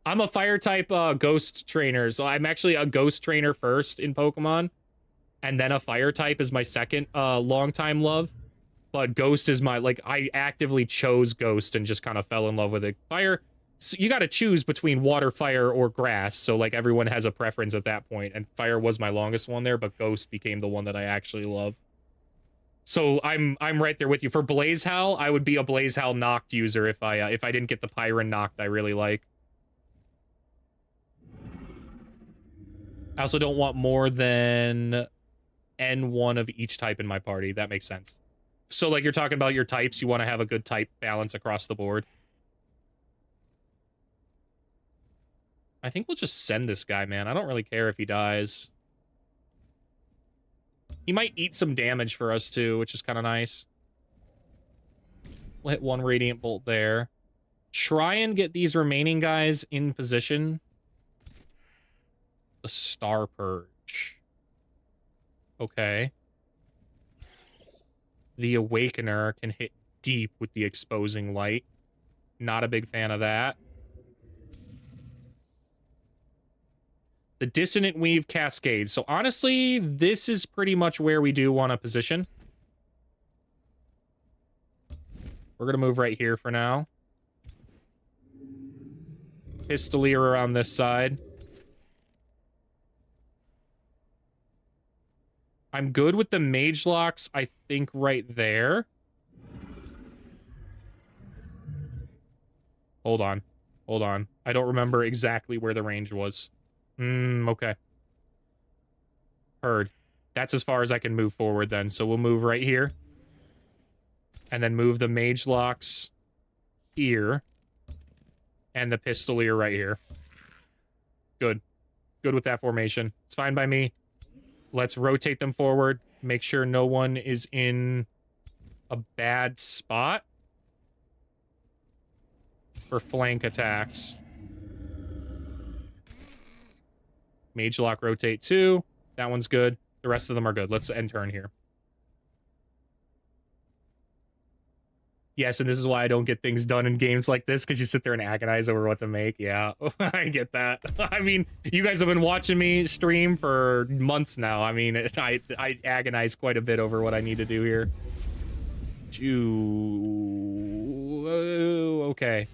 I'm a fire type ghost trainer, so I'm actually a ghost trainer first in Pokemon, and then a fire type is my second longtime love. But ghost is my, like, I actively chose ghost and just kind of fell in love with it. Fire, so you got to choose between water, fire, or grass, so like everyone has a preference at that point, and fire was my longest one there, but ghost became the one that I actually love. So I'm right there with you. For Blaze Howl, I would be a Blaze Howl Noct user if I didn't get the Pyron Noct I really like. I also don't want more than N1 of each type in my party. That makes sense. So like you're talking about your types, you want to have a good type balance across the board. I think we'll just send this guy, man. I don't really care if he dies. He might eat some damage for us, too, which is kind of nice. We'll hit one Radiant Bolt there. Try and get these remaining guys in position. The Star Purge. Okay. The Awakener can hit deep with the Exposing Light. Not a big fan of that. The Dissonant Weave Cascade. So honestly, this is pretty much where we do want to position. We're going to move right here for now. Pistolier around this side. I'm good with the Mage Locks, I think, right there. Hold on. Hold on. I don't remember exactly where the range was. Okay. Heard. That's as far as I can move forward then. So we'll move right here. And then move the Mage Locks here. And the Pistolier right here. Good. Good with that formation. It's fine by me. Let's rotate them forward. Make sure no one is in a bad spot for flank attacks. Mage Lock rotate 2. That one's good. The rest of them are good. Let's end turn here. Yes, and this is why I don't get things done in games like this, because you sit there and agonize over what to make. Yeah, I get that. I mean, you guys have been watching me stream for months now. I mean, I agonize quite a bit over what I need to do here. Okay.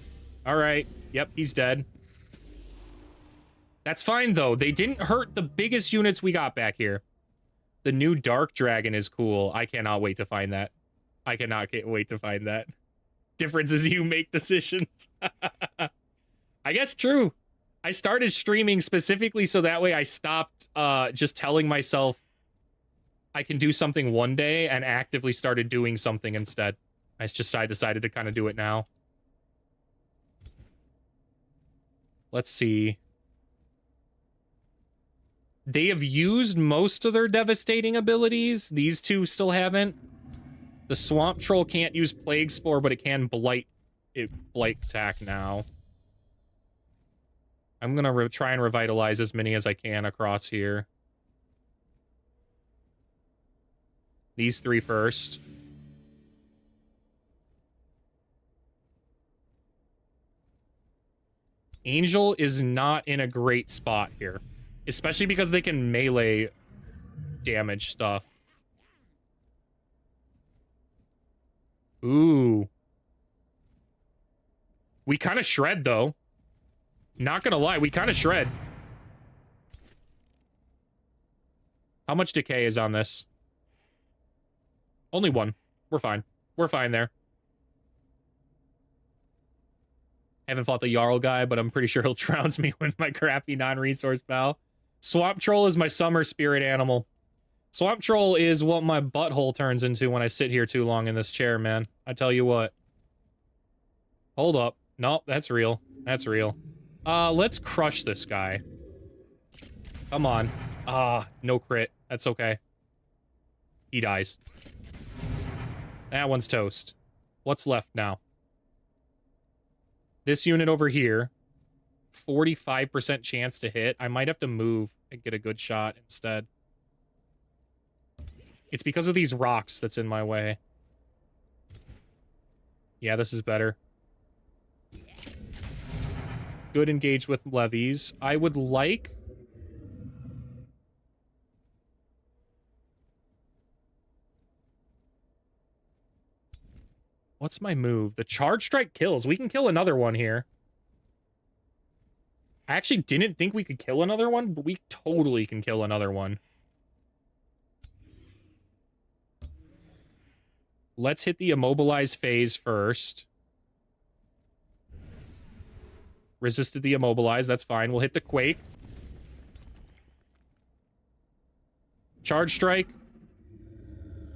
All right. Yep, he's dead. That's fine, though. They didn't hurt the biggest units we got back here. The new Dark Dragon is cool. I cannot wait to find that. I cannot wait to find that. Difference is you make decisions. I guess true. I started streaming specifically so that way I stopped just telling myself I can do something one day and actively started doing something instead. I decided to kind of do it now. Let's see. They have used most of their devastating abilities. These two still haven't. The Swamp Troll can't use Plague Spore, but it can Blight attack now. I'm gonna try and revitalize as many as I can across here. These three first. Angel is not in a great spot here. Especially because they can melee damage stuff. Ooh. We kind of shred, though. Not gonna lie, we kind of shred. How much decay is on this? Only one. We're fine. We're fine there. Haven't fought the Jarl guy, but I'm pretty sure he'll trounce me with my crappy non-resource pal. Swamp Troll is my summer spirit animal. Swamp Troll is what my butthole turns into when I sit here too long in this chair, man. I tell you what. Hold up. Nope, that's real. That's real. Let's crush this guy. Come on. No crit. That's okay. He dies. That one's toast. What's left now? This unit over here. 45% chance to hit. I might have to move and get a good shot instead. It's because of these rocks that's in my way. Yeah, this is better. Good engaged with levies. I would like... What's my move? The charge strike kills. We can kill another one here. I actually didn't think we could kill another one, but we totally can kill another one. Let's hit the immobilize phase first. Resisted the immobilize, that's fine. We'll hit the quake. Charge strike.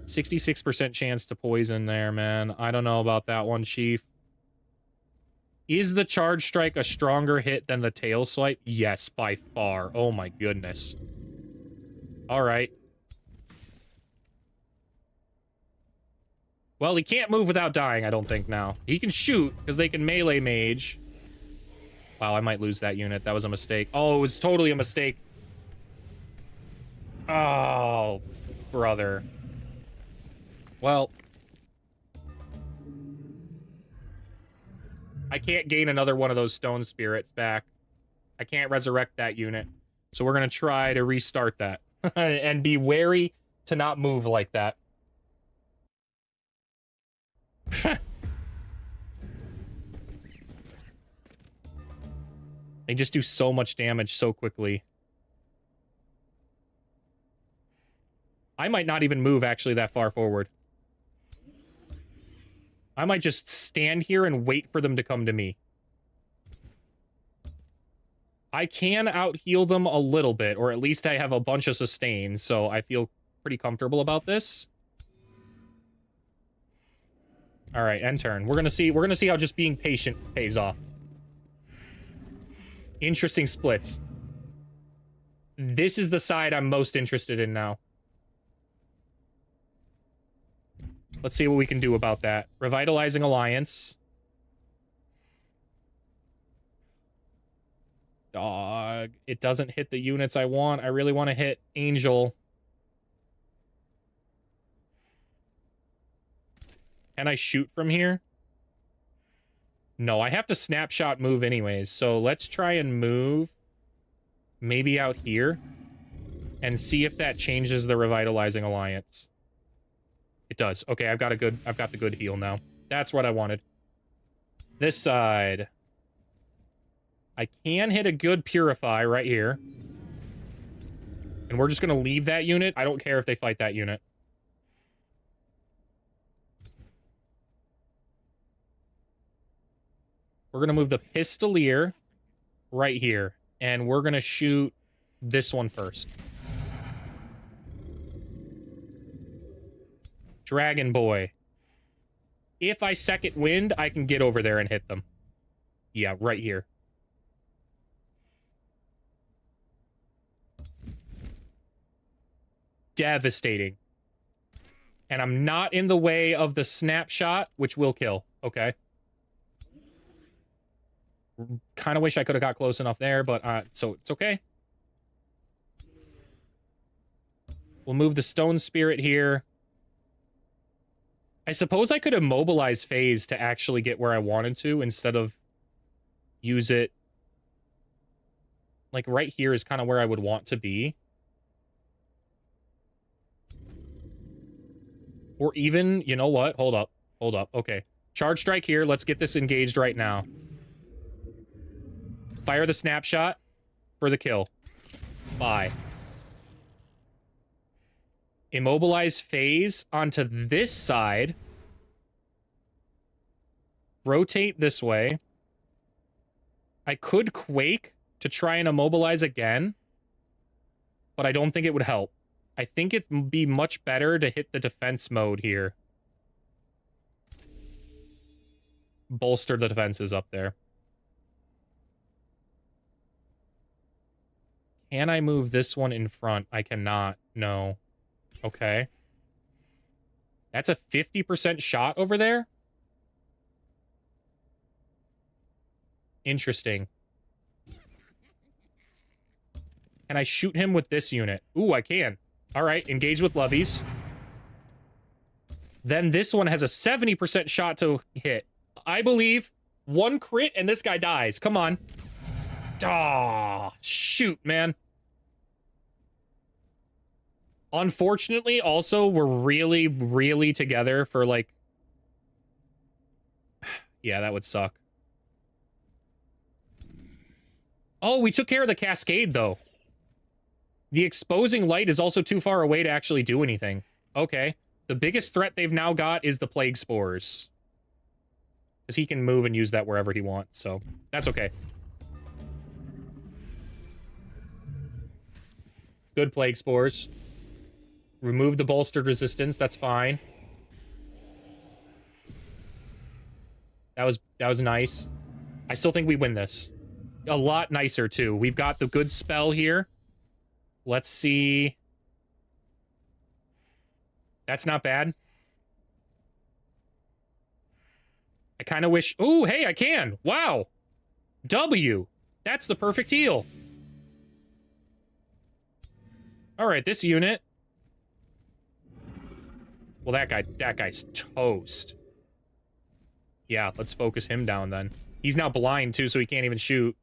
66% chance to poison there, man. I don't know about that one, Chief. Is the charge strike a stronger hit than the tail swipe? Yes, by far. Oh my goodness. All right. Well, he can't move without dying, I don't think, now. He can shoot, because they can melee mage. Wow, I might lose that unit. That was a mistake. Oh, it was totally a mistake. Oh, brother. Well, I can't gain another one of those stone spirits back. I can't resurrect that unit. So we're going to try to restart that. And be wary to not move like that. They just do so much damage so quickly. I might not even move actually that far forward. I might just stand here and wait for them to come to me. I can out-heal them a little bit, or at least I have a bunch of sustain, so I feel pretty comfortable about this. All right, end turn. We're gonna see how just being patient pays off. Interesting splits. This is the side I'm most interested in now. Let's see what we can do about that. Revitalizing Alliance. Dog. It doesn't hit the units I want. I really want to hit Angel. Can I shoot from here? No, I have to snapshot move anyways. So let's try and move maybe out here and see if that changes the Revitalizing Alliance. It does. Okay, I've got the good heal now. That's what I wanted. This side. I can hit a good Purify right here. And we're just going to leave that unit. I don't care if they fight that unit. We're going to move the Pistolier right here. And we're going to shoot this one first. Dragon Boy. If I second wind, I can get over there and hit them. Yeah, right here. Devastating. And I'm not in the way of the snapshot, which will kill. Okay. Kind of wish I could have got close enough there, but so it's okay. We'll move the Stone Spirit here. I suppose I could immobilize phase to actually get where I wanted to instead of use it. Like right here is kind of where I would want to be. Or even, you know what? Hold up. Hold up. Okay. Charge strike here. Let's get this engaged right now. Fire the snapshot for the kill. Bye. Immobilize phase onto this side. Rotate this way. I could quake to try and immobilize again, but I don't think it would help. I think it'd be much better to hit the defense mode here. Bolster the defenses up there. Can I move this one in front? I cannot. No. Okay. That's a 50% shot over there? Interesting. Can I shoot him with this unit? Ooh, I can. All right, engage with levies. Then this one has a 70% shot to hit. I believe. One crit and this guy dies. Come on. Ah, shoot, man. Unfortunately, also, we're really, really together for, like... Yeah, that would suck. Oh, we took care of the cascade, though. The exposing light is also too far away to actually do anything. Okay. The biggest threat they've now got is the plague spores. Because he can move and use that wherever he wants, so that's okay. Good plague spores. Remove the bolstered resistance, that's fine. That was nice. I still think we win this. A lot nicer, too. We've got the good spell here. Let's see. That's not bad. I kind of wish... Ooh, hey, I can! Wow! W! That's the perfect heal. Alright, this unit... Well, that guy's toast. Yeah, let's focus him down then. He's now blind, too, so he can't even shoot.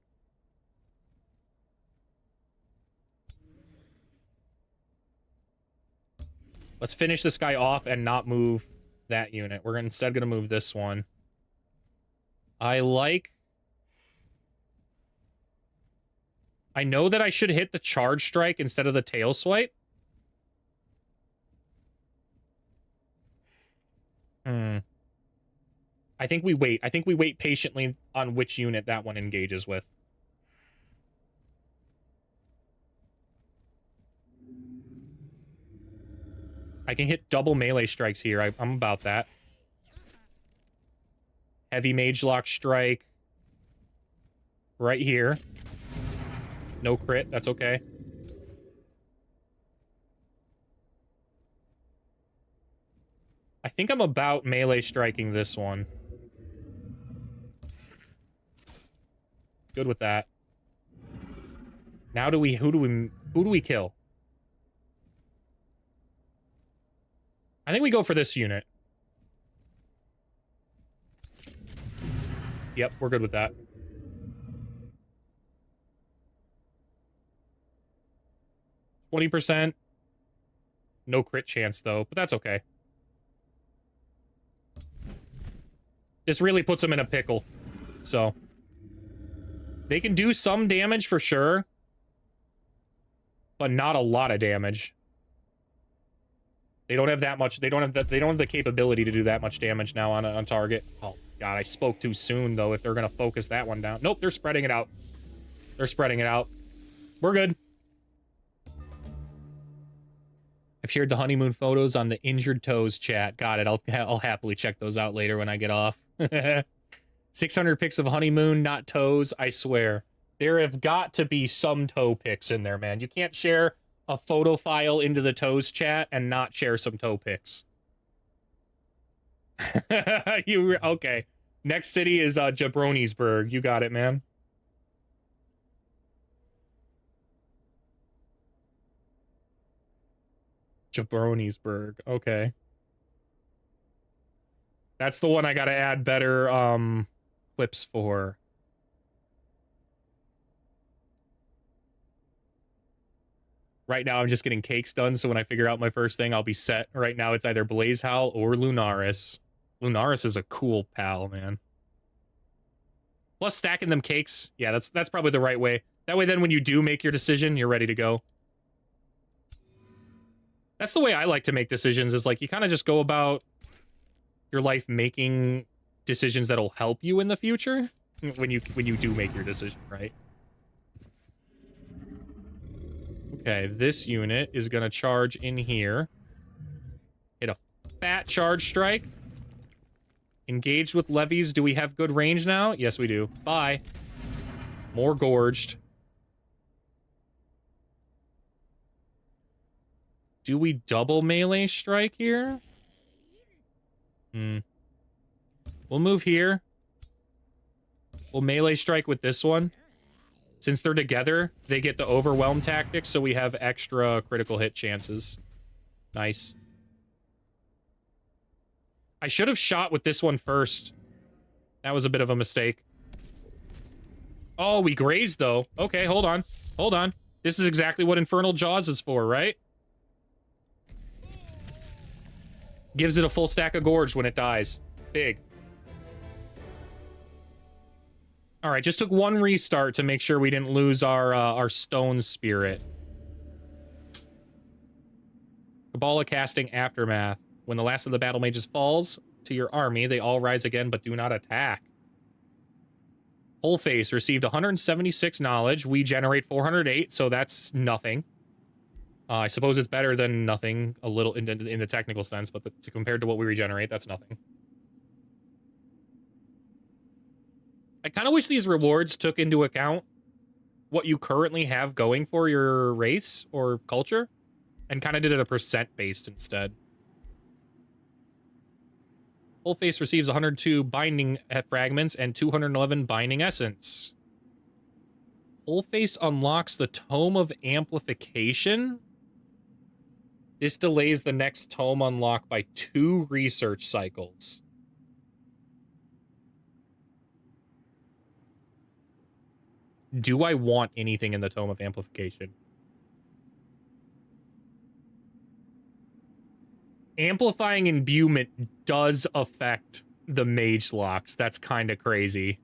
Let's finish this guy off and not move that unit. We're instead gonna move this one. I know that I should hit the charge strike instead of the tail swipe. I think we wait. I think we wait patiently on which unit that one engages with. I can hit double melee strikes here. I'm about that. Heavy mage lock strike. Right here. No crit. That's okay. I think I'm about melee striking this one. Good with that. Now who do we kill? I think we go for this unit. Yep, we're good with that. %. No crit chance, though, but that's okay. This really puts them in a pickle. So. They can do some damage for sure. But not a lot of damage. They don't have that much. They don't have the capability to do that much damage now on target. Oh god, I spoke too soon though if they're gonna focus that one down. Nope, they're spreading it out. They're spreading it out. We're good. I've shared the honeymoon photos on the injured toes chat. Got it. I'll happily check those out later when I get off. 600 pics of honeymoon, not toes, I swear. There have got to be some toe pics in there, man. You can't share a photo file into the toes chat and not share some toe pics. Okay. Next city is Jabronisburg. You got it, man. Jabronisburg. Okay. That's the one I gotta add better clips for. Right now, I'm just getting cakes done, so when I figure out my first thing, I'll be set. Right now, it's either Blaze Howl or Lunaris. Lunaris is a cool pal, man. Plus, stacking them cakes. Yeah, that's probably the right way. That way, then, when you do make your decision, you're ready to go. That's the way I like to make decisions, is like, you kind of just go about your life making decisions that'll help you in the future when you do make your decision, right? Okay, this unit is gonna charge in here. Hit a fat charge strike. Engaged with levies. Do we have good range now? Yes, we do. Bye. More gorged. Do we double melee strike here? We'll move here. We'll melee strike with this one. Since they're together, they get the overwhelm tactic, so we have extra critical hit chances. Nice. I should have shot with this one first. That was a bit of a mistake. Oh, we grazed, though. Okay, hold on. Hold on. This is exactly what Infernal Jaws is for, right? Gives it a full stack of Gorge when it dies. Big. All right, just took one restart to make sure we didn't lose our stone spirit. Kabbalah casting Aftermath. When the last of the battle mages falls to your army, they all rise again but do not attack. Wholeface received 176 knowledge. We generate 408, so that's nothing. I suppose it's better than nothing, a little in the technical sense, but compared to what we regenerate, that's nothing. I kind of wish these rewards took into account what you currently have going for your race or culture, and kind of did it a percent based instead. Wholeface receives 102 binding fragments and 211 binding essence. Wholeface unlocks the Tome of Amplification. This delays the next tome unlock by 2 research cycles. Do I want anything in the Tome of Amplification? Amplifying imbuement does affect the mage locks. That's kind of crazy.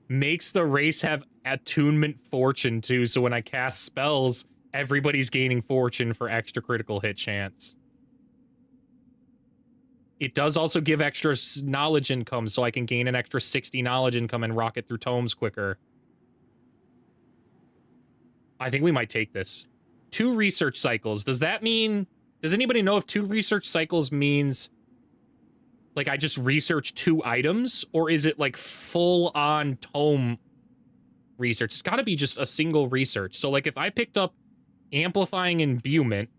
Makes the race have attunement fortune too, so when I cast spells, everybody's gaining fortune for extra critical hit chance. It does also give extra knowledge income, so I can gain an extra 60 knowledge income and rocket through tomes quicker. I think we might take this. 2 research cycles. Does that mean... Does anybody know if 2 research cycles means... Like, I just research 2 items? Or is it, like, full-on tome research? It's gotta be just a single research. So, like, if I picked up Amplifying Imbuement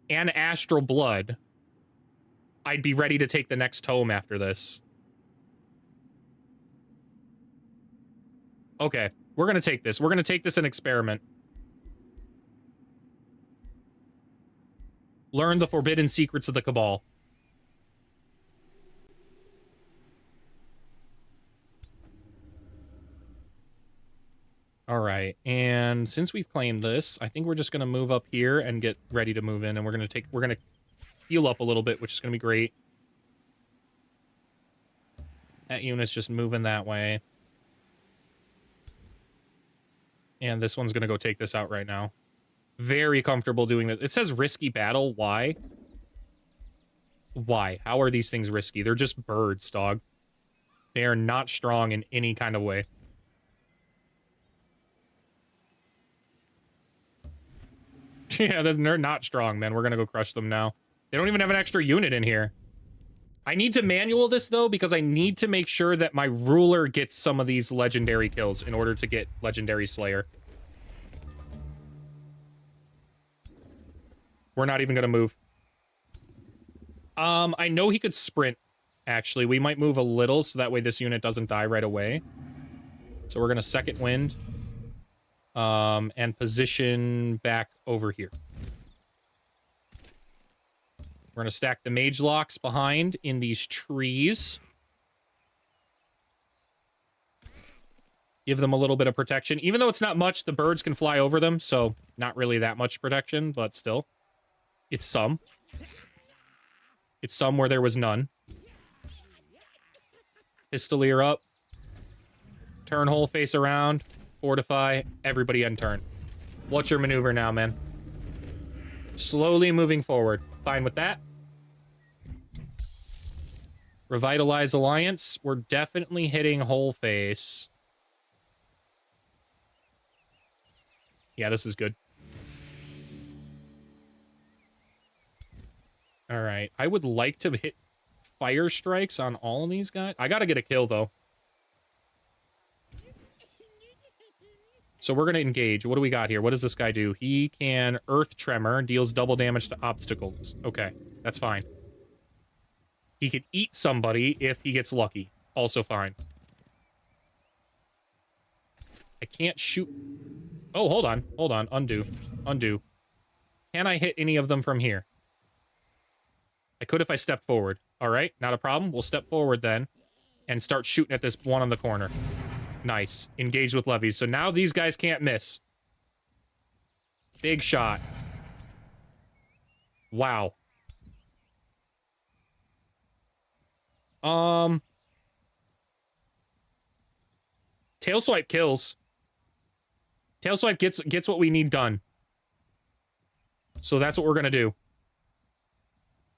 and Astral Blood, I'd be ready to take the next tome after this. Okay. We're gonna take this. We're gonna take this and experiment. Learn the forbidden secrets of the Cabal. All right, and since we've claimed this, I think we're just gonna move up here and get ready to move in, and we're gonna heal up a little bit, which is gonna be great. That unit's just moving that way. And this one's gonna go take this out right now. Very comfortable doing this. It says risky battle. Why? Why? How are these things risky? They're just birds, dog. They are not strong in any kind of way. Yeah, they're not strong, man. We're gonna go crush them now. They don't even have an extra unit in here. I need to manual this, though, because I need to make sure that my ruler gets some of these legendary kills in order to get Legendary Slayer. We're not even gonna move. I know he could sprint, actually. We might move a little, so that way this unit doesn't die right away. So we're gonna second wind. And position back over here. We're gonna stack the mage locks behind in these trees. Give them a little bit of protection. Even though it's not much, the birds can fly over them, so not really that much protection, but still. It's some. It's some where there was none. Pistolier up. Turn whole face around. Fortify. Everybody end turn. What's your maneuver now, man? Slowly moving forward. Fine with that. Revitalize Alliance. We're definitely hitting whole face. Yeah, this is good. All right. I would like to hit fire strikes on all of these guys. I gotta get a kill, though. So we're gonna engage. What do we got here? What does this guy do? He can Earth Tremor, deals double damage to obstacles. Okay, that's fine. He could eat somebody if he gets lucky. Also fine. I can't shoot... Oh, hold on. Hold on. Undo. Undo. Can I hit any of them from here? I could if I stepped forward. All right, not a problem. We'll step forward then and start shooting at this one on the corner. Nice. Engaged with levies. So now these guys can't miss. Big shot. Wow. Tail swipe kills. Tail swipe gets what we need done. So that's what we're gonna do.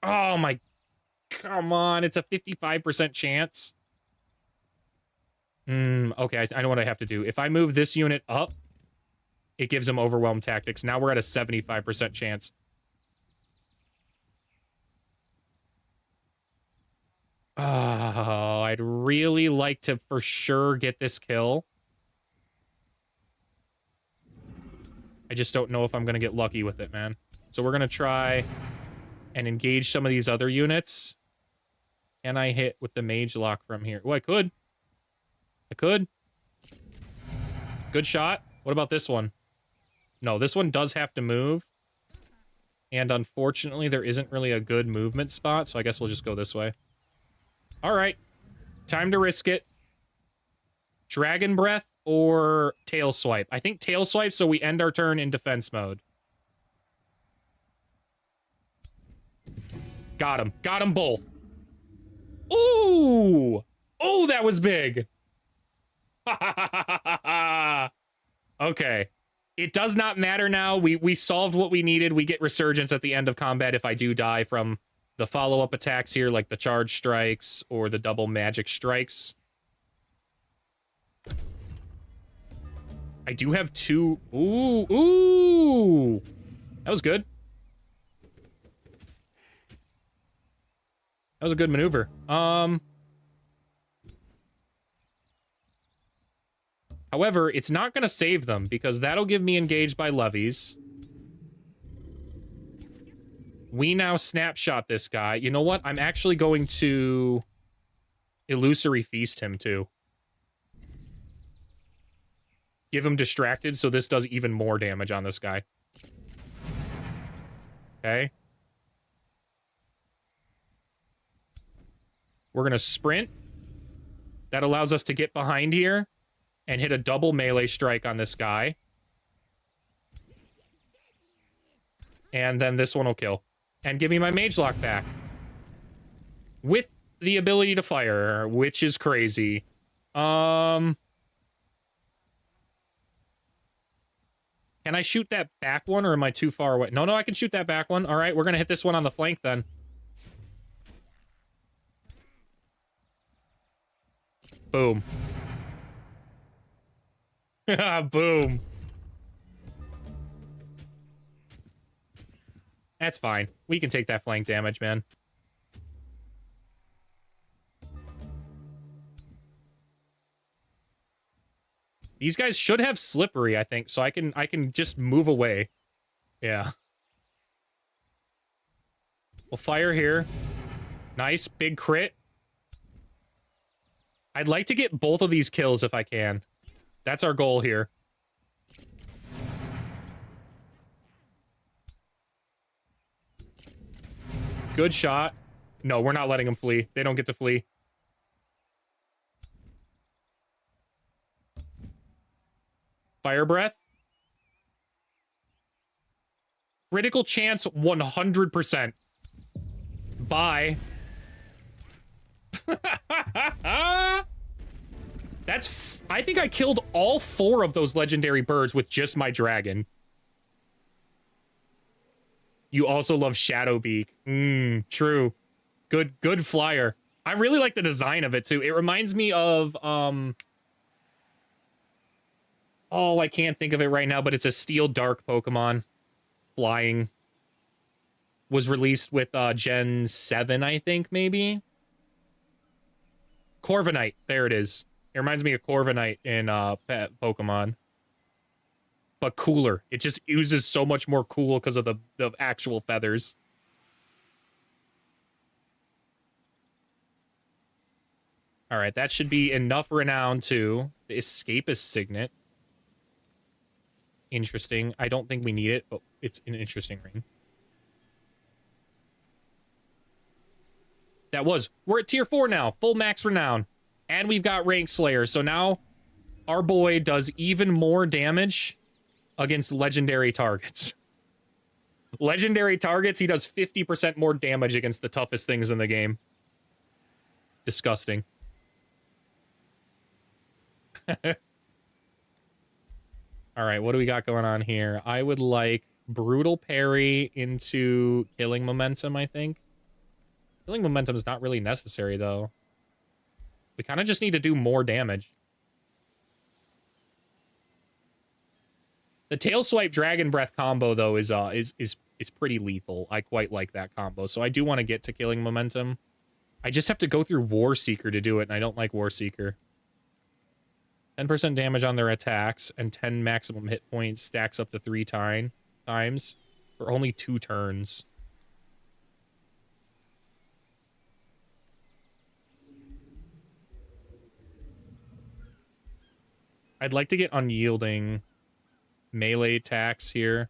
Oh my, come on, it's a 55% chance. Okay, I know what I have to do. If I move this unit up, it gives him overwhelm tactics. Now we're at a 75% chance. Oh, I'd really like to for sure get this kill. I just don't know if I'm going to get lucky with it, man. So we're going to try and engage some of these other units. Can I hit with the mage lock from here? Oh, I could. I could. Good shot. What about this one? No, this one does have to move. And unfortunately, there isn't really a good movement spot, so I guess we'll just go this way. All right. Time to risk it. Dragon Breath or Tail Swipe? I think Tail Swipe, so we end our turn in defense mode. Got him. Got them both. Ooh! Oh, that was big! Okay. It does not matter now. We solved what we needed. We get Resurgence at the end of combat if I do die from the follow-up attacks here, like the Charge Strikes or the double Magic Strikes. I do have two... Ooh! Ooh! That was good. That was a good maneuver. However, it's not going to save them, because that'll give me engaged by levies. We now snapshot this guy. You know what? I'm actually going to Illusory Feast him, too. Give him distracted, so this does even more damage on this guy. Okay. We're going to sprint. That allows us to get behind here and hit a double melee strike on this guy. And then this one will kill. And give me my mage lock back. With the ability to fire, which is crazy. Can I shoot that back one, or am I too far away? No, I can shoot that back one. All right, we're going to hit this one on the flank then. Boom. Boom. That's fine. We can take that flank damage, man. These guys should have slippery, I think, so I can just move away. Yeah. We'll fire here. Nice, big crit. I'd like to get both of these kills if I can. That's our goal here. Good shot. No, we're not letting them flee. They don't get to flee. Fire breath. Critical chance 100%. Bye. I think I killed all 4 of those legendary birds with just my dragon. You also love Shadowbeak. True. Good flyer. I really like the design of it too. It reminds me of oh, I can't think of it right now, but it's a Steel Dark Pokemon. Flying. Was released with Gen 7, I think, maybe? Corviknight. There it is. It reminds me of Corviknight in Pokemon. But cooler. It just oozes so much more cool because of the actual feathers. Alright, that should be enough renown to escape a Signet. interesting. I don't think we need it, but it's an interesting ring. We're at tier 4 now, full max renown. And we've got rank slayer, so now our boy does even more damage against legendary targets. Legendary targets, he does 50% more damage against the toughest things in the game. Disgusting. Alright, what do we got going on here? I would like brutal parry into killing momentum, I think. Killing momentum is not really necessary, though. We kind of just need to do more damage. The tail swipe dragon breath combo though is pretty lethal. I quite like that combo, so I do want to get to killing momentum. I just have to go through War Seeker to do it, and I don't like War Seeker. 10% damage on their attacks and 10 maximum hit points stacks up to 3 times for only 2 turns. I'd like to get unyielding melee attacks here.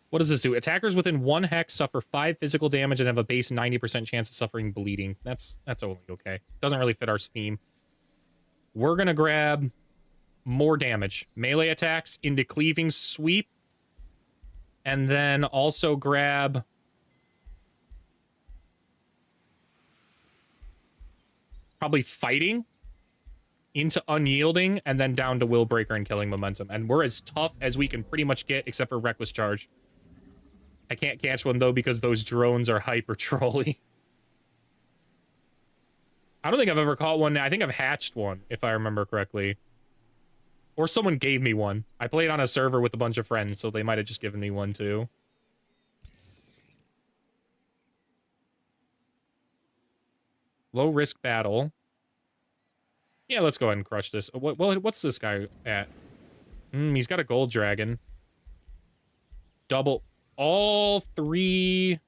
What does this do? Attackers within 1 hex suffer 5 physical damage and have a base 90% chance of suffering bleeding. That's only okay. Doesn't really fit our theme. We're gonna grab more damage. Melee attacks into cleaving sweep. And then also grab probably fighting into unyielding and then down to will breaker and killing momentum. And we're as tough as we can pretty much get except for reckless charge. I can't catch one though because those drones are hyper trolly. I don't think I've ever caught one. I think I've hatched one if I remember correctly. Or someone gave me one. I played on a server with a bunch of friends, so they might have just given me one too. Low risk battle. Yeah, let's go ahead and crush this. What's this guy at? He's got a gold dragon. Double all 3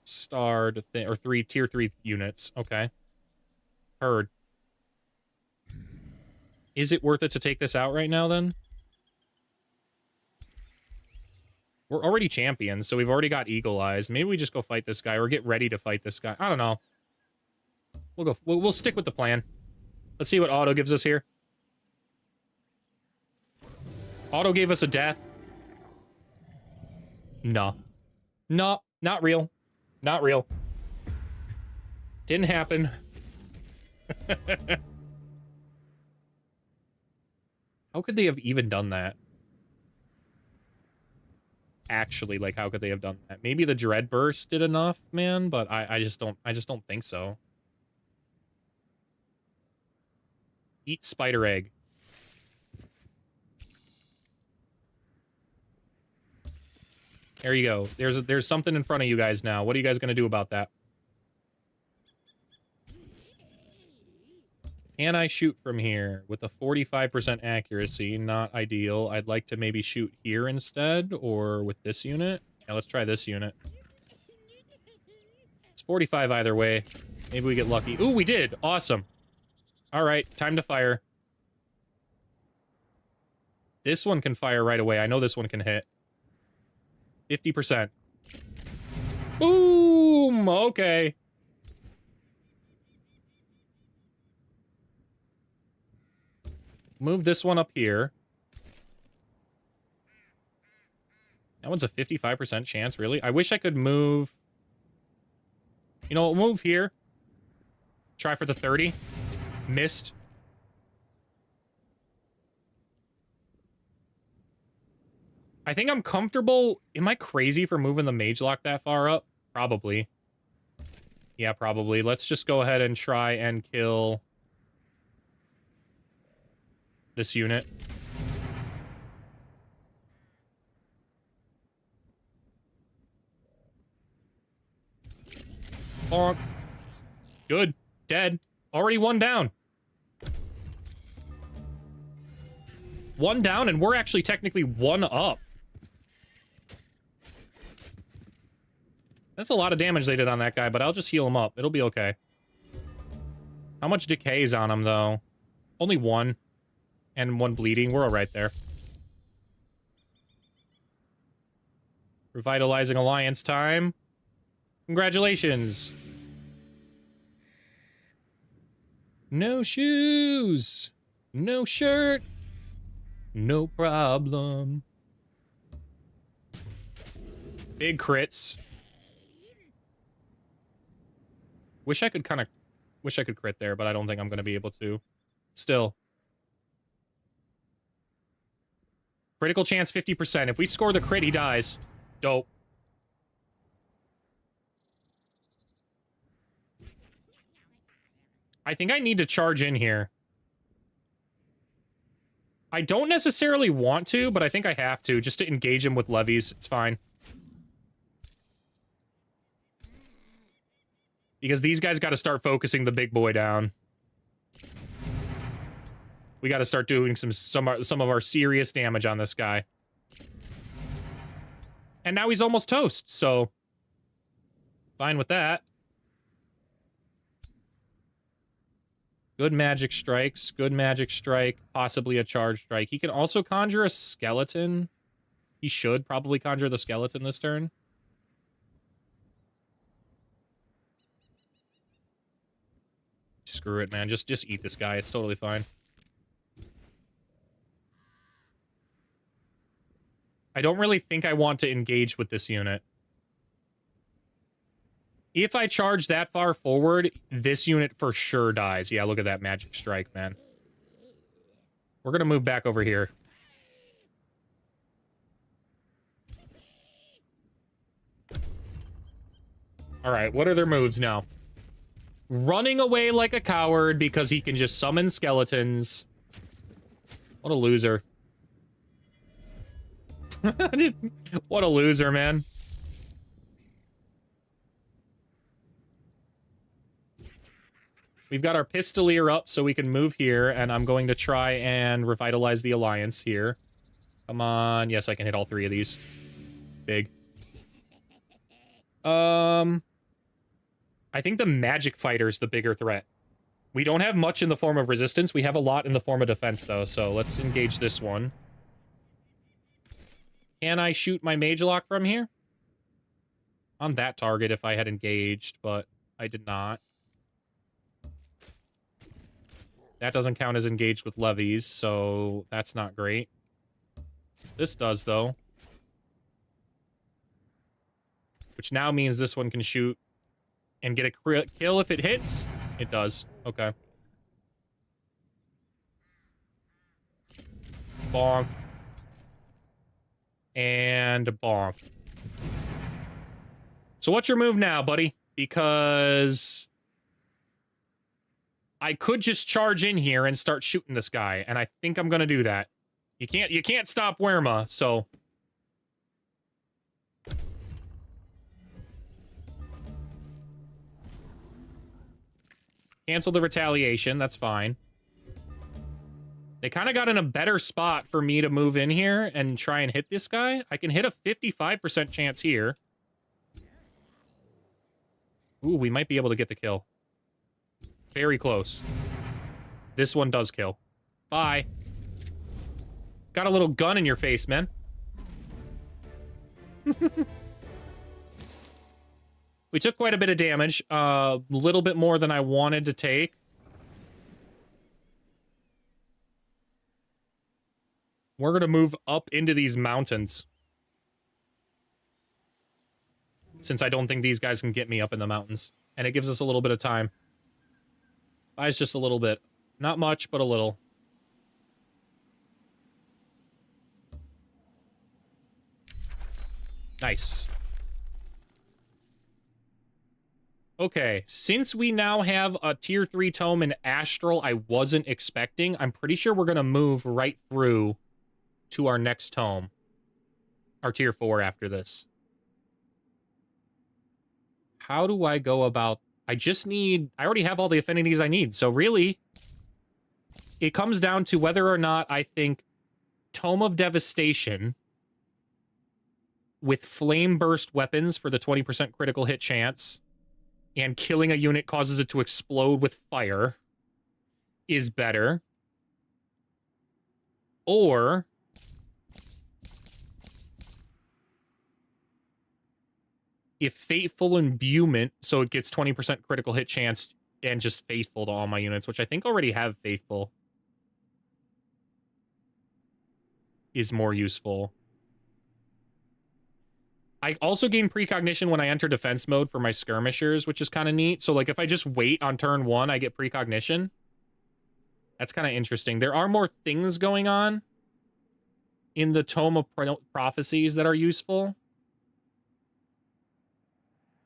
starred or 3 tier 3 units. Okay. Heard. Is it worth it to take this out right now then? We're already champions, so we've already got eagle eyes. Maybe we just go fight this guy or get ready to fight this guy. I don't know. We'll stick with the plan. Let's see what auto gives us here. Auto gave us a death. No. No, not real. Not real. Didn't happen. How could they have even done that? Actually, like, how could they have done that? Maybe the Dread Burst did enough, man, but I just don't think so. Eat spider egg. There you go. There's something in front of you guys now. What are you guys gonna do about that? Can I shoot from here with a 45% accuracy? Not ideal. I'd like to maybe shoot here instead, or with this unit. Yeah, let's try this unit. It's 45 either way. Maybe we get lucky. Ooh, we did! Awesome. Alright, time to fire. This one can fire right away. I know this one can hit. 50%. Boom! Okay. Move this one up here. That one's a 55% chance, really? I wish I could move... You know, we'll move here. Try for the 30. Missed. I think I'm comfortable... Am I crazy for moving the mage lock that far up? Probably. Yeah, probably. Let's just go ahead and try and kill... this unit. Bonk. Good. Dead. Already 1 down. 1 down, and we're actually technically 1 up. That's a lot of damage they did on that guy, but I'll just heal him up. It'll be okay. How much decay is on him, though? Only 1. And 1 bleeding. We're all right there. Revitalizing Alliance time. Congratulations. No shoes. No shirt. No problem. Big crits. Wish I could crit there, but I don't think I'm going to be able to. Still. Critical chance 50%. If we score the crit, he dies. Dope. I think I need to charge in here. I don't necessarily want to, but I think I have to, just to engage him with levies. It's fine. Because these guys got to start focusing the big boy down. We got to start doing some of our serious damage on this guy. And now he's almost toast, so fine with that. Good magic strikes, good magic strike, possibly a charge strike. He can also conjure a skeleton. He should probably conjure the skeleton this turn. Screw it, man. Just eat this guy. It's totally fine. I don't really think I want to engage with this unit. If I charge that far forward, this unit for sure dies. Yeah, look at that magic strike, man. We're gonna move back over here. Alright, what are their moves now? Running away like a coward because he can just summon skeletons. What a loser. What a loser, man. We've got our Pistolier up so we can move here, and I'm going to try and revitalize the Alliance here. Come on. Yes, I can hit all 3 of these. Big. I think the Magic Fighter's the bigger threat. We don't have much in the form of resistance. We have a lot in the form of defense, though, so let's engage this one. Can I shoot my Mage Lock from here? On that target if I had engaged, but I did not. That doesn't count as engaged with levies, so that's not great. This does, though. Which now means this one can shoot and get a kill if it hits. It does. Okay. Bonk. And bonk. So what's your move now, buddy? Because I could just charge in here and start shooting this guy, and I think I'm gonna do that. You can't stop Werma, so cancel the retaliation, that's fine. They kind of got in a better spot for me to move in here and try and hit this guy. I can hit a 55% chance here. Ooh, we might be able to get the kill. Very close. This one does kill. Bye. Got a little gun in your face, man. We took quite a bit of damage. A little bit more than I wanted to take. We're going to move up into these mountains. Since I don't think these guys can get me up in the mountains. And it gives us a little bit of time. Buys just a little bit. Not much, but a little. Nice. Okay, since we now have a tier 3 tome in Astral I wasn't expecting, I'm pretty sure we're going to move right through to our next tome. Our tier 4 after this. How do I go about... I already have all the affinities I need, so really, it comes down to whether or not I think Tome of Devastation with Flame Burst weapons for the 20% critical hit chance, and killing a unit causes it to explode with fire, is better. Or if Fateful Imbuement, so it gets 20% critical hit chance and just Faithful to all my units, which I think already have Faithful, is more useful. I also gain precognition when I enter defense mode for my skirmishers, which is kind of neat. So, like, if I just wait on turn 1, I get precognition. That's kind of interesting. There are more things going on in the Tome of Prophecies that are useful,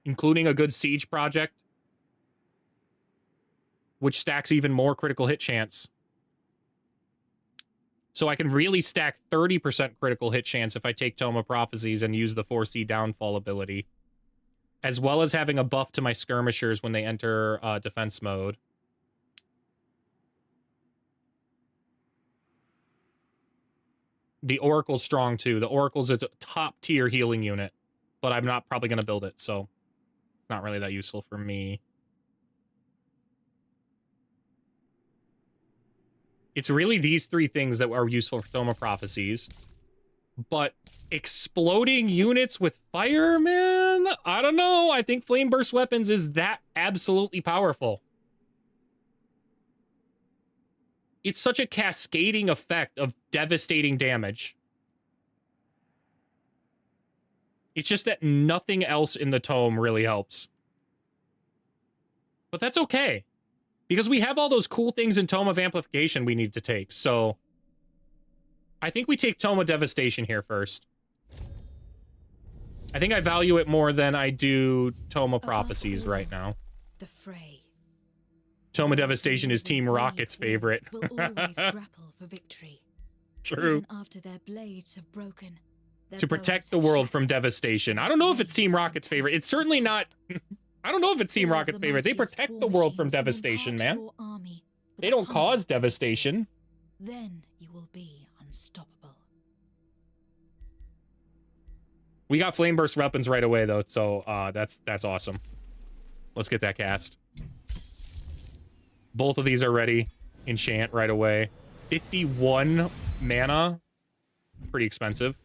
including a good siege project, which stacks even more critical hit chance. So I can really stack 30% critical hit chance if I take Tome of Prophecies and use the 4C Downfall ability, as well as having a buff to my skirmishers when they enter defense mode. The Oracle's strong too. The Oracle's a top tier healing unit, but I'm not probably going to build it, so it's not really that useful for me. It's really these 3 things that are useful for Tome of Prophecies. But exploding units with fire, man? I don't know. I think Flame Burst Weapons is that absolutely powerful. It's such a cascading effect of devastating damage. It's just that nothing else in the tome really helps. But that's okay, because we have all those cool things in Tome of Amplification we need to take, so I think we take Tome of Devastation here first. I think I value it more than I do Tome of Prophecies right now. The fray. Tome of Devastation is Team Rocket's favorite. Will always grapple for victory. True. Even after their blades have broken. To protect the world from devastation. I don't know if it's Team Rocket's favorite. It's certainly not... I don't know if it's Team Rocket's favorite. They protect the world from devastation, man. They don't cause devastation. Then you will be unstoppable. We got Flame Burst weapons right away, though, so that's awesome. Let's get that cast. Both of these are ready. Enchant right away. 51 mana. Pretty expensive.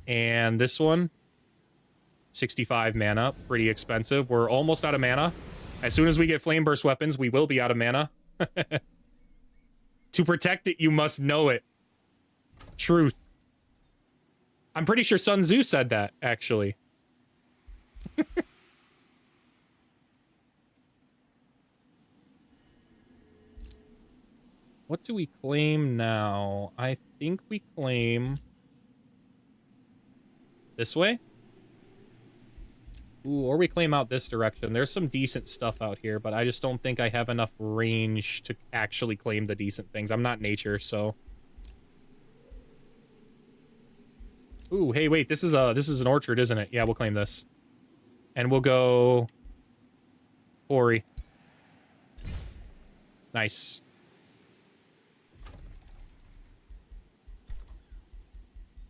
And this one, 65 mana. Pretty expensive. We're almost out of mana. As soon as we get Flame Burst weapons, we will be out of mana. To protect it, you must know it. Truth. I'm pretty sure Sun Tzu said that, actually. What do we claim now? I think we claim this way. Ooh, or we claim out this direction. There's some decent stuff out here, but I just don't think I have enough range to actually claim the decent things. I'm not nature, so. Ooh, hey, wait, this is an orchard, isn't it? Yeah, we'll claim this. And we'll go quarry. Nice.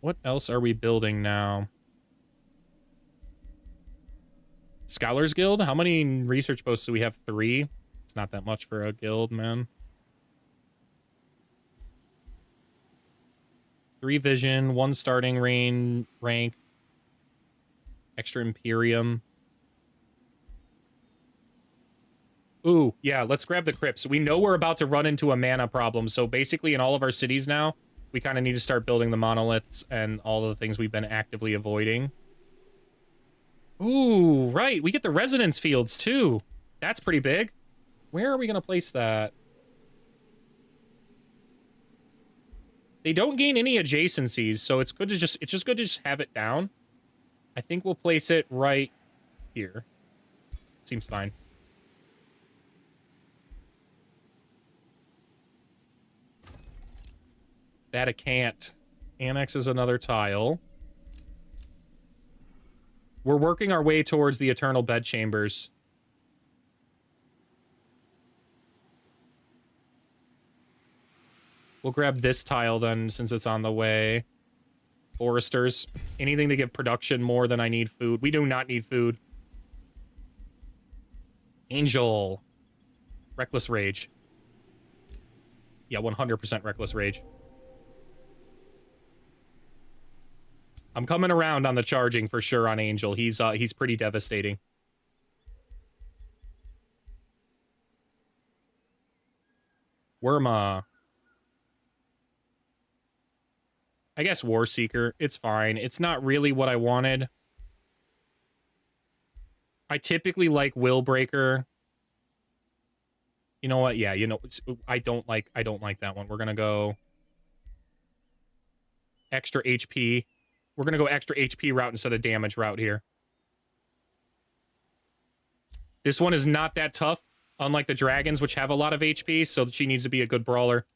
What else are we building now? Scholars Guild? How many research posts do we have? 3? It's not that much for a guild, man. 3 vision, 1 starting rank, extra Imperium. Ooh, yeah, let's grab the crypts. We know we're about to run into a mana problem, so basically in all of our cities now, we kind of need to start building the monoliths and all the things we've been actively avoiding. Ooh, right. We get the resonance fields, too. That's pretty big. Where are we going to place that? They don't gain any adjacencies, so it's good to just good to just have it down. I think we'll place it right here. Seems fine. That I can't. Annex is another tile. We're working our way towards the Eternal Bedchambers. We'll grab this tile then, since it's on the way. Foresters. Anything to give production more than I need food. We do not need food. Angel. Reckless Rage. Yeah, 100% Reckless Rage. I'm coming around on the charging for sure on Angel. He's pretty devastating. Worma. I guess War Seeker. It's fine. It's not really what I wanted. I typically like Will Breaker. You know what? Yeah, you know, I don't like that one. We're gonna go extra HP. We're gonna go extra HP route instead of damage route here. This one is not that tough, unlike the dragons, which have a lot of HP, so she needs to be a good brawler.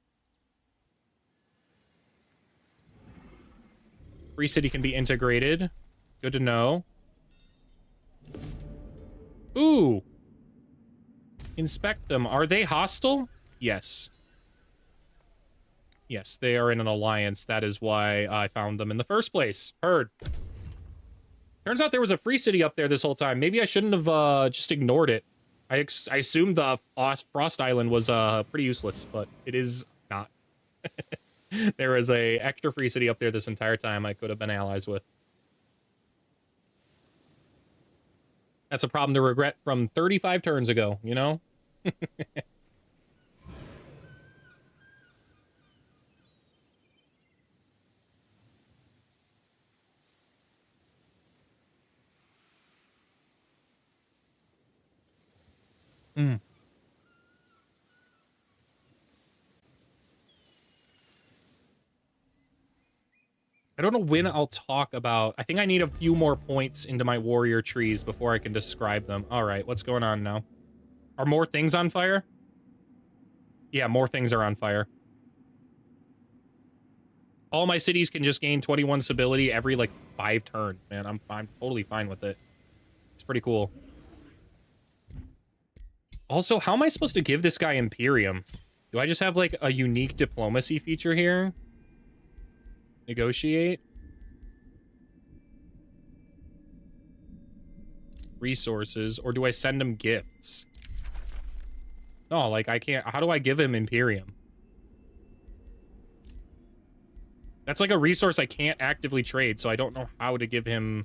Free City can be integrated. Good to know. Ooh. Inspect them. Are they hostile? Yes. Yes, they are in an alliance. That is why I found them in the first place. Heard. Turns out there was a Free City up there this whole time. Maybe I shouldn't have just ignored it. I assumed the Frost Island was pretty useless, but it is not. There is a extra Free City up there this entire time I could have been allies with. That's a problem to regret from 35 turns ago, you know? Mm. I don't know when I'll talk about... I think I need a few more points into my warrior trees before I can describe them. All right, what's going on now? Are more things on fire? Yeah, more things are on fire. All my cities can just gain 21 stability every, like, 5 turns, man. I'm totally fine with it. It's pretty cool. Also, how am I supposed to give this guy Imperium? Do I just have, like, a unique diplomacy feature here? Negotiate? Resources, or do I send him gifts? No, like, I can't... How do I give him Imperium? That's like a resource I can't actively trade, so I don't know how to give him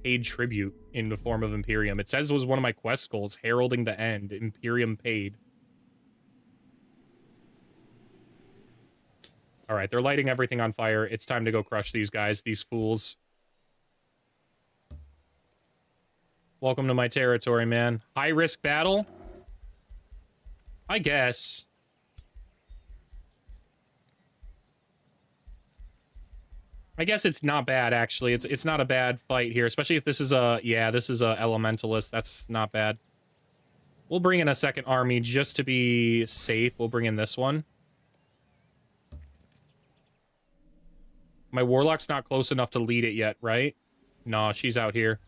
paid tribute in the form of Imperium. It says it was one of my quest goals, heralding the end, Imperium paid. All right, they're lighting everything on fire. It's time to go crush these guys, these fools. Welcome to my territory, man. High-risk battle? I guess. I guess it's not bad, actually. It's not a bad fight here, especially if this is a... Yeah, this is a Elementalist. That's not bad. We'll bring in a second army just to be safe. We'll bring in this one. My Warlock's not close enough to lead it yet, right? No, she's out here.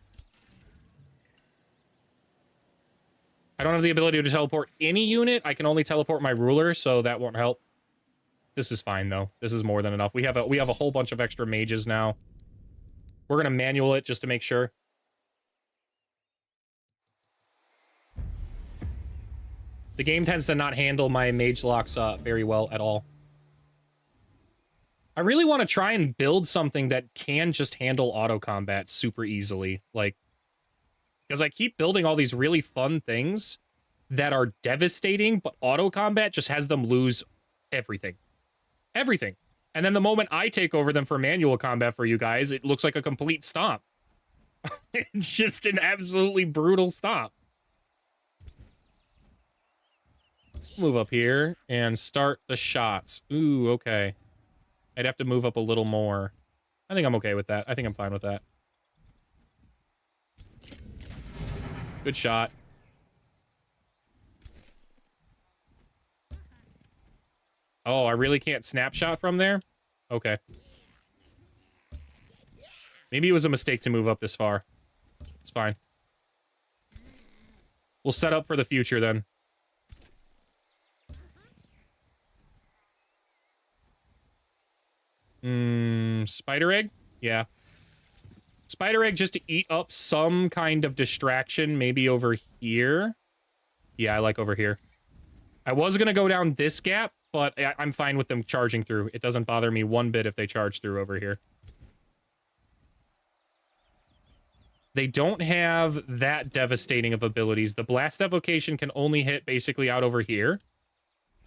I don't have the ability to teleport any unit. I can only teleport my ruler, so that won't help. This is fine, though. This is more than enough. We have a whole bunch of extra mages now. We're gonna manual it just to make sure. The game tends to not handle my mage locks very well at all. I really want to try and build something that can just handle auto combat super easily. Like, because I keep building all these really fun things that are devastating, but auto combat just has them lose everything. Everything. And then the moment I take over them for manual combat for you guys, it looks like a complete stomp. It's just an absolutely brutal stomp. Move up here and start the shots. Ooh, okay. I'd have to move up a little more. I think I'm okay with that. I think I'm fine with that. Good shot. Oh, I really can't snapshot from there? Okay. Maybe it was a mistake to move up this far. It's fine. We'll set up for the future then. Spider egg? Yeah. Spider egg just to eat up some kind of distraction, maybe over here. Yeah, I like over here. I was going to go down this gap, but I'm fine with them charging through. It doesn't bother me one bit if they charge through over here. They don't have that devastating of abilities. The Blast Evocation can only hit basically out over here.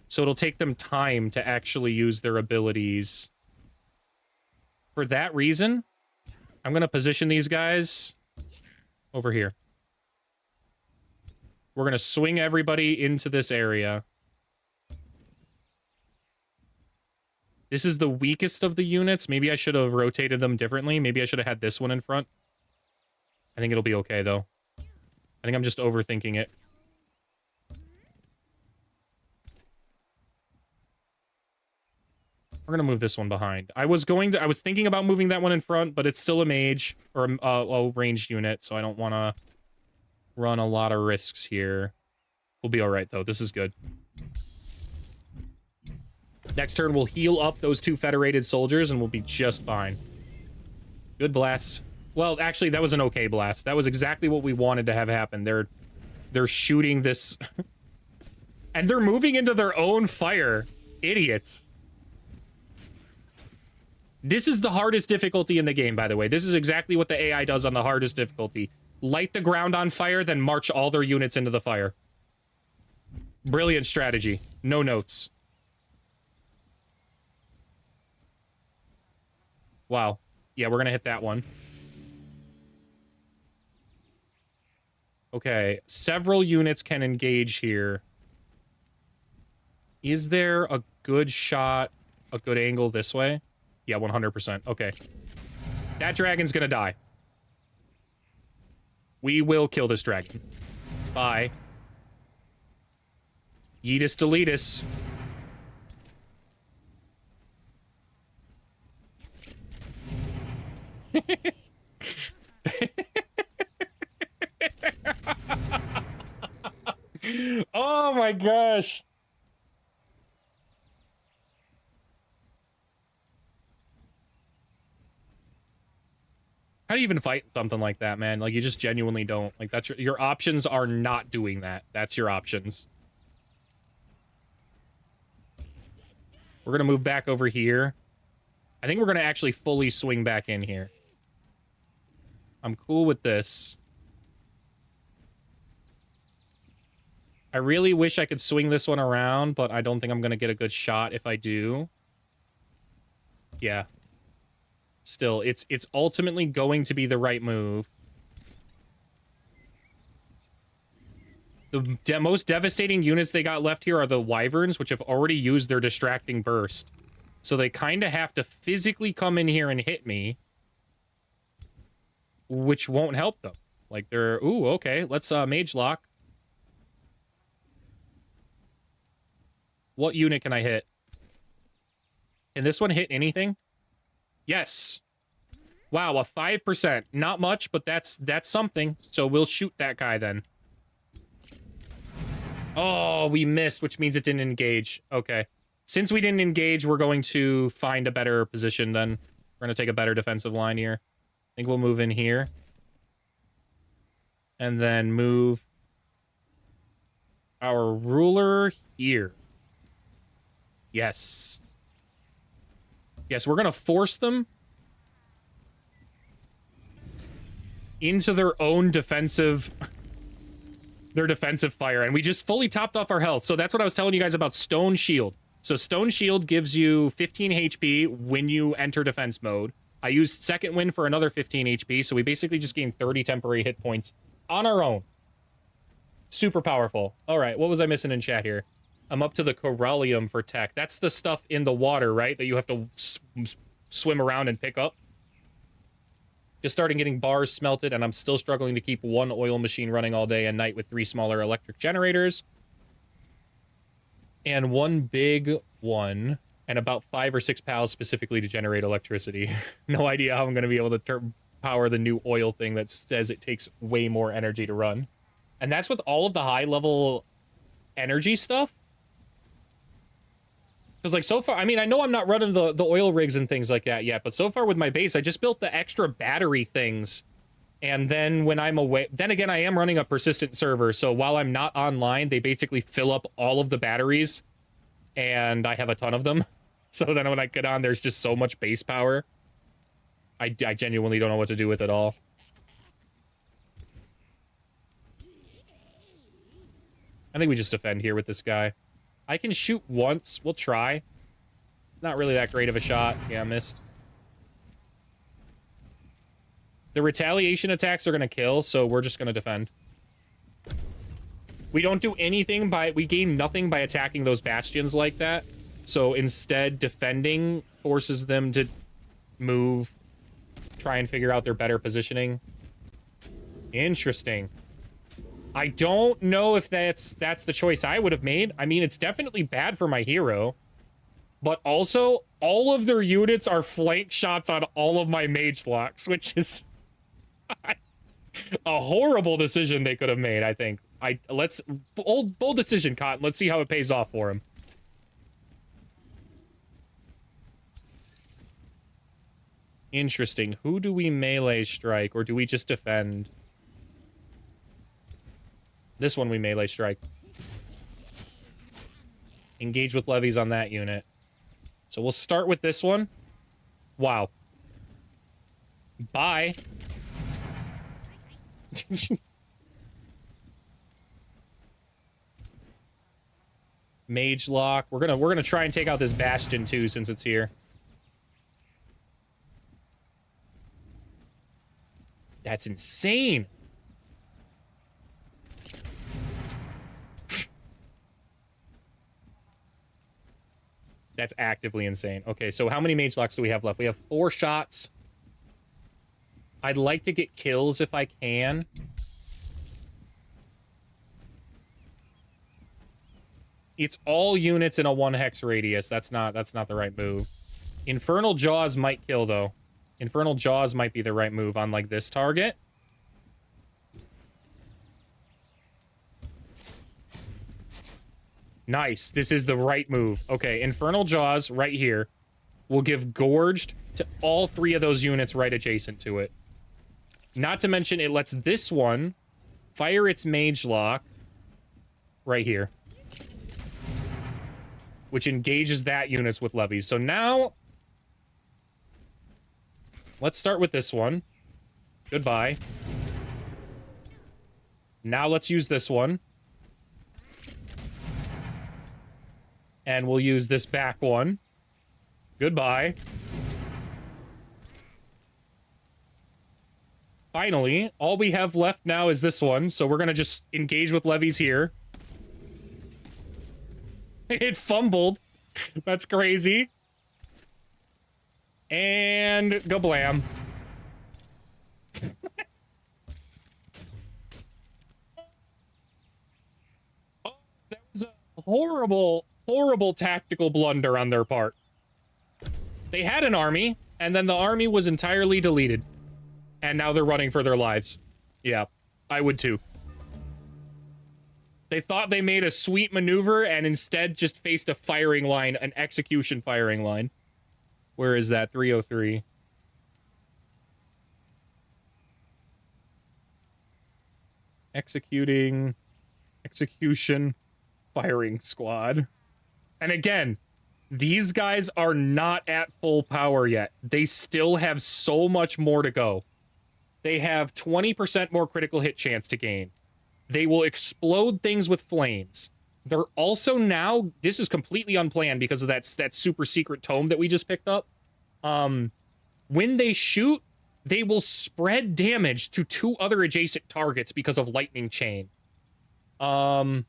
So it'll take them time to actually use their abilities. For that reason, I'm going to position these guys over here. We're going to swing everybody into this area. This is the weakest of the units. Maybe I should have rotated them differently. Maybe I should have had this one in front. I think it'll be okay, though. I think I'm just overthinking it. We're gonna move this one behind. I was thinking about moving that one in front, but it's still a mage, or a ranged unit, so I don't want to run a lot of risks here. We'll be alright, though. This is good. Next turn, we'll heal up those 2 Federated soldiers, and we'll be just fine. Good blast. Well, actually, that was an okay blast. That was exactly what we wanted to have happen. They're shooting this... and they're moving into their own fire. Idiots. This is the hardest difficulty in the game, by the way. This is exactly what the AI does on the hardest difficulty. Light the ground on fire, then march all their units into the fire. Brilliant strategy. No notes. Wow. Yeah, we're gonna hit that one. Okay, several units can engage here. Is there a good shot, a good angle this way? Yeah, 100%. Okay. That dragon's gonna die. We will kill this dragon. Bye. Yeetus deletus. Oh my gosh. How do you even fight something like that, man? Like, you just genuinely don't. Like, that's your options are not doing that. That's your options. We're gonna move back over here. I think we're gonna actually fully swing back in here. I'm cool with this. I really wish I could swing this one around, but I don't think I'm gonna get a good shot if I do. Yeah. Still, it's ultimately going to be the right move. The most devastating units they got left here are the Wyverns, which have already used their distracting burst. So they kind of have to physically come in here and hit me, which won't help them. Like, they're... Ooh, okay. Let's mage lock. What unit can I hit? Can this one hit anything? Yes. Wow, a 5%. Not much, but that's something. So we'll shoot that guy then. Oh, we missed, which means it didn't engage. Okay. Since we didn't engage, we're going to find a better position then. We're going to take a better defensive line here. I think we'll move in here. And then move our ruler here. Yes. Yes, we're going to force them into their own defensive... their defensive fire. And we just fully topped off our health. So that's what I was telling you guys about Stone Shield. So Stone Shield gives you 15 HP when you enter defense mode. I used Second Wind for another 15 HP, so we basically just gained 30 temporary hit points on our own. Super powerful. All right, what was I missing in chat here? I'm up to the Corallium for tech. That's the stuff in the water, right? That you have to swim around and pick up. Just starting getting bars smelted, and I'm still struggling to keep one oil machine running all day and night with 3 smaller electric generators. And one big one, and about 5 or 6 pals specifically to generate electricity. No idea how I'm going to be able to power the new oil thing that says it takes way more energy to run. And that's with all of the high-level energy stuff. Because, like, so far, I mean, I know I'm not running the oil rigs and things like that yet, but so far with my base, I just built the extra battery things And then when I'm away, then again, I am running a persistent server. So while I'm not online, they basically fill up all of the batteries and I have a ton of them. So then when I get on, there's just so much base power. I genuinely don't know what to do with it all. I think we just defend here with this guy. I can shoot once. We'll try. Not really that great of a shot. Yeah, missed. The retaliation attacks are going to kill, so we're just going to defend. We don't do anything by... We gain nothing by attacking those bastions like that. So instead, defending forces them to move, try and figure out their better positioning. Interesting. I don't know if that's the choice I would have made. I mean, it's definitely bad for my hero. But also, all of their units are flank shots on all of my mage locks, which is... a horrible decision they could have made, I think. Bold decision, Cont. Let's see how it pays off for him. Interesting. Who do we melee strike, or do we just defend? This one we melee strike. Engage with levies on that unit. So we'll start with this one. Wow. Bye. Mage lock. We're gonna try and take out this bastion too, since it's here. That's insane. That's actively insane. Okay, so how many mage locks do we have left? We have 4 shots. I'd like to get kills if I can. It's all units in a 1 hex radius. That's not the right move. Infernal Jaws might kill though. Infernal Jaws might be the right move on like this target. Nice. This is the right move. Okay, Infernal Jaws right here will give Gorged to all 3 of those units right adjacent to it. Not to mention it lets this one fire its mage lock right here, which engages that units with levies. So now let's start with this one. Goodbye. Now let's use this one. And we'll use this back one. Goodbye. Finally, all we have left now is this one, so we're gonna just engage with levies here. It fumbled. That's crazy. And gablam. Oh, that was a horrible, horrible tactical blunder on their part. They had an army, and then the army was entirely deleted. And now they're running for their lives. Yeah, I would too. They thought they made a sweet maneuver and instead just faced a firing line, an execution firing line. Where is that? 303. Execution, firing squad. And again, these guys are not at full power yet. They still have so much more to go. They have 20% more critical hit chance to gain. They will explode things with flames. They're also now, this is completely unplanned because of that super secret tome that we just picked up. When they shoot, they will spread damage to 2 other adjacent targets because of lightning chain. And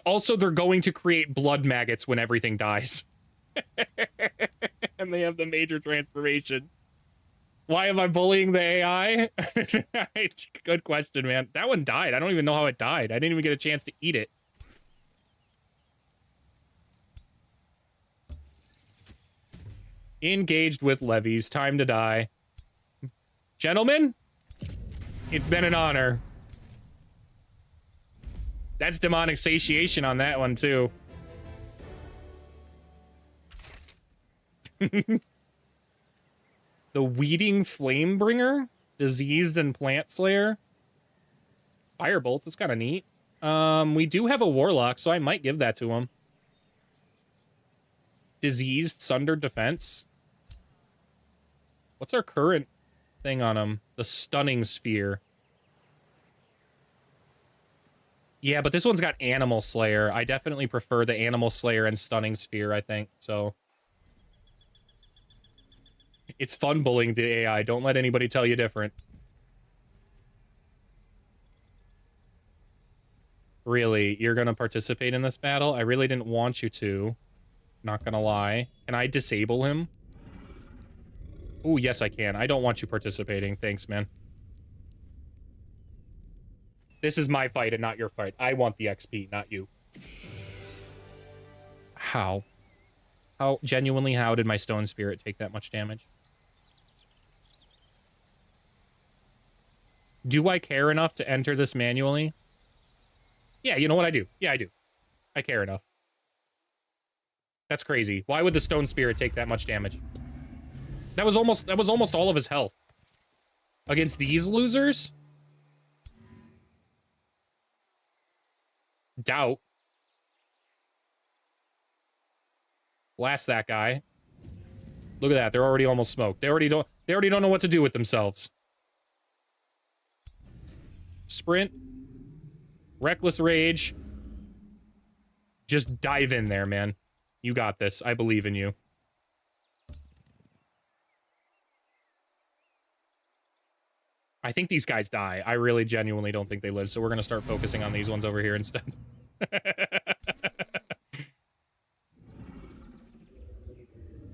also they're going to create blood maggots when everything dies. And they have the major transformation. Why am I bullying the AI? Good question, man. That one died. I don't even know how it died. I didn't even get a chance to eat it. Engaged with levies. Time to die. Gentlemen, it's been an honor. That's demonic satiation on that one, too. The Weeding Flamebringer? Diseased and Plant Slayer. Firebolts, it's kind of neat. We do have a Warlock, so I might give that to him. Diseased, Sundered Defense. What's our current thing on him? The Stunning Sphere. Yeah, but this one's got Animal Slayer. I definitely prefer the Animal Slayer and Stunning Sphere, I think, so. It's fun bullying the AI. Don't let anybody tell you different. Really, you're gonna participate in this battle? I really didn't want you to. Not gonna lie. Can I disable him? Oh, yes, I can. I don't want you participating. Thanks, man. This is my fight and not your fight. I want the XP, not you. How? Genuinely, how did my Stone Spirit take that much damage? Do I care enough to enter this manually? Yeah, you know what I do. Yeah, I do. I care enough. That's crazy. Why would the Stone Spirit take that much damage? That was almost all of his health. Against these losers? Doubt. Blast that guy. Look at that. They're already almost smoked. They already don't know what to do with themselves. Sprint. Reckless Rage. Just dive in there, man. You got this. I believe in you. I think these guys die. I really genuinely don't think they live, so we're gonna start focusing on these ones over here instead.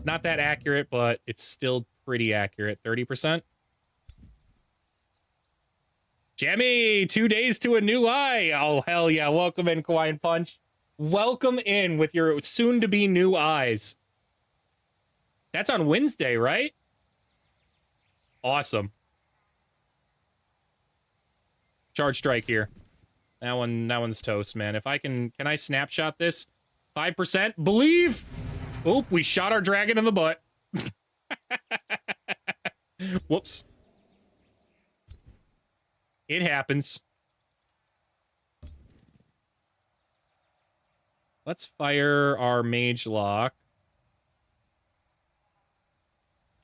Not that accurate, but it's still pretty accurate. 30%. Jammy, 2 days to a new eye. Oh, hell yeah. Welcome in, Kawaii Punch. Welcome in with your soon-to-be new eyes. That's on Wednesday, right? Awesome. Charge Strike here. That one's toast, man. If I can I snapshot this? 5%? Believe! Oop, we shot our dragon in the butt. Whoops. It happens. Let's fire our Mage Lock.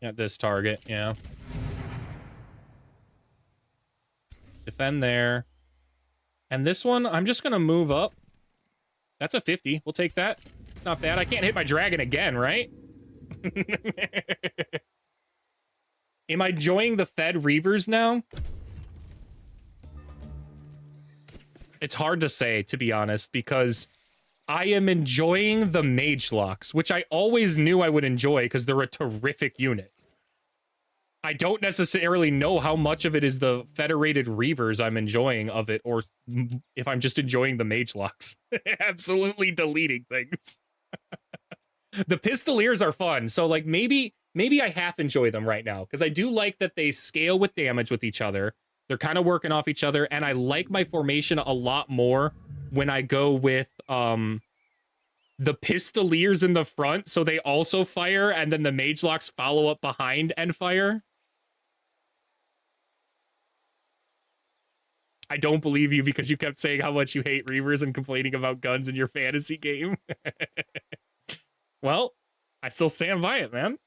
At this target, yeah. Defend there. And this one, I'm just gonna move up. That's a 50. We'll take that. It's not bad. I can't hit my dragon again, right? Am I enjoying the Fed Reavers now? It's hard to say, to be honest, because I am enjoying the Mage Locks, which I always knew I would enjoy because they're a terrific unit. I don't necessarily know how much of it is the Federated Reavers I'm enjoying of it, or if I'm just enjoying the Mage Locks. Absolutely deleting things. The Pistoliers are fun, so like maybe I half enjoy them right now, because I do like that they scale with damage with each other. They're kind of working off each other, and I like my formation a lot more when I go with the Pistoliers in the front, so they also fire, and then the Mage Locks follow up behind and fire. I don't believe you because you kept saying how much you hate Reavers and complaining about guns in your fantasy game. Well, I still stand by it, man.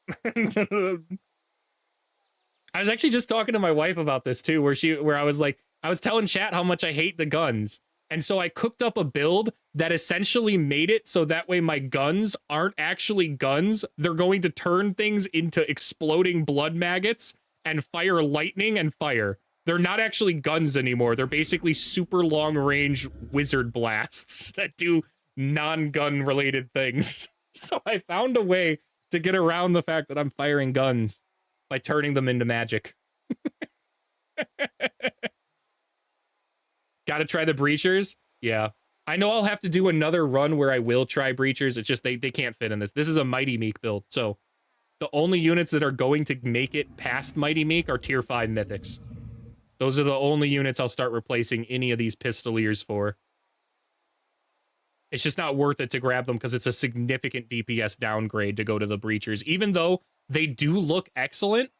I was actually just talking to my wife about this too, where I was like, I was telling chat how much I hate the guns. And so I cooked up a build that essentially made it so that way my guns aren't actually guns. They're going to turn things into exploding blood maggots and fire lightning and fire. They're not actually guns anymore. They're basically super long range wizard blasts that do non-gun related things. So I found a way to get around the fact that I'm firing guns by turning them into magic. Gotta try the breachers? Yeah. I know I'll have to do another run where I will try breachers. It's just they can't fit in this. This is a Mighty Meek build, so the only units that are going to make it past Mighty Meek are tier 5 mythics. Those are the only units I'll start replacing any of these Pistoliers for. It's just not worth it to grab them because it's a significant DPS downgrade to go to the breachers. Even though they do look excellent,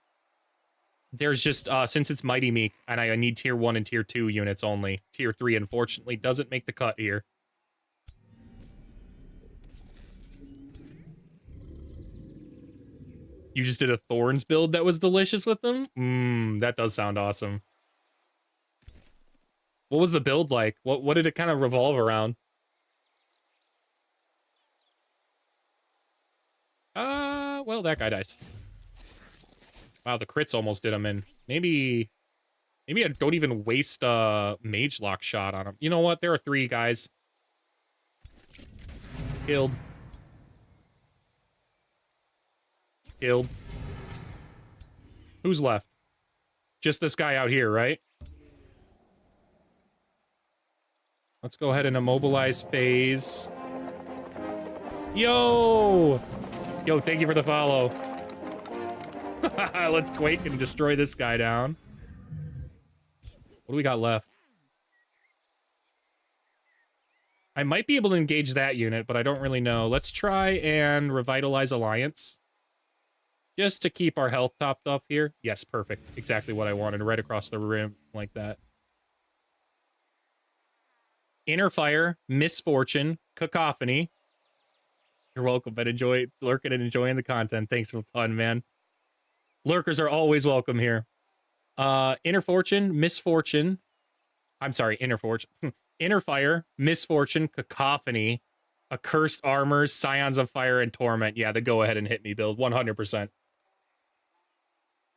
There's just, since it's Mighty Meek, and I need tier 1 and tier 2 units only. Tier 3, unfortunately, doesn't make the cut here. You just did a Thorns build that was delicious with them? That does sound awesome. What was the build like? What did it kind of revolve around? Well, that guy dies. Wow, the crits almost did him in. Maybe I don't even waste a Mage Lock shot on him. You know what? There are 3 guys. Killed. Killed. Who's left? Just this guy out here, right? Let's go ahead and immobilize phase. Yo! Yo, thank you for the follow. Let's quake and destroy this guy down. What do we got left? I might be able to engage that unit, but I don't really know. Let's try and revitalize Alliance. Just to keep our health topped off here. Yes, perfect. Exactly what I wanted. Right across the rim like that. Inner Fire, Misfortune, Cacophony. You're welcome, but enjoy lurking and enjoying the content. Thanks a ton, man. Lurkers are always welcome here. Inner Fortune, Misfortune. I'm sorry, Inner Fortune. Inner Fire, Misfortune, Cacophony, Accursed Armors, Scions of Fire, and Torment. Yeah, the go ahead and hit me build, 100%.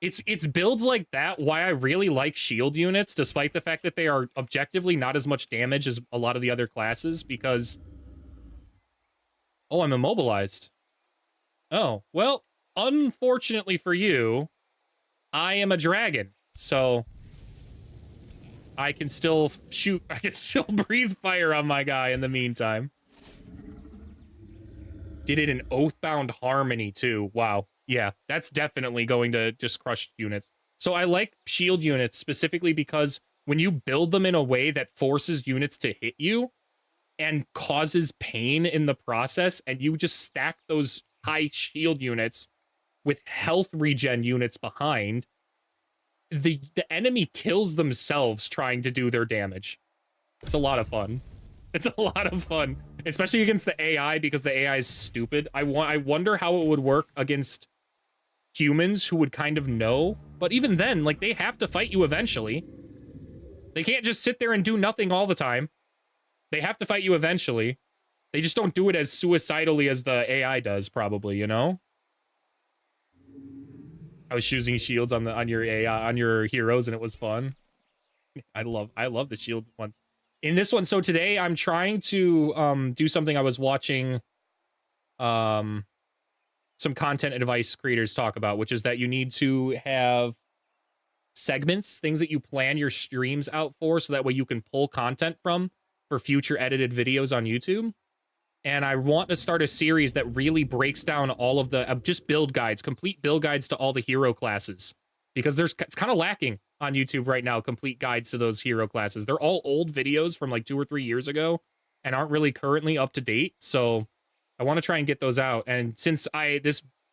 It's builds like that why I really like shield units, despite the fact that they are objectively not as much damage as a lot of the other classes, because... Oh, I'm immobilized. Oh, well, unfortunately for you, I am a dragon, so... I can still shoot, I can still breathe fire on my guy in the meantime. Did it in Oathbound Harmony, too. Wow. Yeah, that's definitely going to just crush units. So I like shield units specifically because when you build them in a way that forces units to hit you and causes pain in the process, and you just stack those high shield units with health regen units behind, the enemy kills themselves trying to do their damage. It's a lot of fun. It's a lot of fun, especially against the AI, because the AI is stupid. I wonder how it would work against humans who would kind of know. But even then, like, they have to fight you eventually. They can't just sit there and do nothing all the time. They have to fight you eventually. They just don't do it as suicidally as the AI does, probably, you know? I was choosing shields on your AI, on your heroes, and it was fun. I love the shield ones. In this one, so today I'm trying to do something I was watching some content advice creators talk about, which is that you need to have segments, things that you plan your streams out for, so that way you can pull content from for future edited videos on YouTube. And I want to start a series that really breaks down all of the just build guides, complete build guides to all the hero classes, because it's kind of lacking on YouTube right now, complete guides to those hero classes. They're all old videos from like 2 or 3 years ago and aren't really currently up to date. So I want to try and get those out. And since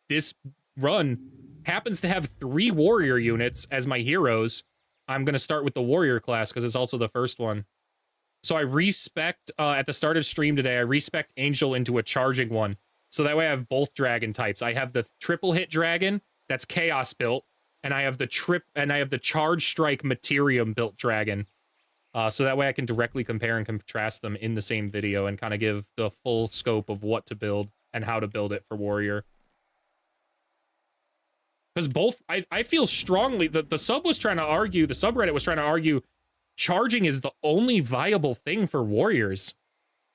this run happens to have 3 warrior units as my heroes, I'm going to start with the warrior class because it's also the first one. So I respect, at the start of stream today, I respect Angel into a charging one. So that way I have both dragon types. I have the triple hit dragon that's chaos built, and I have the charge strike materium built dragon. So that way I can directly compare and contrast them in the same video and kind of give the full scope of what to build and how to build it for warrior. Because both, I feel strongly that the subreddit was trying to argue charging is the only viable thing for warriors.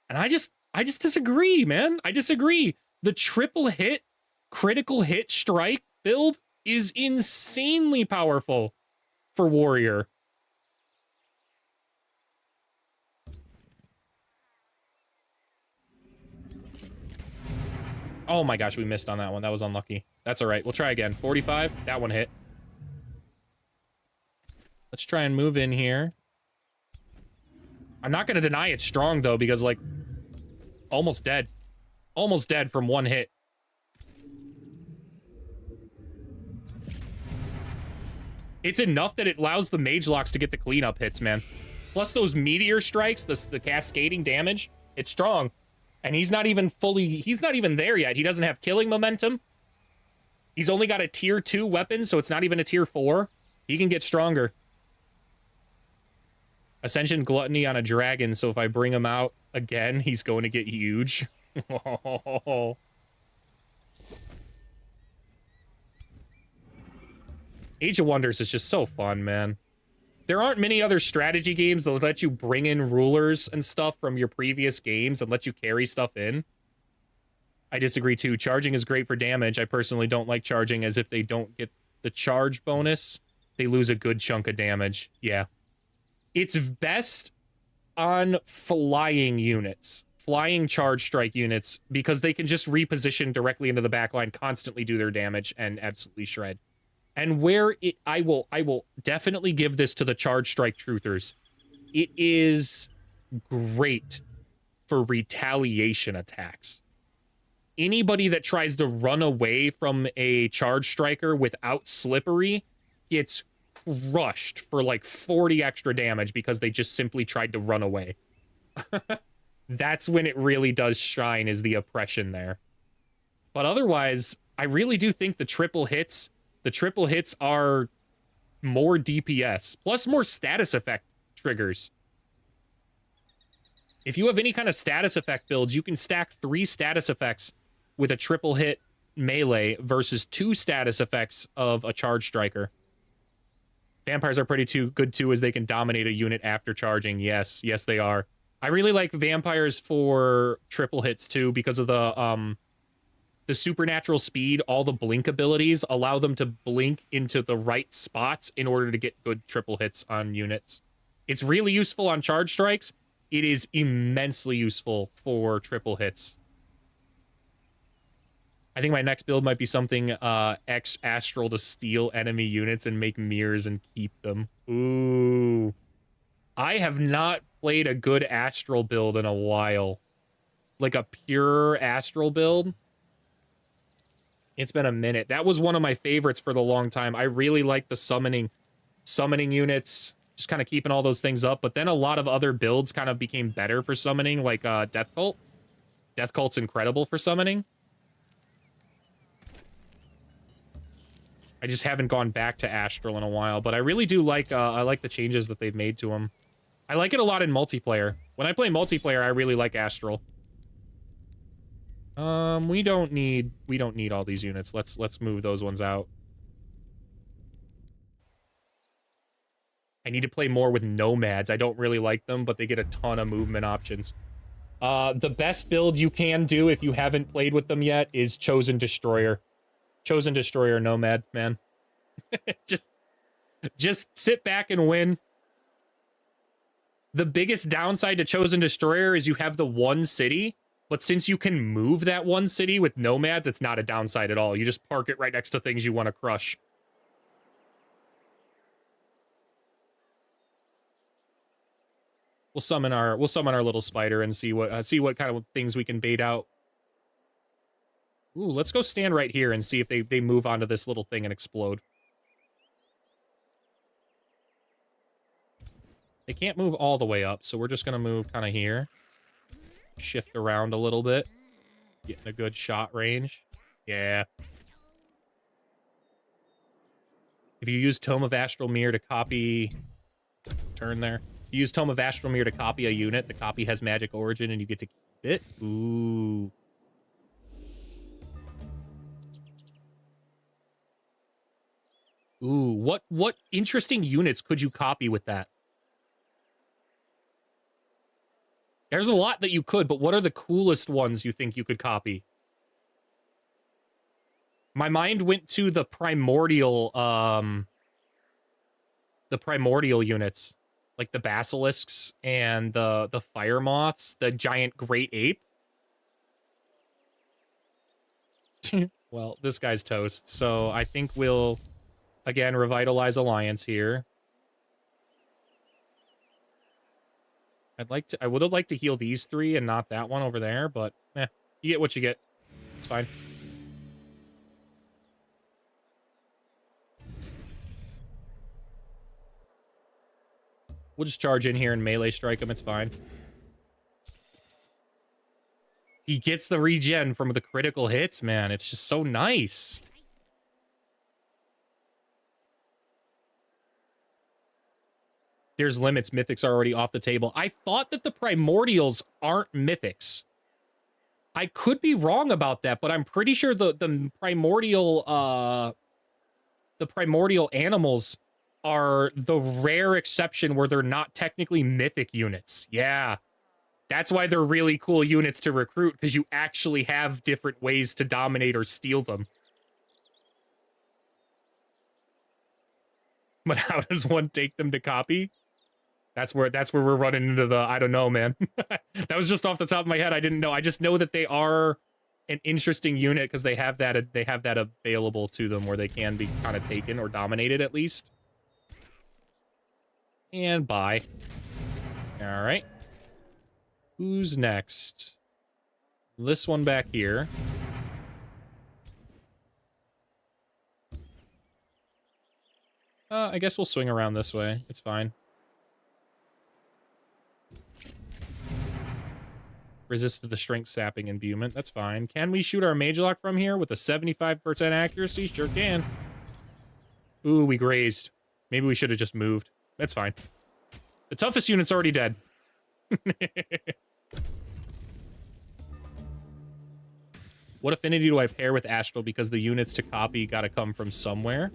And I just disagree, man. I disagree. The triple hit, critical hit strike build is insanely powerful for warrior. Oh my gosh, we missed on that one. That was unlucky. That's all right. We'll try again. 45. That one hit. Let's try and move in here. I'm not going to deny it's strong, though, because, like, almost dead. Almost dead from one hit. It's enough that it allows the mage locks to get the cleanup hits, man. Plus those meteor strikes, the cascading damage, it's strong. And he's not even there yet. He doesn't have killing momentum. He's only got a tier 2 weapon, so it's not even a tier 4. He can get stronger. Ascension Gluttony on a dragon, so if I bring him out again, he's going to get huge. Age of Wonders is just so fun, man. There aren't many other strategy games that let you bring in rulers and stuff from your previous games and let you carry stuff in. I disagree too. Charging is great for damage. I personally don't like charging, as if they don't get the charge bonus, they lose a good chunk of damage. Yeah. It's best on flying units, flying charge strike units, because they can just reposition directly into the backline, constantly do their damage, and absolutely shred. And I will definitely give this to the charge strike truthers. It is great for retaliation attacks. Anybody that tries to run away from a charge striker without slippery gets crushed for like 40 extra damage because they just simply tried to run away. That's when it really does shine, is the oppression there. But otherwise, I really do think the triple hits are more DPS, plus more status effect triggers. If you have any kind of status effect builds, you can stack 3 status effects with a triple hit melee versus 2 status effects of a charge striker. Vampires are pretty good too, as they can dominate a unit after charging. Yes, they are. I really like vampires for triple hits too, because of the supernatural speed. All the blink abilities allow them to blink into the right spots in order to get good triple hits on units. It's really useful on charge strikes. It is immensely useful for triple hits. I think my next build might be something X Astral to steal enemy units and make mirrors and keep them. Ooh. I have not played a good Astral build in a while. Like a pure Astral build. It's been a minute. That was one of my favorites for the long time. I really like the summoning units, just kind of keeping all those things up. But then a lot of other builds kind of became better for summoning, like Death Cult. Death Cult's incredible for summoning. I just haven't gone back to Astral in a while, but I really do like, I like the changes that they've made to them. I like it a lot in multiplayer. When I play multiplayer, I really like Astral. We don't need all these units. Let's move those ones out. I need to play more with nomads. I don't really like them, but they get a ton of movement options. The best build you can do if you haven't played with them yet is Chosen Destroyer. Chosen Destroyer Nomad, man. just sit back and win. The biggest downside to Chosen Destroyer is you have the one city, but since you can move that one city with nomads, it's not a downside at all. You just park it right next to things you want to crush. We'll summon our little spider and see what kind of things we can bait out. Ooh, let's go stand right here and see if they move onto this little thing and explode. They can't move all the way up, so we're just going to move kind of here. Shift around a little bit. Getting a good shot range. Yeah. If you use Tome of Astral Mirror to copy... Turn there. If you use Tome of Astral Mirror to copy a unit, the copy has magic origin and you get to keep it. Ooh. Ooh, what interesting units could you copy with that? There's a lot that you could, but what are the coolest ones you think you could copy? My mind went to the primordial units, like the basilisks and the fire moths, the giant great ape. Well, this guy's toast, so I think we'll again revitalize Alliance here. I would have liked to heal these 3 and not that one over there, but you get what you get. It's fine. We'll just charge in here and melee strike him. It's fine. He gets the regen from the critical hits, man. It's just so nice. There's limits. Mythics are already off the table. I thought that the primordials aren't mythics. I could be wrong about that, but I'm pretty sure the primordial animals are the rare exception where they're not technically mythic units. Yeah. That's why they're really cool units to recruit, because you actually have different ways to dominate or steal them. But how does one take them to copy? That's where we're running into the, I don't know, man. That was just off the top of my head. I didn't know. I just know that they are an interesting unit because they have that available to them where they can be kind of taken or dominated at least. And bye. All right. Who's next? This one back here. I guess we'll swing around this way. It's fine. Resist to the strength sapping imbuement. That's fine. Can we shoot our mage lock from here with a 75% accuracy? Sure can. Ooh, we grazed. Maybe we should have just moved. That's fine. The toughest unit's already dead. What affinity do I pair with Astral? Because the units to copy gotta come from somewhere.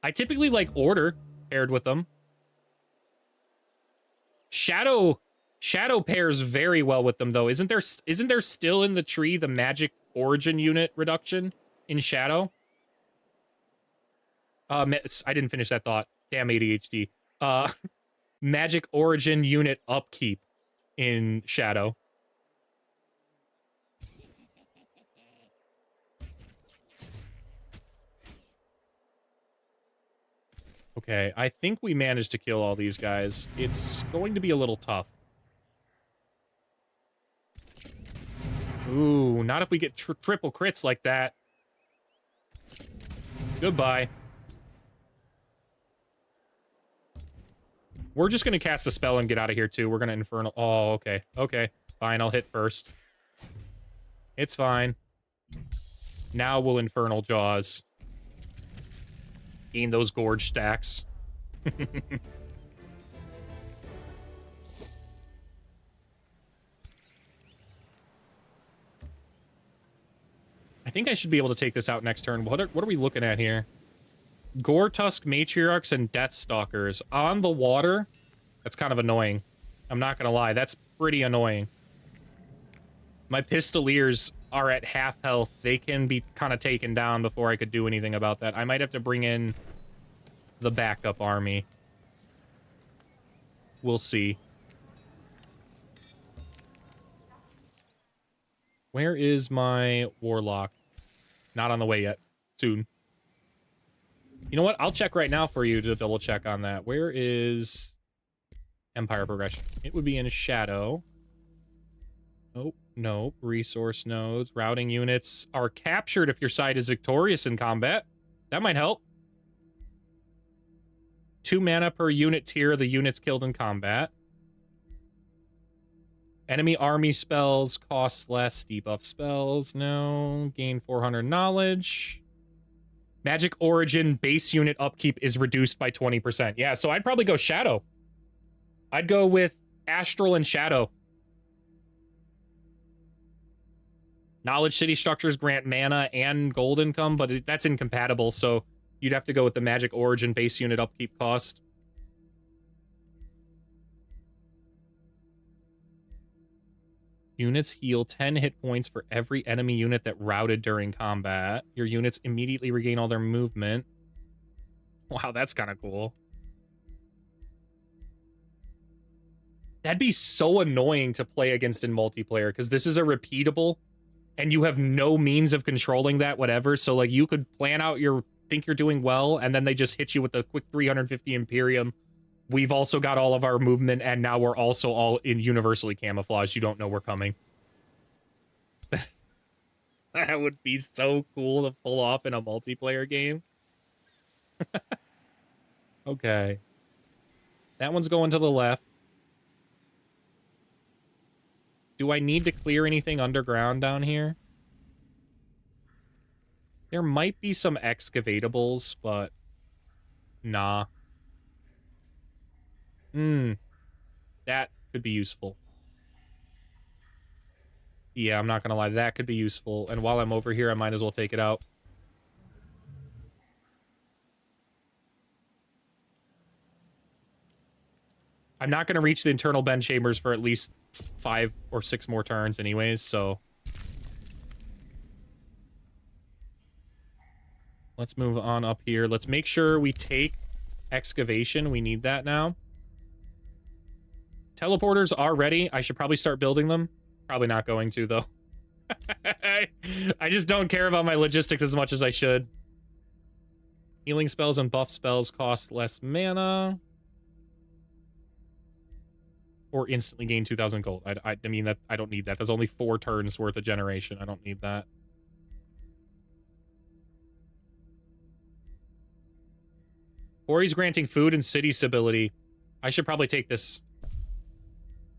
I typically like Order paired with them. Shadow pairs very well with them, though. Isn't there still in the tree the magic origin unit reduction in Shadow? I didn't finish that thought. Damn ADHD. Magic origin unit upkeep in Shadow. Okay, I think we managed to kill all these guys. It's going to be a little tough. Ooh, not if we get triple crits like that. Goodbye. We're just gonna cast a spell and get out of here, too. We're gonna Infernal... Oh, okay. Okay, fine, I'll hit first. It's fine. Now we'll Infernal Jaws. Gain those Gorge stacks. I think I should be able to take this out next turn. What are we looking at here? Gore Tusk Matriarchs and Deathstalkers on the water. That's kind of annoying. I'm not gonna lie, that's pretty annoying. My Pistoliers are at half health. They can be kind of taken down before I could do anything about that. I might have to bring in the backup army. We'll see. Where is my Warlock? Not on the way yet. Soon. You know what? I'll check right now for you to double check on that. Where is Empire Progression? It would be in Shadow. Nope. Nope. Resource nodes. Routing units are captured if your side is victorious in combat. That might help. 2 mana per unit tier of the units killed in combat. Enemy army spells cost less. Debuff spells, no. Gain 400 knowledge. Magic Origin base unit upkeep is reduced by 20%. Yeah, so I'd probably go Shadow. I'd go with Astral and Shadow. Knowledge City structures grant mana and gold income, but that's incompatible, so you'd have to go with the Magic Origin base unit upkeep cost. Units heal 10 hit points for every enemy unit that routed during combat. Your units immediately regain all their movement. Wow, that's kind of cool. That'd be so annoying to play against in multiplayer, because this is a repeatable, and you have no means of controlling that, whatever. So, like, you could plan out think you're doing well, and then they just hit you with a quick 350 Imperium. We've also got all of our movement, and now we're also all in universally camouflaged. You don't know we're coming. That would be so cool to pull off in a multiplayer game. Okay. That one's going to the left. Do I need to clear anything underground down here? There might be some excavatables, but nah. That could be useful. Yeah, I'm not gonna lie, that could be useful. And while I'm over here, I might as well take it out. I'm not gonna reach the internal bend chambers for at least 5 or 6 more turns anyways, so... Let's move on up here. Let's make sure we take excavation. We need that now. Teleporters are ready. I should probably start building them. Probably not going to, though. I just don't care about my logistics as much as I should. Healing spells and buff spells cost less mana. Or instantly gain 2,000 gold. I mean, that I don't need that. That's only 4 turns worth of generation. I don't need that. Quarry's granting food and city stability. I should probably take this.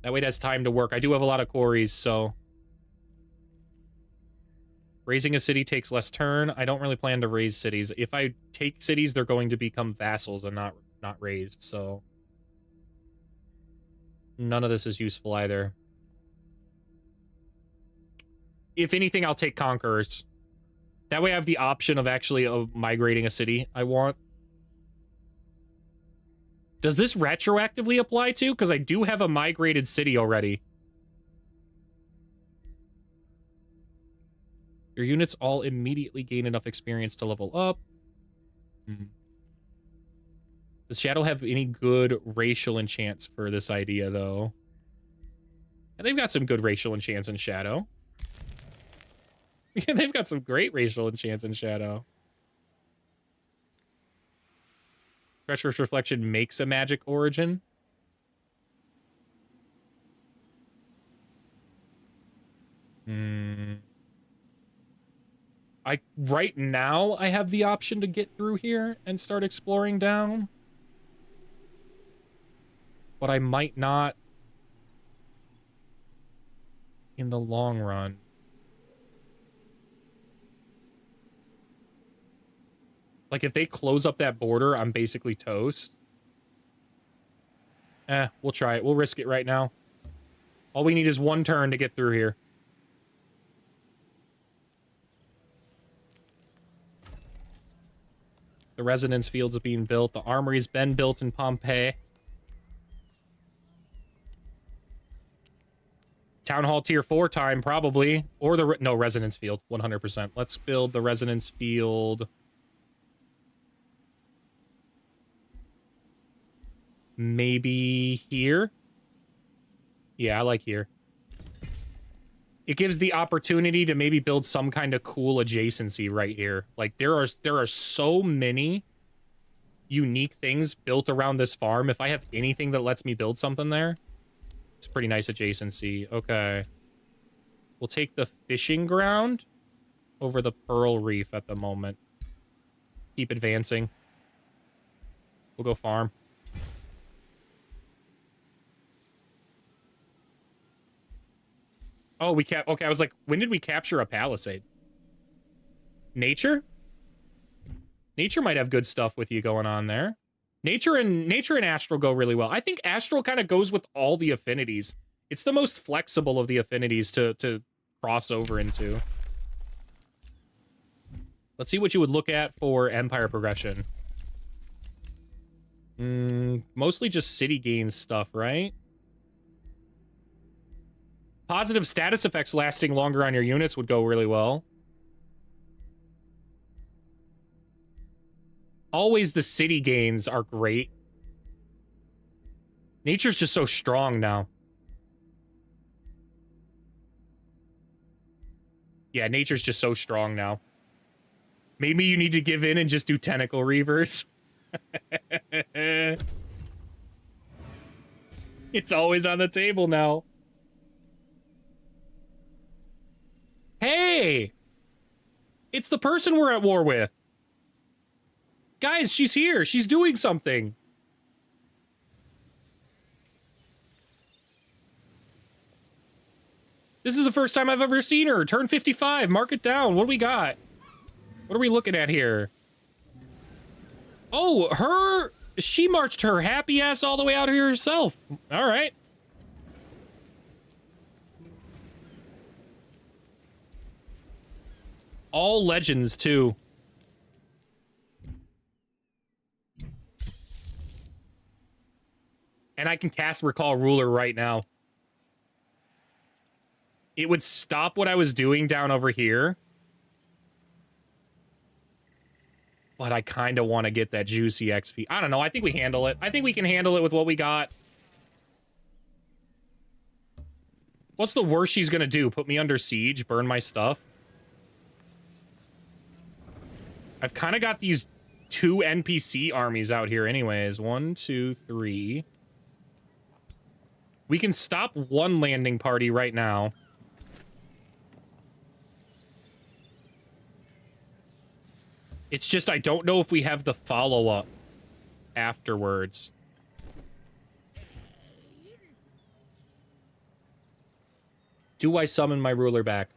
That way it has time to work. I do have a lot of quarries, so... Raising a city takes less turn. I don't really plan to raise cities. If I take cities, they're going to become vassals and not raised, so... None of this is useful either. If anything, I'll take conquerors. That way I have the option of actually migrating a city I want. Does this retroactively apply to? Because I do have a migrated city already. Your units all immediately gain enough experience to level up. Does Shadow have any good racial enchants for this idea, though? And they've got some good racial enchants in Shadow. They've got some great racial enchants in Shadow. Treacherous Reflection makes a magic origin. Right now, I have the option to get through here and start exploring down. But I might not in the long run. Like, if they close up that border, I'm basically toast. We'll try it. We'll risk it right now. All we need is 1 turn to get through here. The Resonance Field's being built. The Armory's been built in Pompeii. Town Hall Tier 4 time, probably. Or the... No, Resonance Field, 100%. Let's build the Resonance Field... Maybe here? Yeah, I like here. It gives the opportunity to maybe build some kind of cool adjacency right here. Like, there are so many unique things built around this farm. If I have anything that lets me build something there, it's a pretty nice adjacency. Okay. We'll take the fishing ground over the Pearl Reef at the moment. Keep advancing. We'll go farm. Oh, we okay, I was like, when did we capture a palisade? Nature? Nature might have good stuff with you going on there. Nature and Astral go really well. I think Astral kind of goes with all the affinities. It's the most flexible of the affinities to cross over into. Let's see what you would look at for Empire progression. Mostly just city gains stuff, right? Positive status effects lasting longer on your units would go really well. Always the city gains are great. Nature's just so strong now. Yeah, nature's just so strong now. Maybe you need to give in and just do tentacle reavers. It's always on the table now. Hey! It's the person we're at war with. Guys, she's here. She's doing something. This is the first time I've ever seen her. Turn 55. Mark it down. What do we got? What are we looking at here? Oh, she marched her happy ass all the way out here herself. All right. All legends, too. And I can cast Recall Ruler right now. It would stop what I was doing down over here. But I kind of want to get that juicy XP. I don't know. I think we handle it. I think we can handle it with what we got. What's the worst she's going to do? Put me under siege? Burn my stuff? I've kind of got these 2 NPC armies out here anyways. 1, 2, 3. We can stop 1 landing party right now. It's just I don't know if we have the follow-up afterwards. Do I summon my ruler back?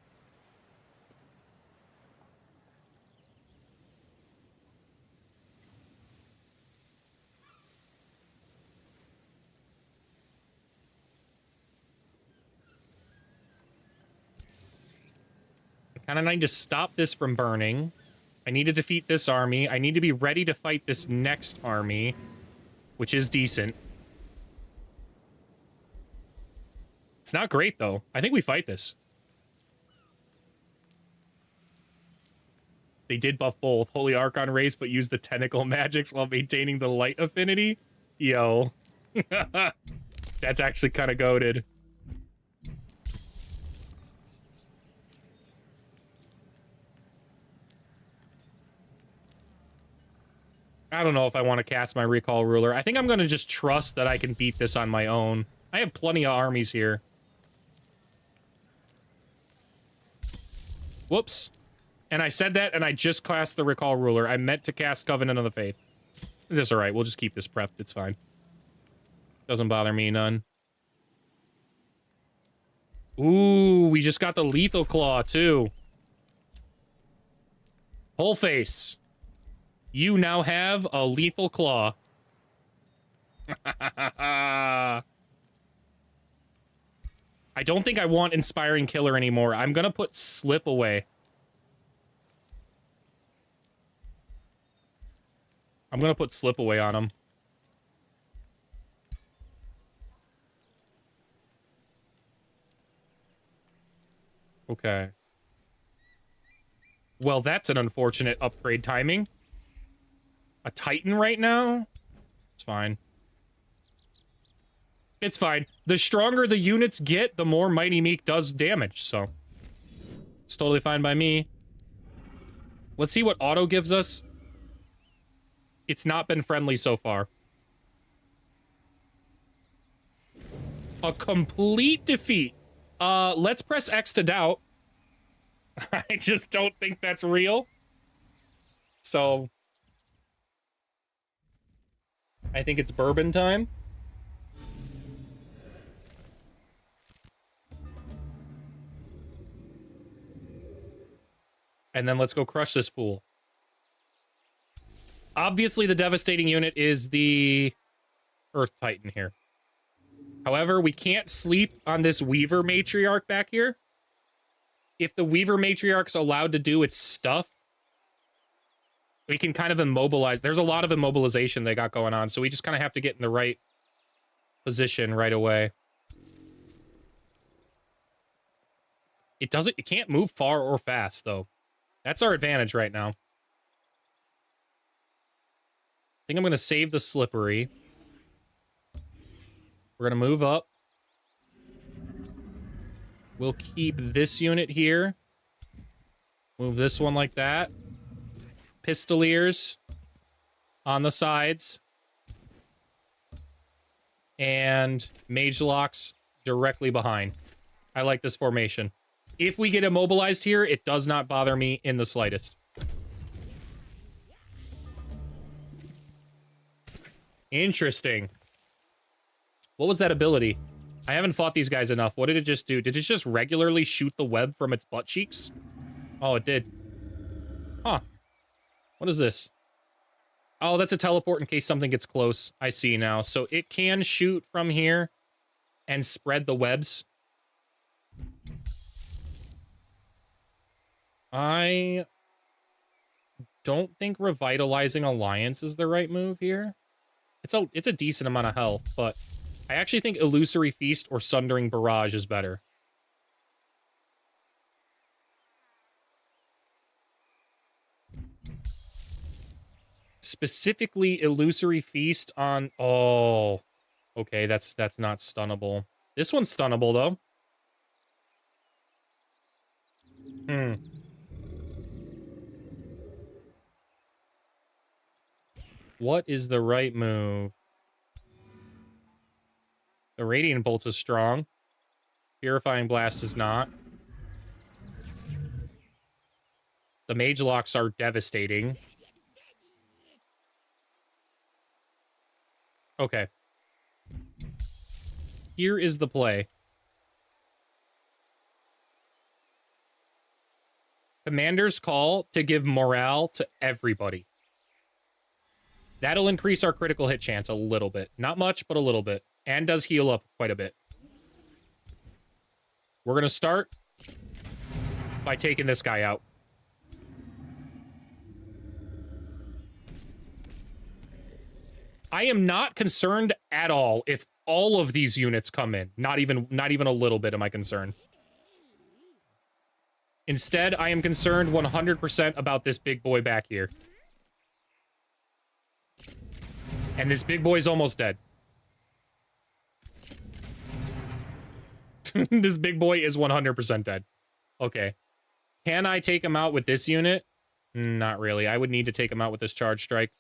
I kind of need to stop this from burning. I need to defeat this army. I need to be ready to fight this next army, which is decent. It's not great, though. I think we fight this. They did buff both. Holy Archon race, but use the tentacle magics while maintaining the light affinity? Yo. That's actually kind of goated. I don't know if I want to cast my Recall Ruler. I think I'm going to just trust that I can beat this on my own. I have plenty of armies here. Whoops. And I said that, and I just cast the Recall Ruler. I meant to cast Covenant of the Faith. That's alright. We'll just keep this prepped. It's fine. Doesn't bother me none. Ooh, we just got the Lethal Claw, too. Whole face. You now have a Lethal Claw. I don't think I want Inspiring Killer anymore. I'm gonna put Slip away. I'm gonna put Slip away on him. Okay. Well, that's an unfortunate upgrade timing. A Titan right now? It's fine. It's fine. The stronger the units get, the more Mighty Meek does damage, so... It's totally fine by me. Let's see what auto gives us. It's not been friendly so far. A complete defeat. Let's press X to doubt. I just don't think that's real. So... I think it's bourbon time. And then let's go crush this fool. Obviously, the devastating unit is the Earth Titan here. However, we can't sleep on this Weaver Matriarch back here. If the Weaver Matriarch's allowed to do its stuff, we can kind of immobilize. There's a lot of immobilization they got going on, so we just kind of have to get in the right position right away. It can't move far or fast, though. That's our advantage right now. I think I'm going to save the Slippery. We're going to move up. We'll keep this unit here. Move this one like that. Pistoliers on the sides. And Mage Locks directly behind. I like this formation. If we get immobilized here, it does not bother me in the slightest. Interesting. What was that ability? I haven't fought these guys enough. What did it just do? Did it just regularly shoot the web from its butt cheeks? Oh, it did. Huh. What is this? Oh, that's a teleport in case something gets close. I see now. So it can shoot from here and spread the webs. I don't think revitalizing Alliance is the right move here. It's a decent amount of health, but I actually think Illusory Feast or Sundering Barrage is better. Specifically, Illusory Feast on... Oh, okay, that's not stunnable. This one's stunnable, though. What is the right move? The Radiant Bolt is strong. Purifying Blast is not. The Mage Locks are devastating. Okay. Here is the play. Commander's Call to give morale to everybody. That'll increase our critical hit chance a little bit. Not much, but a little bit. And does heal up quite a bit. We're going to start by taking this guy out. I am not concerned at all if all of these units come in. Not even a little bit am I concerned. Instead, I am concerned 100% about this big boy back here. And this big boy's almost dead. This big boy is 100% dead. Okay. Can I take him out with this unit? Not really. I would need to take him out with this charge strike.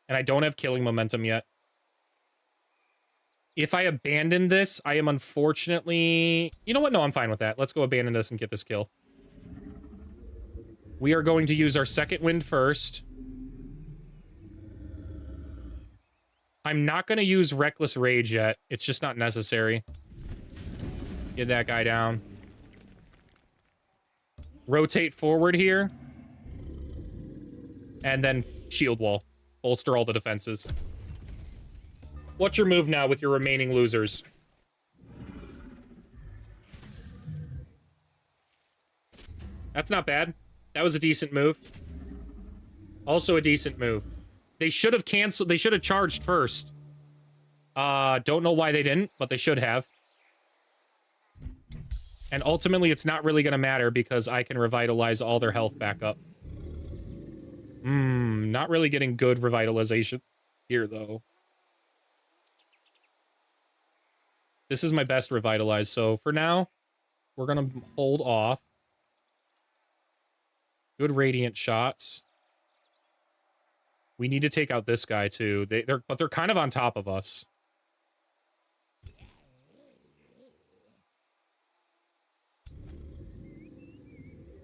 And I don't have killing momentum yet. If I abandon this, I am unfortunately... You know what? No, I'm fine with that. Let's go abandon this and get this kill. We are going to use our second wind first. I'm not going to use Reckless Rage yet. It's just not necessary. Get that guy down. Rotate forward here. And then shield wall. Bolster all the defenses. What's your move now with your remaining losers? That's not bad. That was a decent move. Also a decent move. They should have canceled. They should have charged first. Don't know why they didn't, but they should have. And ultimately, it's not really going to matter because I can revitalize all their health back up. Not really getting good revitalization here, though. This is my best revitalize, so for now, we're going to hold off. Good radiant shots. We need to take out this guy, too. But they're kind of on top of us.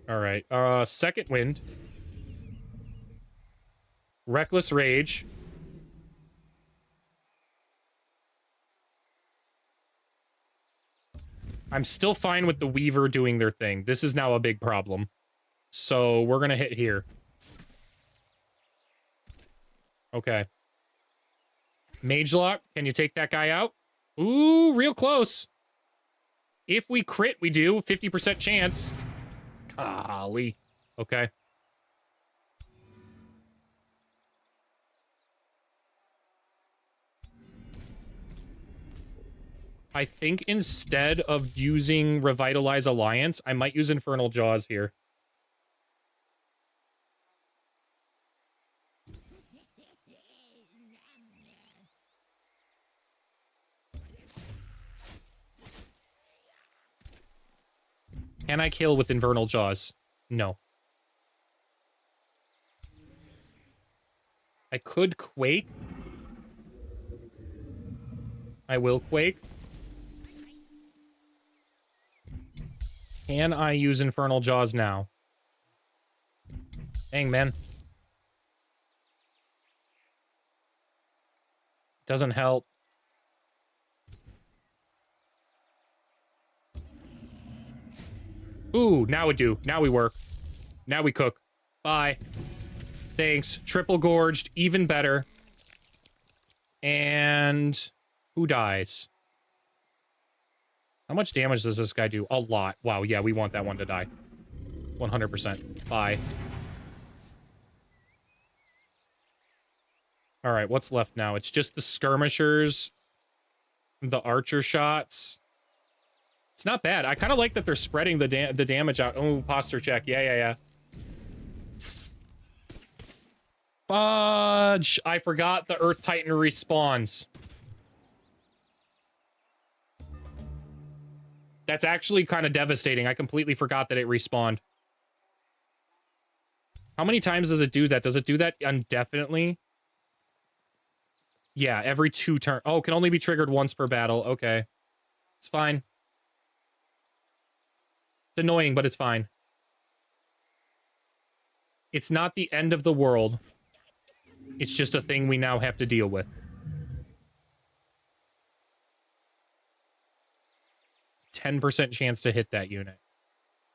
All right. Second wind. Reckless Rage. I'm still fine with the Weaver doing their thing. This is now a big problem. So we're going to hit here. Okay. Mage Lock, can you take that guy out? Ooh, real close. If we crit, we do. 50% chance. Golly. Okay. I think instead of using Revitalize Alliance, I might use Infernal Jaws here. Can I kill with Infernal Jaws? No. I could Quake. I will Quake. Can I use Infernal Jaws now? Dang, man. Doesn't help. Ooh, now we do. Now we work. Now we cook. Bye. Thanks. Triple gorged. Even better. And who dies? How much damage does this guy do? A lot. Wow, yeah, we want that one to die. 100%. Bye. Alright, what's left now? It's just the skirmishers, the archer shots. It's not bad. I kind of like that they're spreading the damage out. Oh, posture check. Yeah. Fudge! I forgot the Earth Titan respawns. That's actually kind of devastating. I completely forgot that it respawned. How many times does it do that? Does it do that indefinitely? Yeah, every 2 turns. Oh, can only be triggered once per battle. Okay. It's fine. It's annoying, but it's fine. It's not the end of the world. It's just a thing we now have to deal with. 10% chance to hit that unit.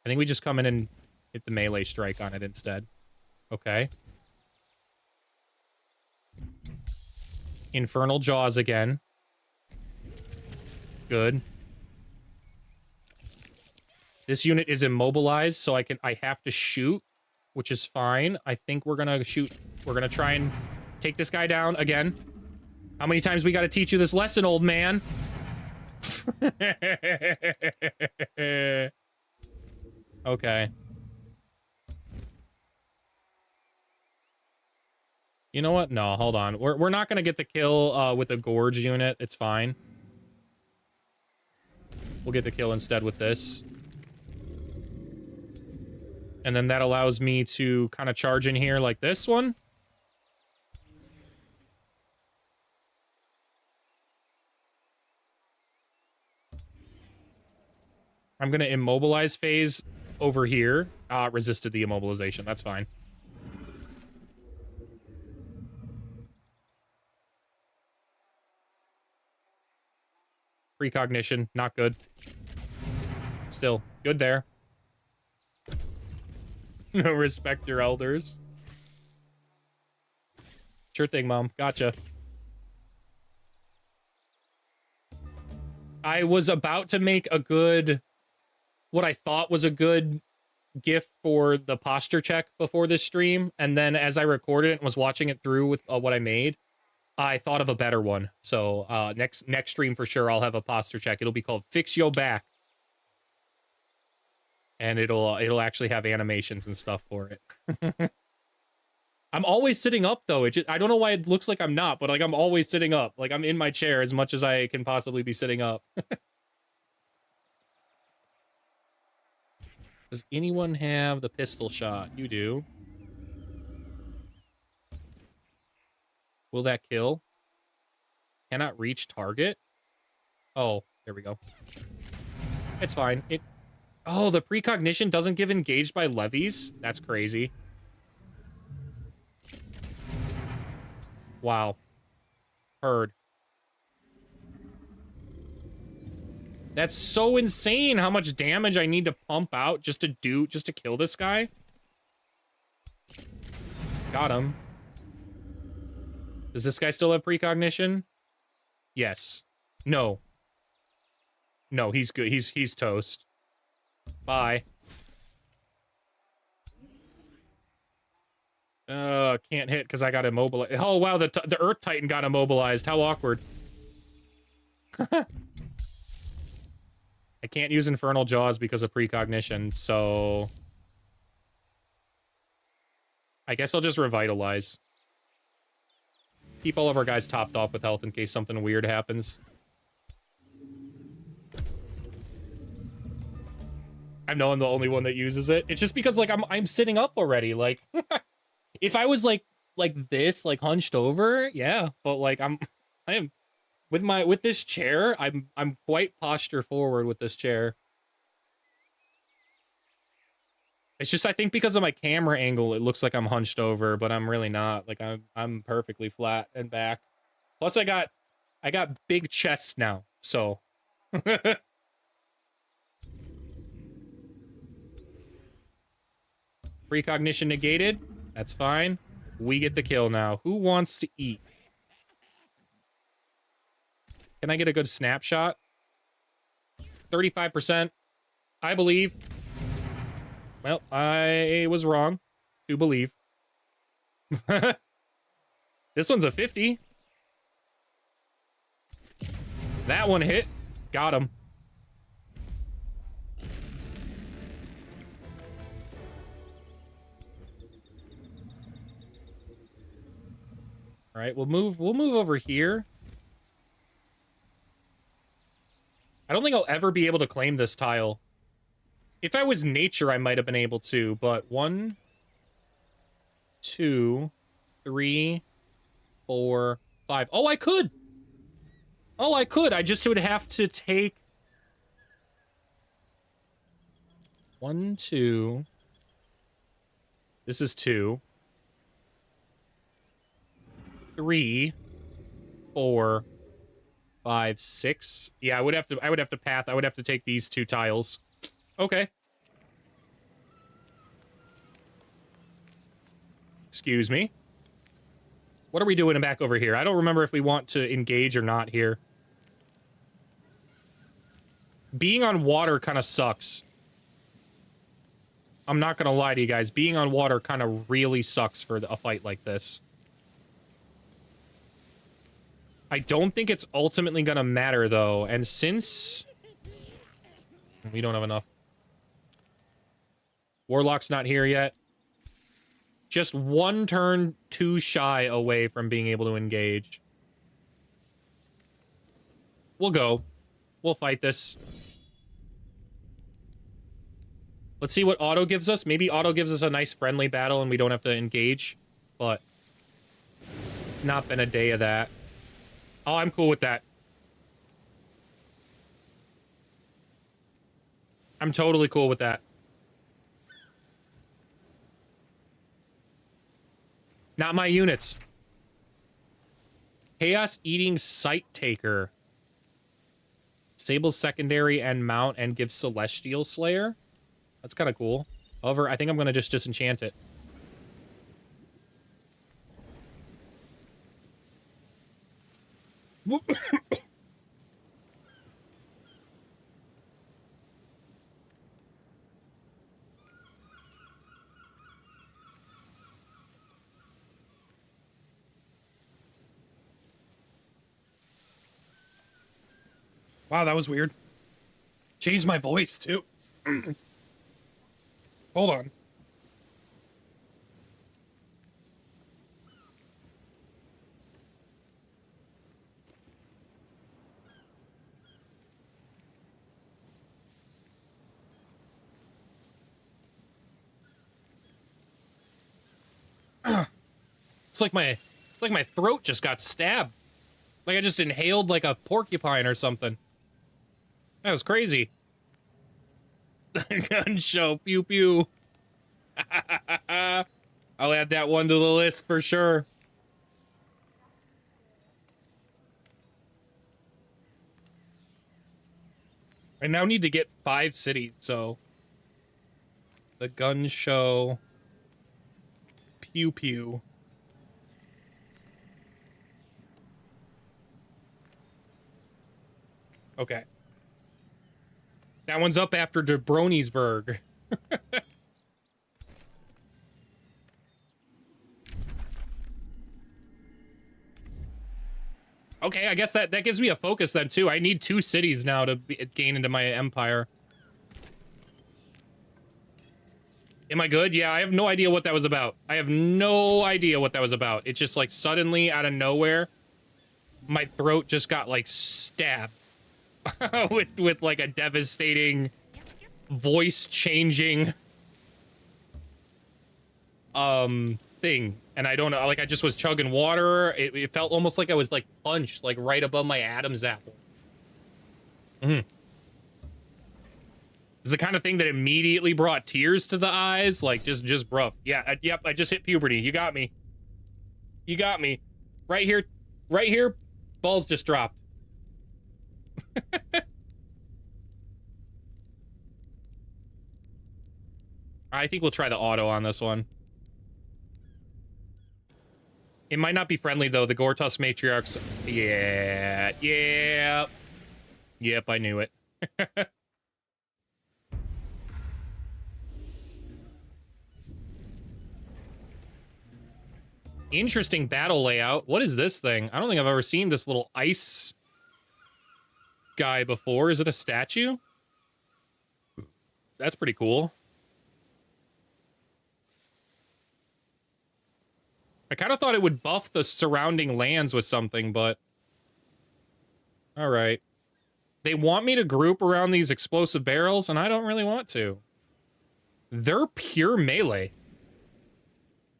I think we just come in and hit the melee strike on it instead. Okay. Infernal Jaws again. Good. This unit is immobilized, so I have to shoot, which is fine. I think we're gonna shoot. We're gonna try and take this guy down again. How many times we gotta teach you this lesson, old man? Okay. You know what? No, hold on. We're not gonna get the kill with the Gorge unit. It's fine. We'll get the kill instead with this. And then that allows me to kind of charge in here like this one. I'm gonna immobilize phase over here. Resisted the immobilization. That's fine. Precognition, not good. Still, good there. No, respect your elders. Sure thing, Mom. Gotcha. I was about to make a good... what I thought was a good GIF for the posture check before this stream, and then as I recorded it and was watching it through with what I made, I thought of a better one. So next stream for sure, I'll have a posture check. It'll be called "Fix Yo Back," and it'll actually have animations and stuff for it. I'm always sitting up though. I don't know why it looks like I'm not, but like I'm always sitting up. Like I'm in my chair as much as I can possibly be sitting up. Does anyone have the pistol shot? You do. Will that kill? Cannot reach target? Oh, there we go. It's fine. Oh, the precognition doesn't give engaged by levies? That's crazy. Wow. Heard. That's so insane how much damage I need to pump out just to kill this guy. Got him. Does this guy still have precognition? Yes. No. No, he's good. He's toast. Bye. Can't hit because I got immobilized. Oh, wow, the Earth Titan got immobilized. How awkward. I can't use Infernal Jaws because of precognition, so... I guess I'll just revitalize. Keep all of our guys topped off with health in case something weird happens. I know I'm the only one that uses it. It's just because, like, I'm sitting up already. Like, if I was like this, like hunched over, yeah. But like I am with this chair. I'm quite posture forward with this chair. It's just I think because of my camera angle, it looks like I'm hunched over, but I'm really not. Like I'm perfectly flat and back. Plus I got big chests now, so. Precognition negated. That's fine. We get the kill now. Who wants to eat? Can I get a good snapshot? 35%. I believe. Well, I was wrong to believe. This one's a 50. That one hit. Got him. All right, we'll move over here. I don't think I'll ever be able to claim this tile. If I was nature, I might have been able to, but 1, 2, 3, 4, 5. Oh, I could. Oh, I could. I just would have to take 1, 2. This is 2. 3, 4, 5, 6. Yeah, I would have to path. I would have to take these 2 tiles. Okay. Excuse me. What are we doing back over here? I don't remember if we want to engage or not here. Being on water kind of sucks. I'm not gonna lie to you guys. Being on water kind of really sucks for a fight like this. I don't think it's ultimately gonna matter, though. And since we don't have enough. Warlock's not here yet. Just 1 turn too shy away from being able to engage. We'll go. We'll fight this. Let's see what auto gives us. Maybe auto gives us a nice friendly battle and we don't have to engage. But it's not been a day of that. Oh, I'm cool with that. I'm totally cool with that. Not my units. Chaos Eating Sight Taker. Disables secondary and mount and gives Celestial Slayer. That's kind of cool. However, I think I'm going to just disenchant it. Wow, that was weird. Changed my voice, too. Hold on. It's like my throat just got stabbed. Like I just inhaled like a porcupine or something. That was crazy. Gun show, pew pew. I'll add that one to the list for sure. I now need to get 5 cities, so the gun show, pew pew. Okay. That one's up after Debronisburg. Okay, I guess that gives me a focus then, too. I need 2 cities now to gain into my empire. Am I good? Yeah, I have no idea what that was about. I have no idea what that was about. It's just, like, suddenly, out of nowhere, my throat just got, like, stabbed. with like a devastating voice-changing thing. And I don't know, like I just was chugging water. It felt almost like I was like punched like right above my Adam's apple. It's the kind of thing that immediately brought tears to the eyes, like just rough. Yeah, yep, I just hit puberty. You got me. You got me. Right here, balls just dropped. I think we'll try the auto on this one. It might not be friendly, though. The Gortus Matriarchs... Yeah. Yeah. Yep, I knew it. Interesting battle layout. What is this thing? I don't think I've ever seen this little ice guy before. Is it a statue? That's pretty cool. I kind of thought it would buff the surrounding lands with something, but... All right. They want me to group around these explosive barrels, and I don't really want to. They're pure melee.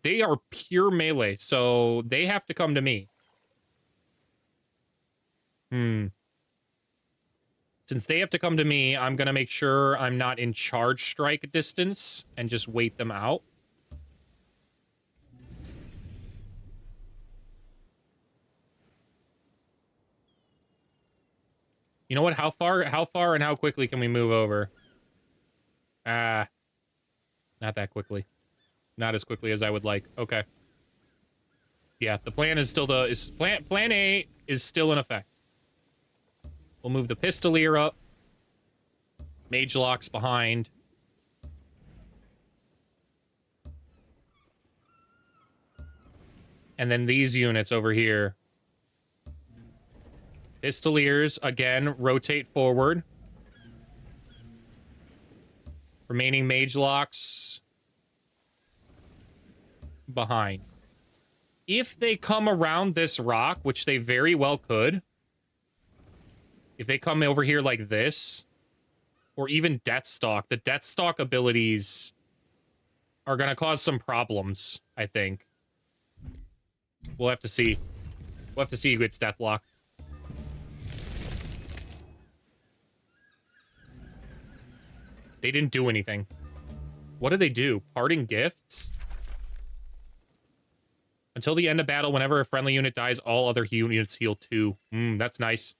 They are pure melee, so they have to come to me. Since they have to come to me, I'm going to make sure I'm not in charge strike distance and just wait them out. You know what? How far and how quickly can we move over? Not that quickly. Not as quickly as I would like. Okay. Yeah, the plan is still plan A is still in effect. We'll move the Pistolier up. Mage Lock's behind. And then these units over here. Pistoliers, again, rotate forward. Remaining Mage Locks behind. If they come around this rock, which they very well could, if they come over here like this, or even Deathstalk, the Deathstalk abilities are going to cause some problems, I think. We'll have to see. We'll have to see who gets Deathlock. They didn't do anything. What did they do? Parting gifts? Until the end of battle, whenever a friendly unit dies, all other units heal 2. That's nice.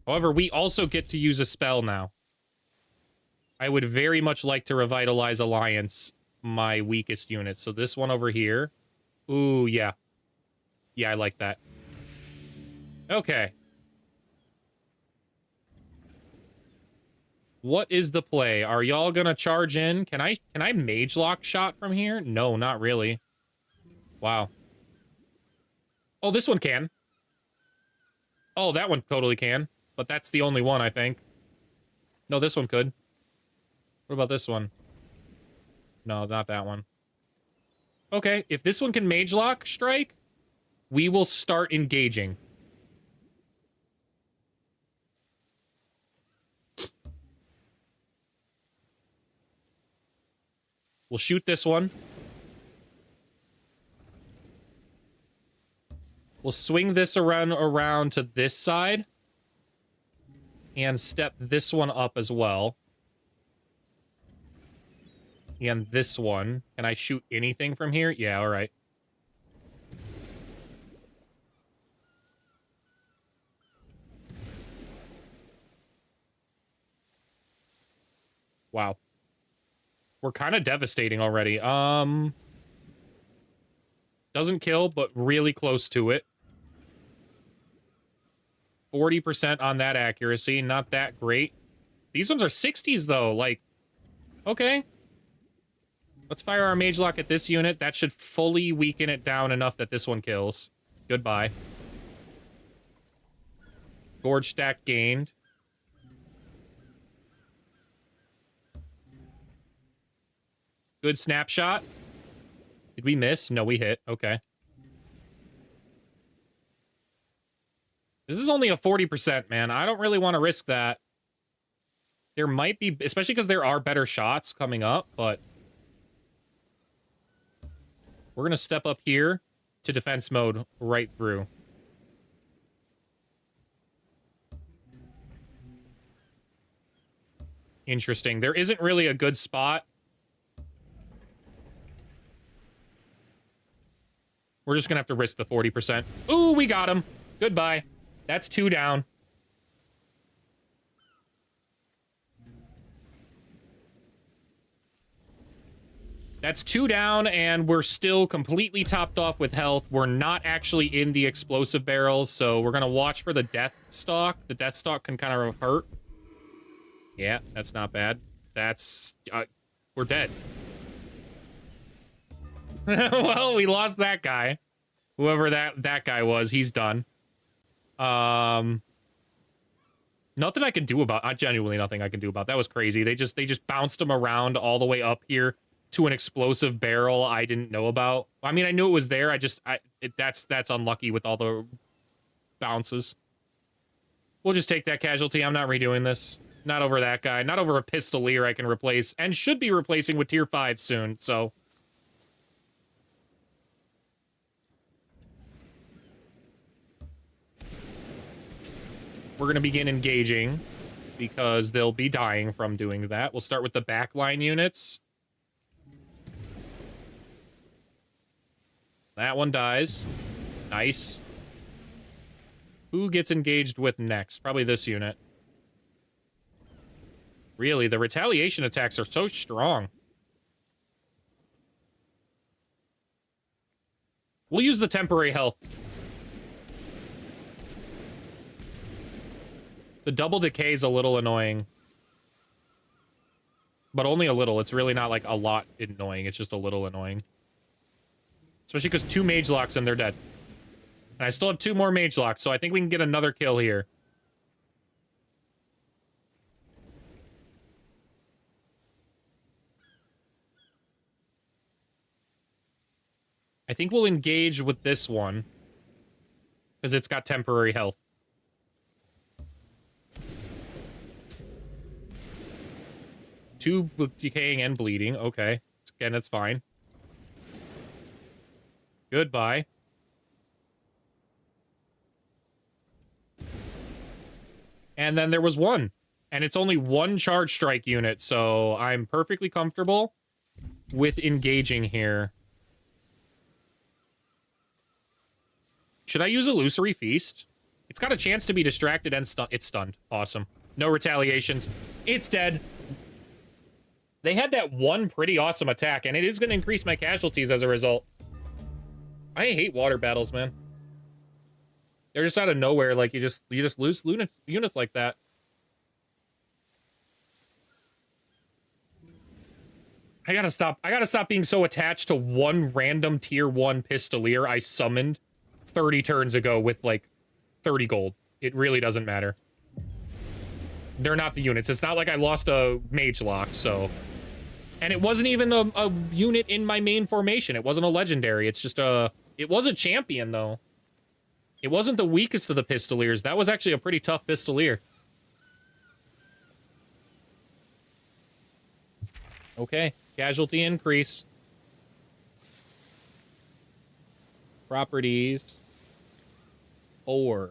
However, we also get to use a spell now. I would very much like to revitalize Alliance, my weakest unit. So this one over here. Ooh, yeah. Yeah, I like that. Okay. What is the play? Are y'all gonna charge in? Can I Mage Lock shot from here? No, not really. Wow. Oh, this one can. Oh, that one totally can. But that's the only one, I think. No, this one could. What about this one? No, not that one. Okay, if this one can Mage Lock strike, we will start engaging. We'll shoot this one. We'll swing this around to this side. And step this one up as well. And this one. Can I shoot anything from here? Yeah, all right. Wow. We're kind of devastating already. Doesn't kill, but really close to it. 40% on that accuracy. Not that great. These ones are 60s, though. Like, okay. Let's fire our Mage Lock at this unit. That should fully weaken it down enough that this one kills. Goodbye. Gorge stack gained. Good snapshot. Did we miss? No, we hit. Okay. This is only a 40%, man. I don't really want to risk that. There might be, especially because there are better shots coming up, but we're going to step up here to defense mode right through. Interesting. There isn't really a good spot. We're just going to have to risk the 40%. Ooh, we got him. Goodbye. That's 2 down. That's 2 down, and we're still completely topped off with health. We're not actually in the explosive barrels, so we're gonna watch for the death stalk. The death stalk can kind of hurt. Yeah, that's not bad. That's... we're dead. Well, we lost that guy. Whoever that guy was, he's done. Nothing I can do about... genuinely nothing I can do about. That was crazy. They just bounced him around all the way up here to an explosive barrel I didn't know about. I mean, I knew it was there. That's unlucky with all the bounces. We'll just take that casualty. I'm not redoing this. Not over that guy. Not over a pistolier I can replace, and should be replacing with tier 5 soon, so... we're gonna begin engaging, because they'll be dying from doing that. We'll start with the backline units. That one dies. Nice. Who gets engaged with next? Probably this unit. Really, the retaliation attacks are so strong. We'll use the temporary health. The double decay is a little annoying. But only a little. It's really not, like, a lot annoying. It's just a little annoying. Especially because 2 mage locks and they're dead. And I still have 2 more mage locks, so I think we can get another kill here. I think we'll engage with this one. Because it's got temporary health. Two with decaying and bleeding. Okay. Again, that's fine. Goodbye. And then there was one. And it's only 1 charge strike unit, so I'm perfectly comfortable with engaging here. Should I use Illusory Feast? It's got a chance to be distracted and it's stunned. Awesome. No retaliations. It's dead. They had that one pretty awesome attack, and it is going to increase my casualties as a result. I hate water battles, man. They're just out of nowhere. Like, you just lose units like that. I gotta stop being so attached to one random tier 1 pistolier I summoned 30 turns ago with, like, 30 gold. It really doesn't matter. They're not the units. It's not like I lost a mage lock, so... And it wasn't even a unit in my main formation. It wasn't a legendary. It's just a... It was a champion, though. It wasn't the weakest of the pistoliers. That was actually a pretty tough pistolier. Okay. Casualty increase. Properties. 4.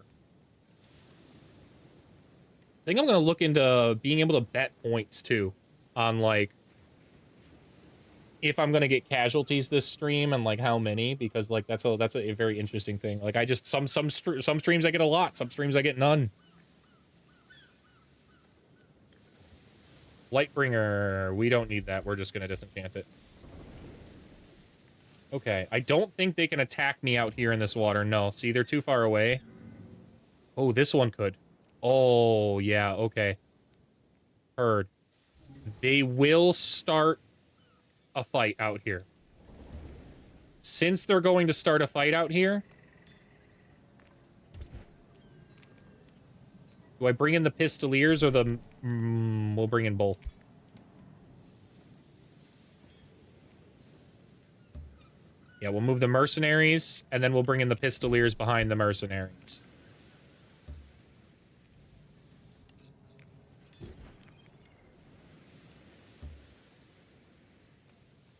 I think I'm going to look into being able to bet points, too. On, like... if I'm gonna get casualties this stream and like how many, because like that's a very interesting thing. Like I just some streams I get a lot, some streams I get none. Lightbringer, we don't need that. We're just gonna disenchant it. Okay, I don't think they can attack me out here in this water. No, see, they're too far away. Oh, this one could. Oh, yeah, okay. Heard. They will start a fight out here. Since they're going to start a fight out here, do I bring in the pistoliers or the... we'll bring in both. Yeah, we'll move the mercenaries, and then we'll bring in the pistoliers behind the mercenaries.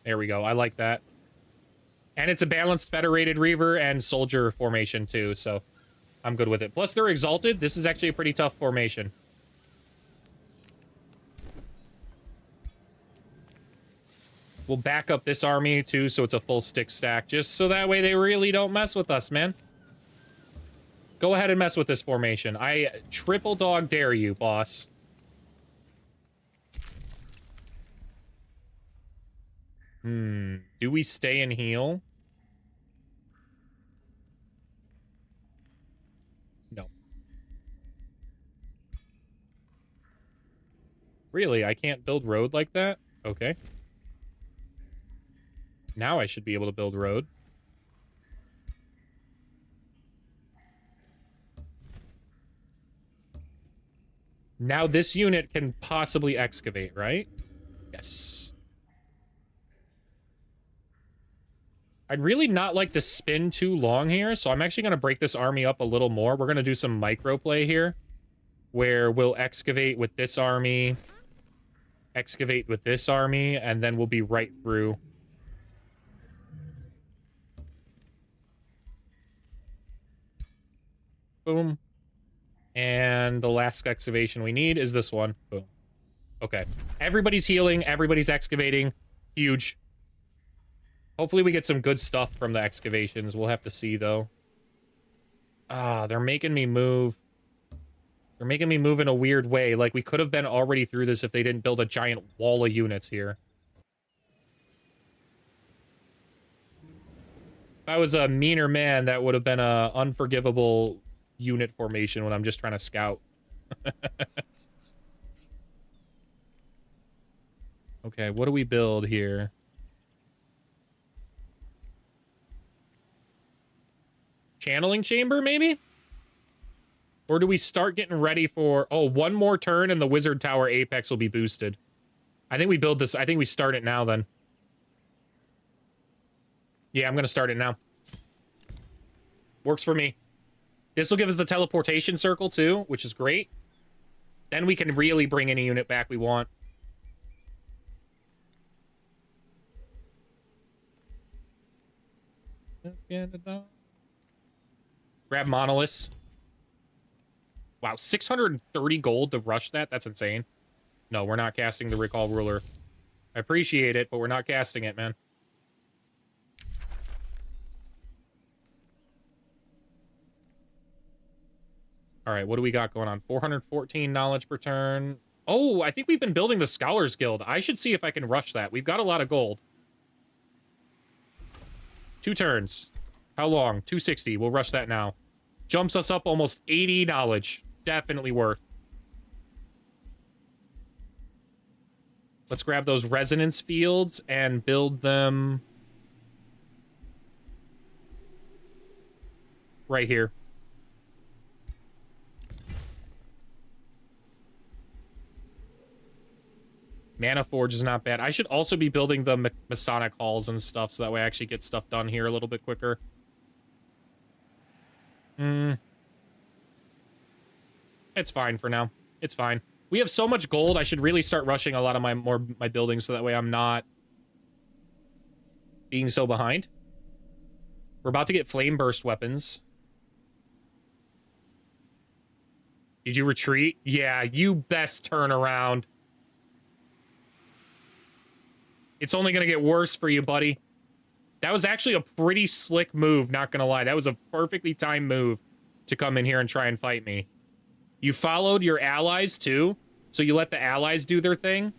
There we go. I like that. And it's a balanced Federated Reaver and Soldier formation, too, so I'm good with it. Plus, they're exalted. This is actually a pretty tough formation. We'll back up this army, too, so it's a full stick stack, just so that way they really don't mess with us, man. Go ahead and mess with this formation. I triple dog dare you, boss. Do we stay and heal? No. Really? I can't build road like that? Okay. Now I should be able to build road. Now this unit can possibly excavate, right? Yes. I'd really not like to spin too long here, so I'm actually going to break this army up a little more. We're going to do some microplay here, where we'll excavate with this army, excavate with this army, and then we'll be right through. Boom. And the last excavation we need is this one. Boom. Okay. Everybody's healing. Everybody's excavating. Huge. Hopefully we get some good stuff from the excavations. We'll have to see, though. Ah, they're making me move. They're making me move in a weird way. Like, we could have been already through this if they didn't build a giant wall of units here. If I was a meaner man, that would have been a unforgivable unit formation when I'm just trying to scout. Okay, what do we build here? Channeling chamber, maybe? Or do we start getting ready for... Oh, one more turn and the wizard tower apex will be boosted. I think we build this... I think we start it now, then. Yeah, I'm gonna start it now. Works for me. This will give us the teleportation circle, too, which is great. Then we can really bring any unit back we want. Let's get it done. Grab monoliths. Wow, 630 gold to rush that? That's insane. No, we're not casting the Recall Ruler. I appreciate it, but we're not casting it, man. Alright, what do we got going on? 414 knowledge per turn. Oh, I think we've been building the Scholars Guild. I should see if I can rush that. We've got a lot of gold. 2 turns. How long? 260. We'll rush that now. Jumps us up almost 80 knowledge. Definitely worth. Let's grab those resonance fields and build them right here. Mana Forge is not bad. I should also be building the Masonic halls and stuff, so that way I actually get stuff done here a little bit quicker. It's fine for now. It's fine. We have so much gold, I should really start rushing a lot of my buildings, so that way I'm not being so behind. We're about to get flame burst weapons. Did you retreat? Yeah, you best turn around. It's only gonna get worse for you, buddy. That was actually a pretty slick move, not gonna lie. That was a perfectly timed move to come in here and try and fight me. You followed your allies, too? So you let the allies do their thing?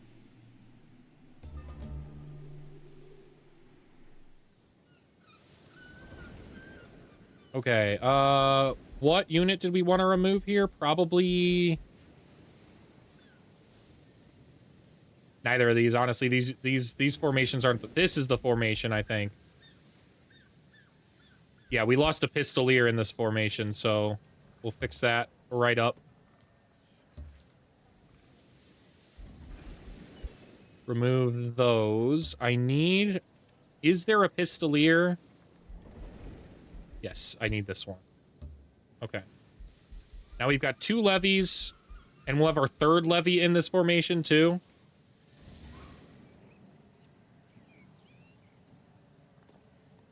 Okay, what unit did we want to remove here? Probably... Neither of these, honestly. These formations aren't... This is the formation, I think. Yeah, we lost a Pistolier in this formation, so we'll fix that right up. Remove those. I need... Is there a Pistolier? Yes, I need this one. Okay. Now we've got 2 levies, and we'll have our 3rd levy in this formation, too.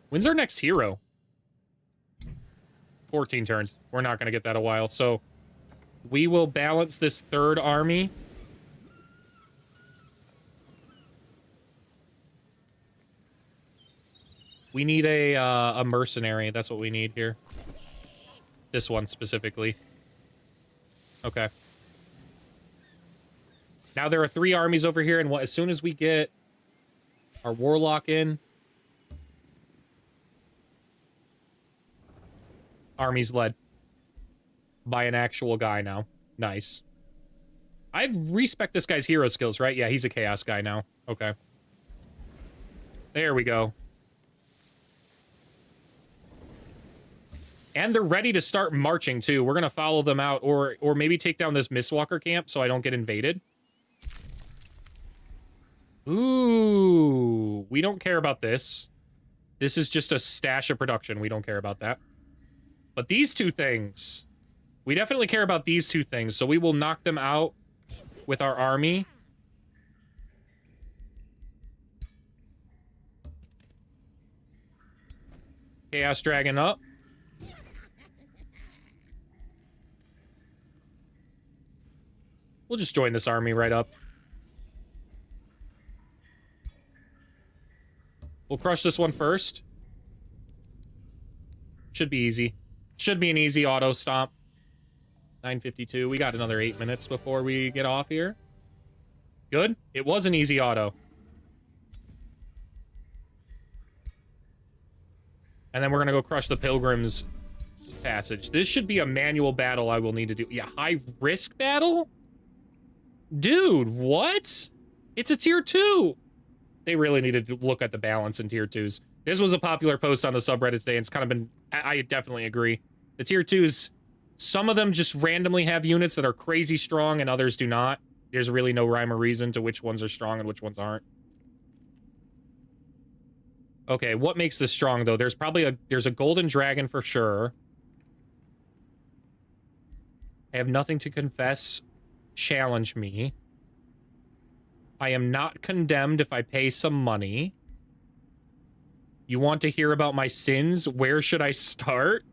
When's our next hero? 14 turns. We're not going to get that a while, so we will balance this 3rd army. We need a mercenary. That's what we need here. This one specifically. Okay. Now there are 3 armies over here, and as soon as we get our warlock in. Army's led by an actual guy now. Nice. I respect this guy's hero skills, right? Yeah, he's a chaos guy now. Okay. There we go. And they're ready to start marching, too. We're going to follow them out, or maybe take down this Mistwalker camp so I don't get invaded. Ooh, we don't care about this. This is just a stash of production. We don't care about that. But these two things, we definitely care about these two things, so we will knock them out with our army. Chaos Dragon up. We'll just join this army right up. We'll crush this one first. Should be easy. Should be an easy auto stomp. 9:52. We got another 8 minutes before we get off here. Good. It was an easy auto. And then we're going to go crush the Pilgrim's Passage. This should be a manual battle I will need to do. Yeah, high risk battle? Dude, what? It's a tier 2. They really needed to look at the balance in tier 2s. This was a popular post on the subreddit today, and it's kind of been... I definitely agree. The tier 2s, some of them just randomly have units that are crazy strong and others do not. There's really no rhyme or reason to which ones are strong and which ones aren't. Okay, what makes this strong, though? There's probably there's a golden dragon for sure. I have nothing to confess. Challenge me. I am not condemned if I pay some money. You want to hear about my sins? Where should I start?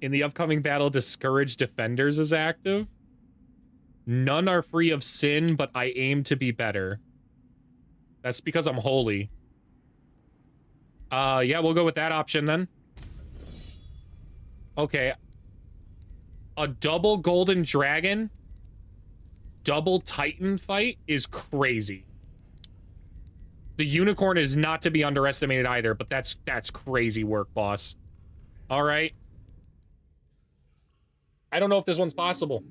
In the upcoming battle, Discourage Defenders is active. None are free of sin, but I aim to be better. That's because I'm holy. Yeah, we'll go with that option then. Okay. A double golden dragon, double titan fight is crazy. The unicorn is not to be underestimated either, but that's crazy work, boss. All right. I don't know if this one's possible.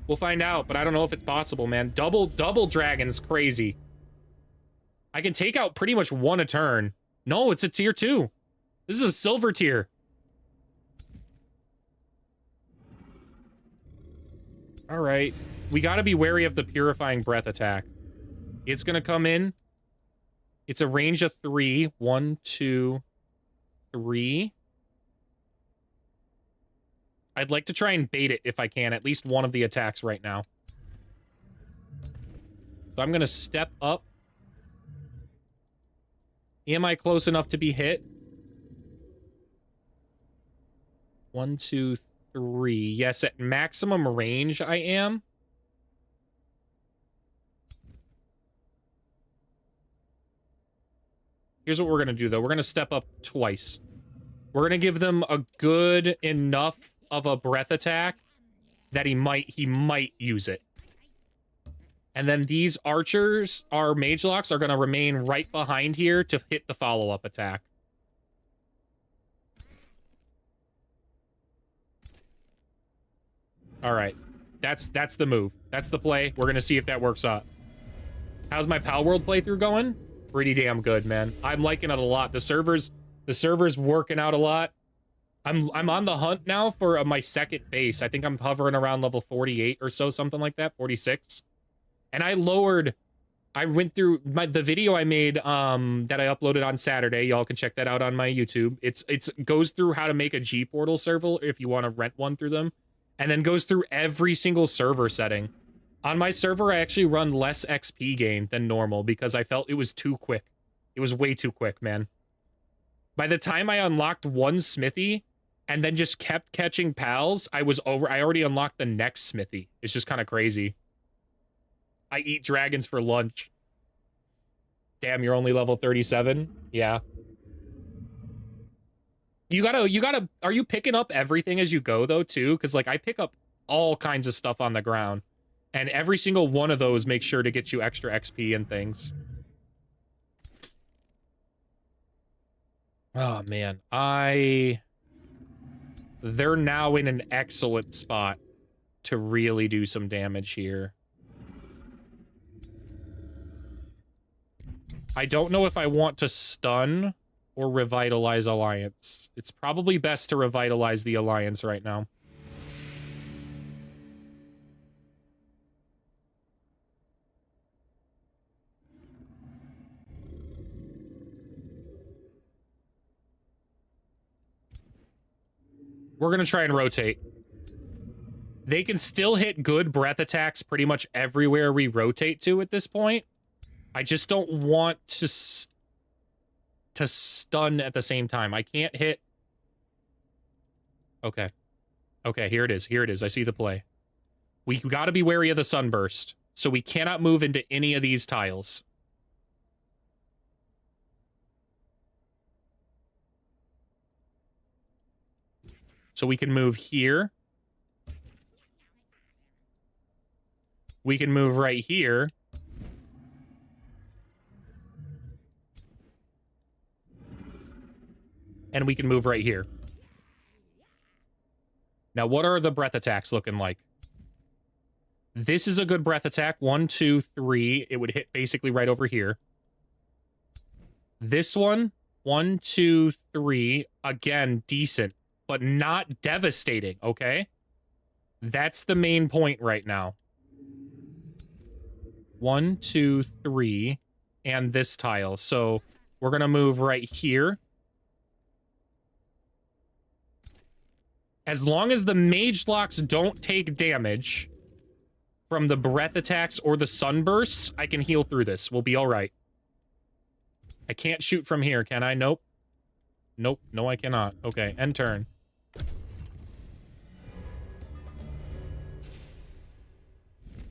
We'll find out, but I don't know if it's possible, man. Double dragon's crazy. I can take out pretty much one a turn. No, it's a tier 2. This is a silver tier. All right. We got to be wary of the Purifying Breath attack. It's going to come in. It's a range of 3. 1, 2, 3. I'd like to try and bait it if I can. At least one of the attacks right now. So I'm going to step up. Am I close enough to be hit? 1, 2, 3. Yes, at maximum range I am. Here's what we're going to do, though. We're going to step up twice. We're going to give them a good enough of a breath attack that he might use it. And then these archers, our mage locks, are going to remain right behind here to hit the follow-up attack. All right. That's the move. That's the play. We're going to see if that works out. How's my Pal World playthrough going? Pretty damn good, man. I'm liking it a lot. The server's working out a lot. I'm on the hunt now for my second base. I think I'm hovering around level 48 or so, something like that, 46. And I went through the video I made that I uploaded on Saturday. Y'all can check that out on my YouTube. It's goes through how to make a G Portal server if you want to rent one through them, and then goes through every single server setting. On my server, I actually run less XP gain than normal because I felt it was too quick. It was way too quick, man. By the time I unlocked one smithy and then just kept catching pals, I already unlocked the next smithy. It's just kind of crazy. I eat dragons for lunch. Damn, you're only level 37? Yeah. You gotta, are you picking up everything as you go, though, too? Because, like, I pick up all kinds of stuff on the ground. And every single one of those makes sure to get you extra XP and things. Oh, man. They're now in an excellent spot to really do some damage here. I don't know if I want to stun or revitalize Alliance. It's probably best to revitalize the Alliance right now. We're going to try and rotate. They can still hit good breath attacks pretty much everywhere we rotate to at this point. I just don't want to stun at the same time. I can't hit... Okay. Okay, here it is. Here it is. I see the play. We got to be wary of the sunburst, so we cannot move into any of these tiles. So we can move here. We can move right here. And we can move right here. Now, what are the breath attacks looking like? This is a good breath attack. 1, 2, 3. It would hit basically right over here. This one, 1, 2, 3. Again, decent, but not devastating, okay? That's the main point right now. 1, 2, 3, and this tile. So we're going to move right here. As long as the mage locks don't take damage from the breath attacks or the sunbursts, I can heal through this. We'll be all right. I can't shoot from here, can I? Nope. Nope. No, I cannot. Okay, end turn.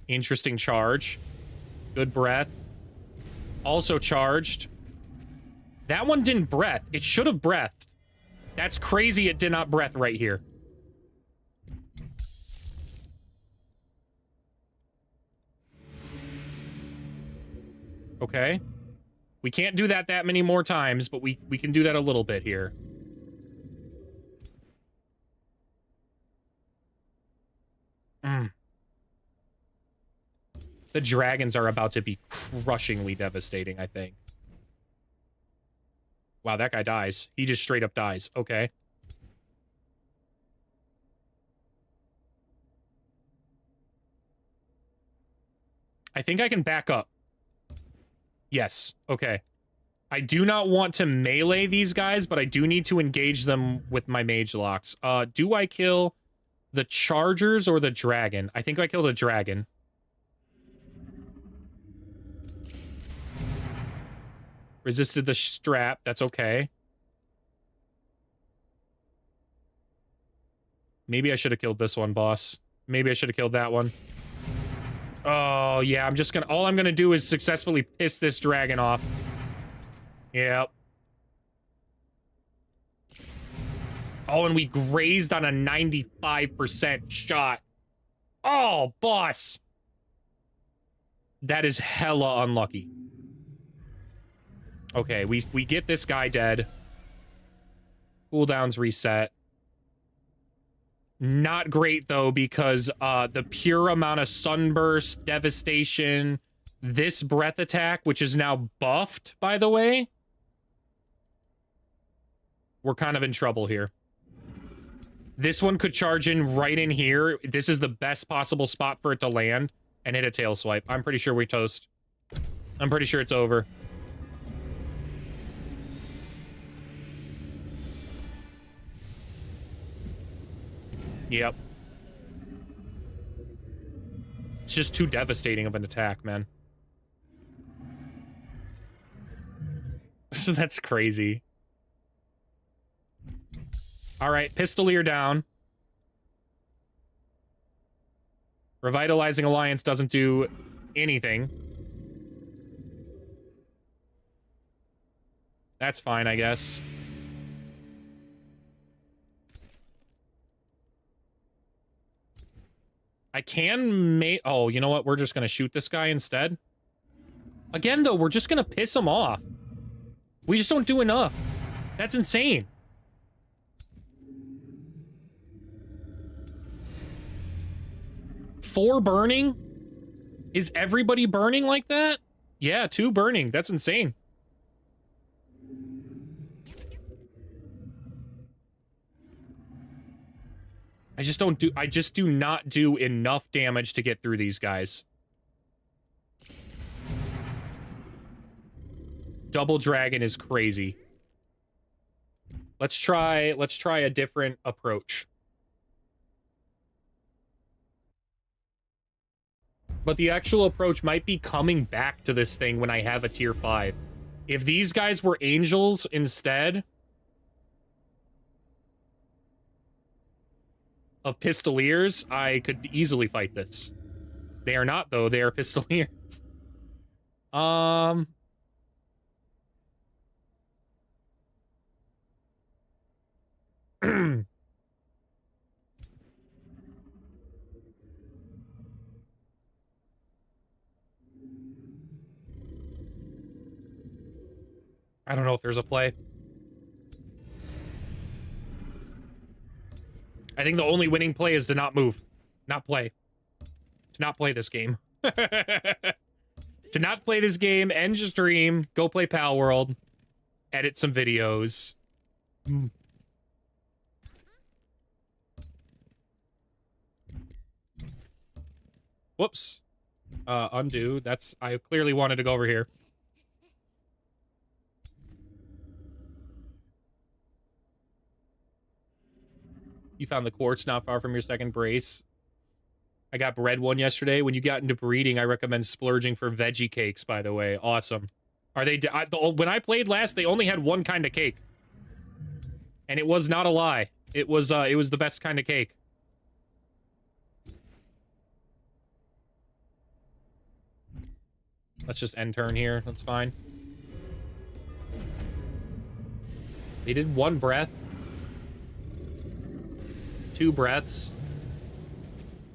Interesting charge. Good breath. Also charged. That one didn't breath. It should have breathed. That's crazy it did not breath right here. Okay. We can't do that many more times, but we can do that a little bit here. The dragons are about to be crushingly devastating, I think. Wow, that guy dies. He just straight up dies. Okay. I think I can back up. Yes. Okay. I do not want to melee these guys, but I do need to engage them with my mage locks. Do I kill the chargers or the dragon? I think I kill the dragon. Resisted the strap. That's okay. Maybe I should have killed this one, boss. Maybe I should have killed that one. Oh, yeah, I'm just gonna... All I'm gonna do is successfully piss this dragon off. Yep. Oh, and we grazed on a 95% shot. Oh, boss! That is hella unlucky. Okay, we get this guy dead. Cooldown's reset. Not great, though, because the pure amount of sunburst, devastation, this breath attack, which is now buffed, by the way. We're kind of in trouble here. This one could charge in right in here. This is the best possible spot for it to land and hit a tail swipe. I'm pretty sure we toast. I'm pretty sure it's over. Yep. It's just too devastating of an attack, man. So that's crazy. All right, Pistolier down. Revitalizing Alliance doesn't do anything. That's fine, I guess. I can make... Oh, you know what? We're just going to shoot this guy instead. Again, though, we're just going to piss him off. We just don't do enough. That's insane. Four burning? Is everybody burning like that? Yeah, 2 burning. That's insane. I just do not do enough damage to get through these guys. Double dragon is crazy. Let's try a different approach. But the actual approach might be coming back to this thing when I have a tier 5. If these guys were angels instead of pistoliers, I could easily fight this. They are not, though. They are pistoliers. I don't know if there's a play. I think the only winning play is to not move. Not play. To not play this game. To not play this game, end stream, go play Pal World, edit some videos. Whoops. Undo. I clearly wanted to go over here. You found the quartz not far from your second brace. I got bread one yesterday. When you got into breeding, I recommend splurging for veggie cakes, by the way. Awesome. Are they... when I played last, they only had one kind of cake. And it was not a lie. It was the best kind of cake. Let's just end turn here. That's fine. They did 1 breath. 2 breaths.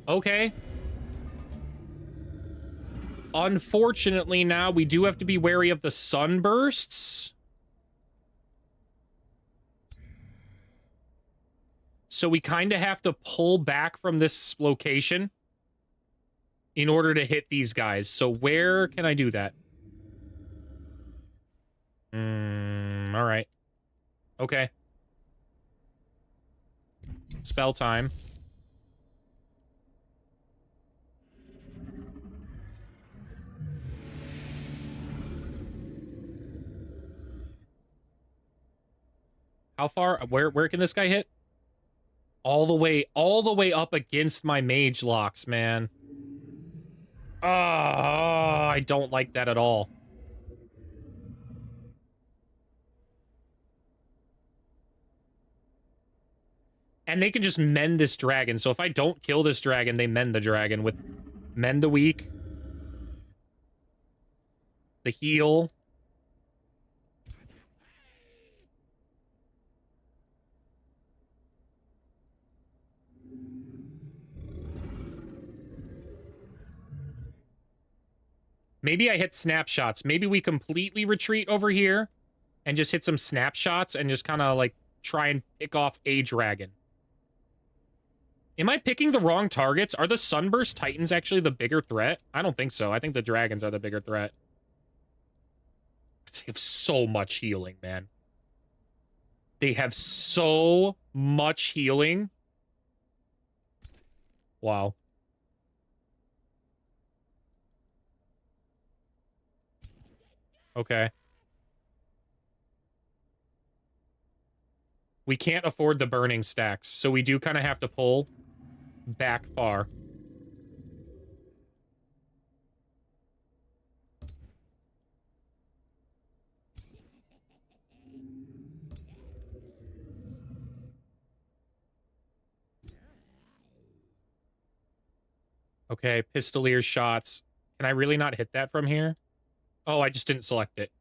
Okay. Unfortunately, now we do have to be wary of the sunbursts. So we kind of have to pull back from this location in order to hit these guys. So where can I do that? All right. Okay. Spell time. How far? Where can this guy hit? All the way up against my mage locks, man. Ah, I don't like that at all. And they can just mend this dragon. So if I don't kill this dragon, they mend the dragon with mend the weak. The heal. Maybe I hit snapshots. Maybe we completely retreat over here and just hit some snapshots and just kind of like try and pick off a dragon. Am I picking the wrong targets? Are the Sunburst Titans actually the bigger threat? I don't think so. I think the dragons are the bigger threat. They have so much healing, man. They have so much healing. Wow. Okay. We can't afford the burning stacks, so we do kind of have to pull back far. Okay, pistolier shots. Can I really not hit that from here? Oh, I just didn't select it.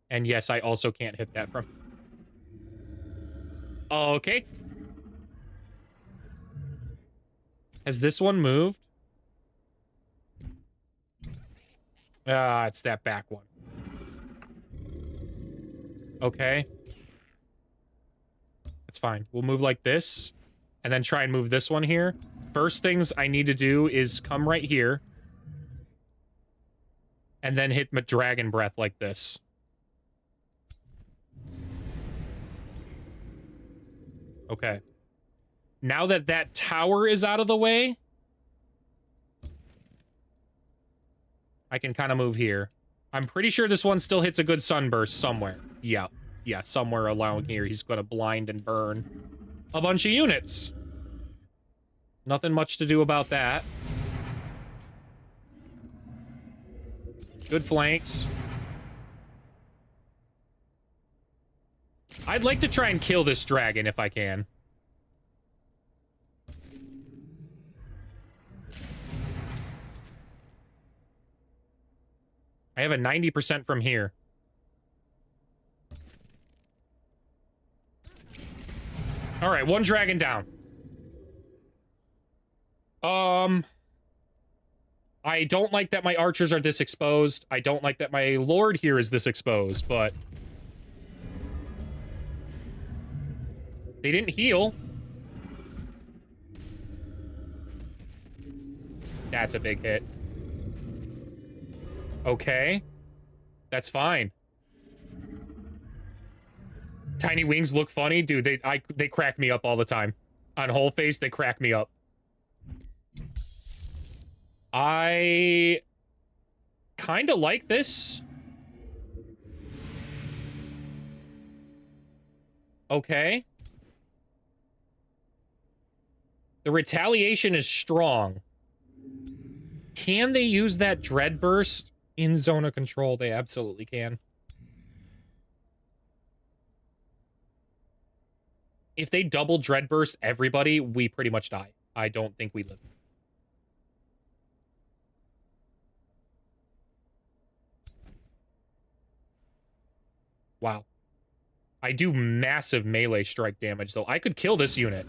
And yes, I also can't hit that from... Okay. Has this one moved? Ah, it's that back one. Okay. fine. We'll move like this, and then try and move this one here. First things I need to do is come right here, and then hit my Dragon Breath like this. Okay. Now that that tower is out of the way, I can kind of move here. I'm pretty sure this one still hits a good sunburst somewhere. Yeah. Yeah, somewhere along here he's going to blind and burn a bunch of units. Nothing much to do about that. Good flanks. I'd like to try and kill this dragon if I can. I have a 90% from here. All right, one dragon down. I don't like that my archers are this exposed. I don't like that my lord here is this exposed, but they didn't heal. That's a big hit. Okay. That's fine. Tiny wings look funny. Dude, they crack me up all the time. On whole face, they crack me up. I kind of like this. Okay. The retaliation is strong. Can they use that Dread Burst in zone of control? They absolutely can. If they double Dread Burst everybody, we pretty much die. I don't think we live. Wow. I do massive melee strike damage, though. I could kill this unit.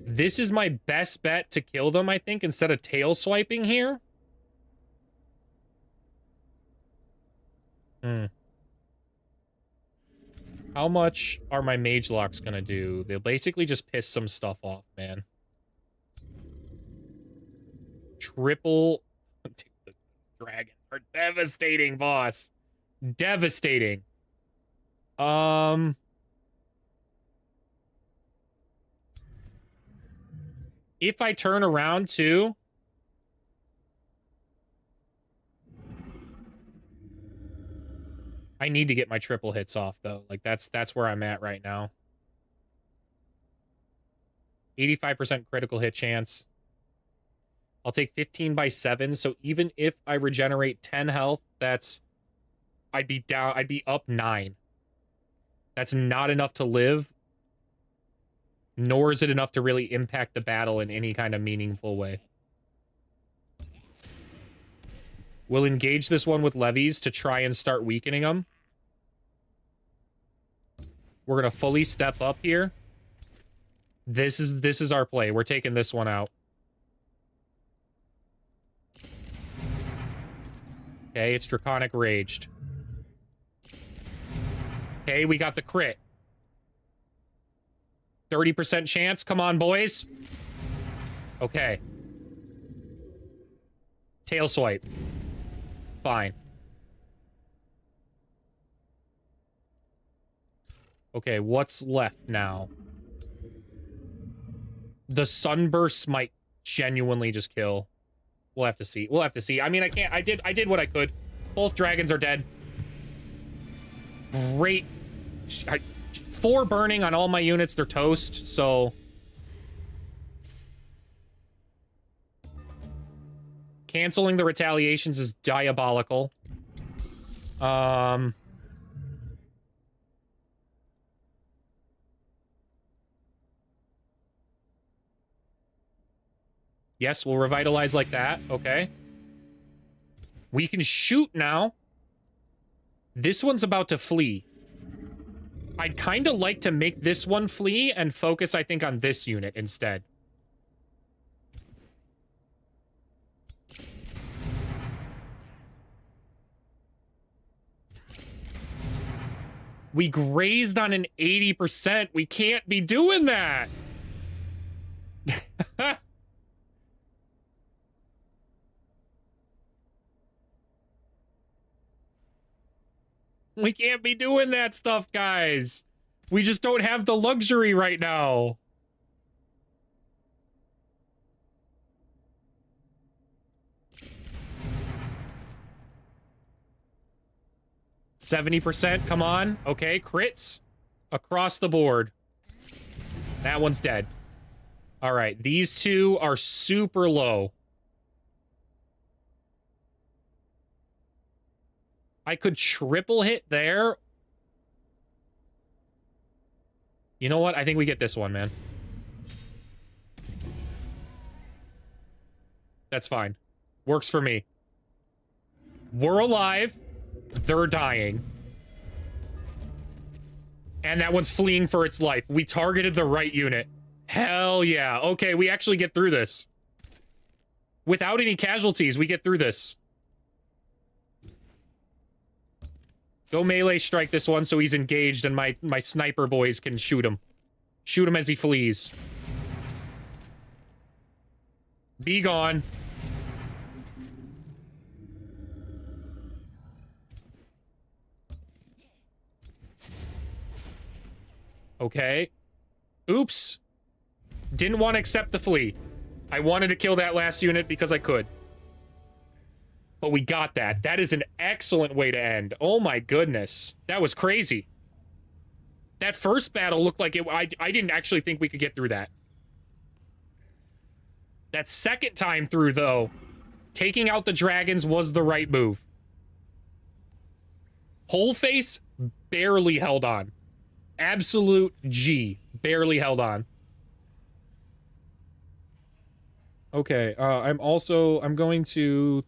This is my best bet to kill them, I think, instead of tail swiping here. How much are my mage locks gonna do? They'll basically just piss some stuff off, man. Triple... Dude, the dragons are devastating, boss. Devastating. If I turn around too... I need to get my triple hits off, though. Like, that's where I'm at right now. 85% critical hit chance. I'll take 15 by 7, so even if I regenerate 10 health, that's... I'd be up 9. That's not enough to live. Nor is it enough to really impact the battle in any kind of meaningful way. We'll engage this one with levies to try and start weakening them. We're gonna fully step up here. This is our play. We're taking this one out. Okay, it's Draconic Raged. Okay, we got the crit. 30% chance. Come on, boys. Okay. Tail swipe. Fine. Okay, what's left now? The sunbursts might genuinely just kill. We'll have to see. We'll have to see. I mean, I can't. I did what I could. Both dragons are dead. Great. 4 burning on all my units. They're toast, so... Canceling the retaliations is diabolical. Yes, we'll revitalize like that. Okay. We can shoot now. This one's about to flee. I'd kind of like to make this one flee and focus, I think, on this unit instead. We grazed on an 80%. We can't be doing that. We can't be doing that stuff, guys. We just don't have the luxury right now. %, come on. Okay, crits across the board. That one's dead. All right, these two are super low. I could triple hit there. You know what? I think we get this one, man. That's fine. Works for me. We're alive. They're dying. And that one's fleeing for its life. We targeted the right unit. Hell yeah. Okay, we actually get through this. Without any casualties, we get through this. Go melee strike this one so he's engaged and my sniper boys can shoot him. Shoot him as he flees. Be gone. Okay. Oops. Didn't want to accept the flee. I wanted to kill that last unit because I could. But we got that. That is an excellent way to end. Oh my goodness. That was crazy. That first battle looked like it... I didn't actually think we could get through that. That second time through, though, taking out the dragons was the right move. Whole face barely held on. Absolute G. Barely held on. Okay, I'm going to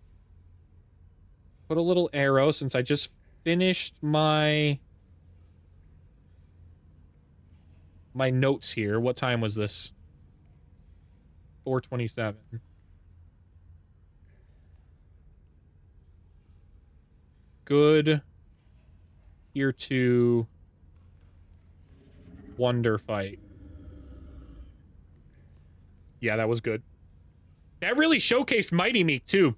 put a little arrow since I just finished my notes here. What time was this? 4:27. Good. Tier 2 Wonder fight. Yeah, that was good. That really showcased Mighty Meek, too.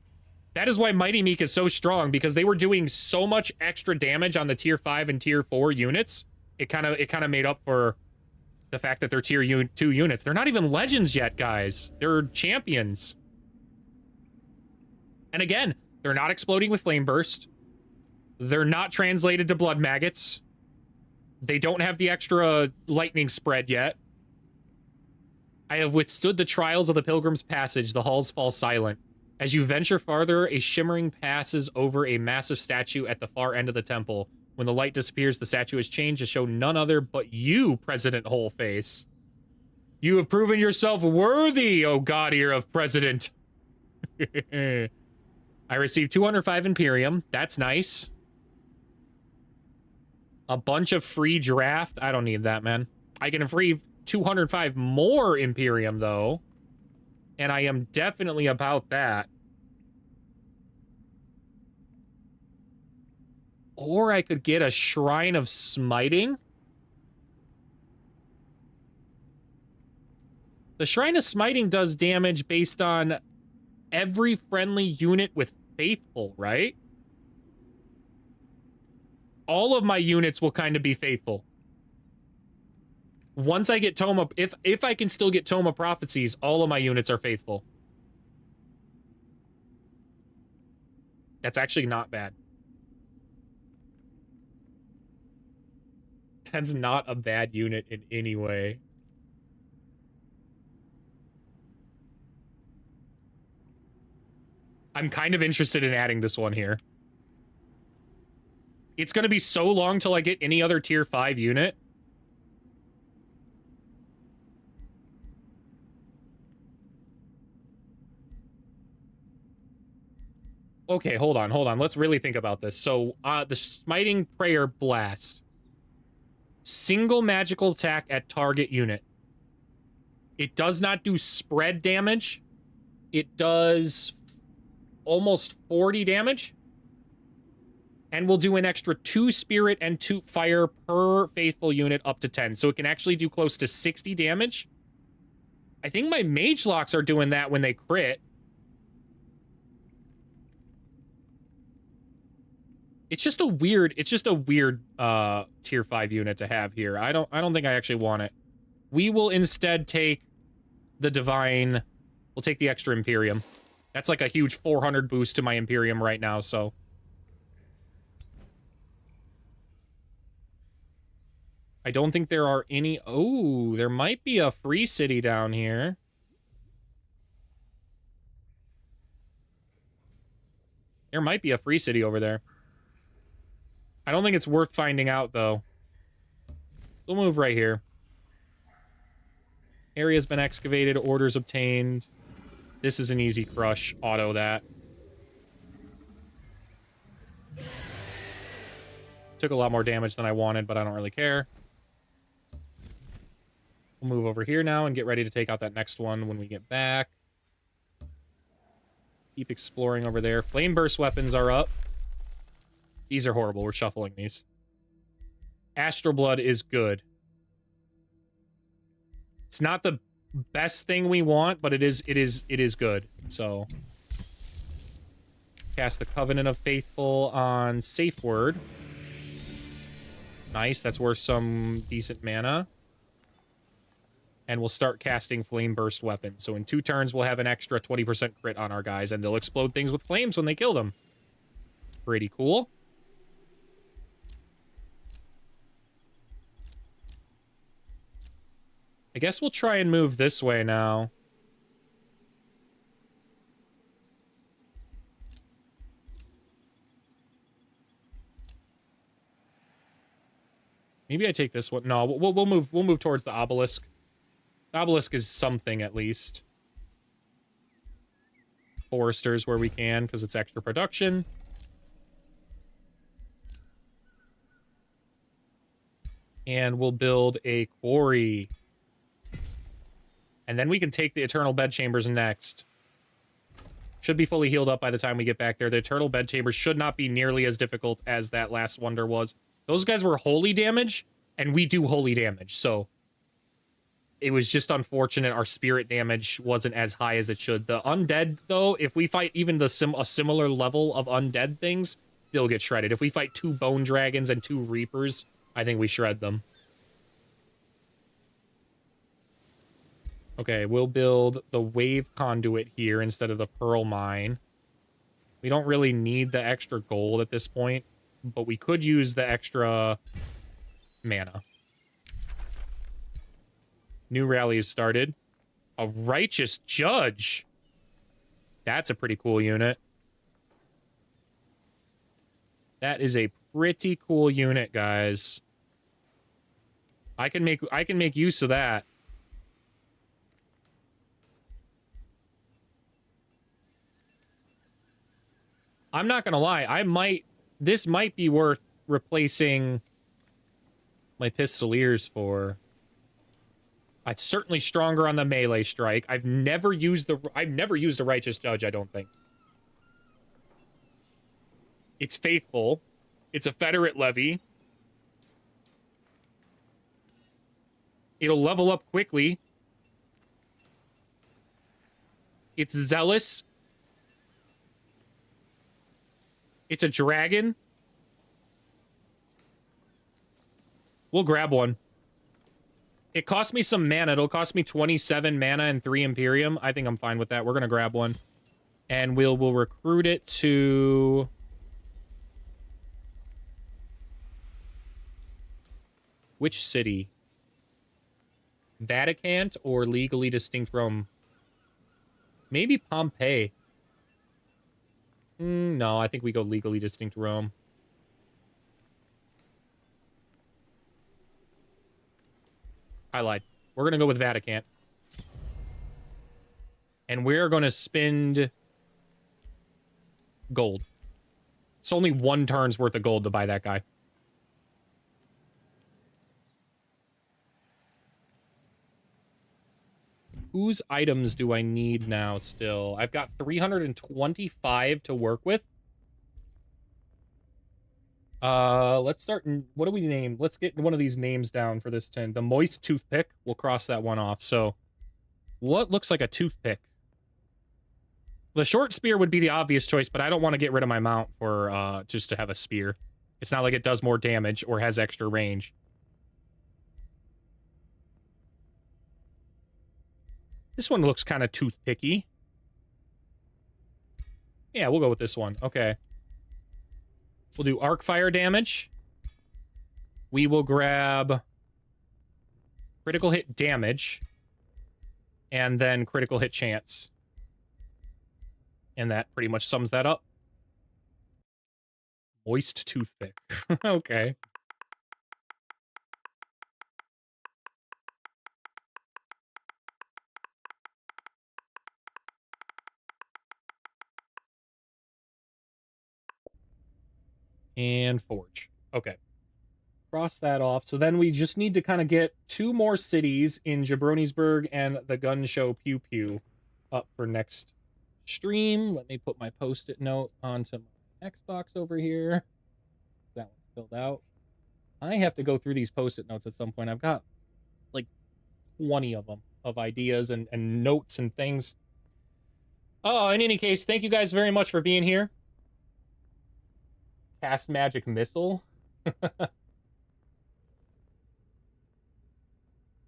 That is why Mighty Meek is so strong, because they were doing so much extra damage on the tier 5 and tier 4 units. It kind of made up for the fact that they're tier 2 units. They're not even legends yet, guys. They're champions. And again, they're not exploding with Flame Burst. They're not translated to Blood Maggots. They don't have the extra lightning spread yet. I have withstood the trials of the Pilgrim's Passage. The halls fall silent. As you venture farther, a shimmering passes over a massive statue at the far end of the temple. When the light disappears, the statue has changed to show none other but you, President Wholeface. You have proven yourself worthy, O God ear of President. I received 205 Imperium. That's nice. A bunch of free draft. I don't need that, man. I can free 205 more Imperium, though. And I am definitely about that. Or I could get a Shrine of Smiting. The Shrine of Smiting does damage based on every friendly unit with Faithful, right? All of my units will kind of be Faithful. Once I get Tome, if I can still get Tome of Prophecies, all of my units are Faithful. That's actually not bad. That's not a bad unit in any way. I'm kind of interested in adding this one here. It's going to be so long till I get any other tier 5 unit. Okay, hold on. Let's really think about this. So, the Smiting Prayer Blast. Single magical attack at target unit. It does not do spread damage. It does almost 40 damage. And we'll do an extra 2 spirit and 2 fire per faithful unit up to 10. So it can actually do close to 60 damage. I think my mage locks are doing that when they crit. It's just a weird tier 5 unit to have here. I don't think I actually want it. We will instead take the divine. We'll take the extra Imperium. That's like a huge 400 boost to my Imperium right now, so. I don't think there are any. Oh, there might be a free city down here. There might be a free city over there. I don't think it's worth finding out, though. We'll move right here. Area's been excavated, orders obtained. This is an easy crush. Auto that. Took a lot more damage than I wanted, but I don't really care. We'll move over here now and get ready to take out that next one when we get back. Keep exploring over there. Flame burst weapons are up. These are horrible. We're shuffling these. Astral Blood is good. It's not the best thing we want, but it is good. So cast the Covenant of Faithful on Safe Word. Nice, that's worth some decent mana. And we'll start casting Flame Burst weapons. So in 2 turns, we'll have an extra 20% crit on our guys, and they'll explode things with flames when they kill them. Pretty cool. I guess we'll try and move this way now. Maybe I take this one. No, we'll move towards the obelisk. The obelisk is something at least. Foresters where we can because it's extra production. And we'll build a quarry. And then we can take the Eternal Bedchambers next. Should be fully healed up by the time we get back there. The Eternal Bedchambers should not be nearly as difficult as that last wonder was. Those guys were holy damage, and we do holy damage, so it was just unfortunate our spirit damage wasn't as high as it should. The undead, though, if we fight even a similar level of undead things, they'll get shredded. If we fight 2 bone dragons and 2 reapers, I think we shred them. Okay, we'll build the wave conduit here instead of the pearl mine. We don't really need the extra gold at this point, but we could use the extra mana. New rally has started. A righteous judge. That's a pretty cool unit. That is a pretty cool unit, guys. I can make use of that. I'm not gonna lie, this might be worth replacing my Pistoliers for. It's certainly stronger on the melee strike. I've never used a righteous judge, I don't think. It's faithful. It's a Federate levy. It'll level up quickly. It's zealous. It's a dragon. We'll grab one. It cost me some mana. It'll cost me 27 mana and 3 Imperium. I think I'm fine with that. We're going to grab one. And we'll recruit it to... which city? Vatican or legally distinct Rome? Maybe Pompeii. No, I think we go legally distinct Rome. I lied. We're going to go with Vatican. And we're going to spend gold. It's only 1 turn's worth of gold to buy that guy. Whose items do I need now still? I've got 325 to work with. Let's start. What do we name? Let's get one of these names down for this 10. The moist toothpick. We'll cross that one off. So, what looks like a toothpick? The short spear would be the obvious choice, but I don't want to get rid of my mount for just to have a spear. It's not like it does more damage or has extra range. This one looks kind of toothpicky. Yeah, we'll go with this one. Okay. We'll do arc fire damage. We will grab critical hit damage. And then critical hit chance. And that pretty much sums that up. Moist toothpick. Okay. And forge. Okay. Cross that off. So then we just need to kind of get 2 more cities in Jabroni'sburg and the gun show Pew Pew up for next stream. Let me put my post-it note onto my Xbox over here. That one's filled out. I have to go through these post-it notes at some point. I've got like 20 of them of ideas and notes and things. Oh, in any case, thank you guys very much for being here. Cast magic missile.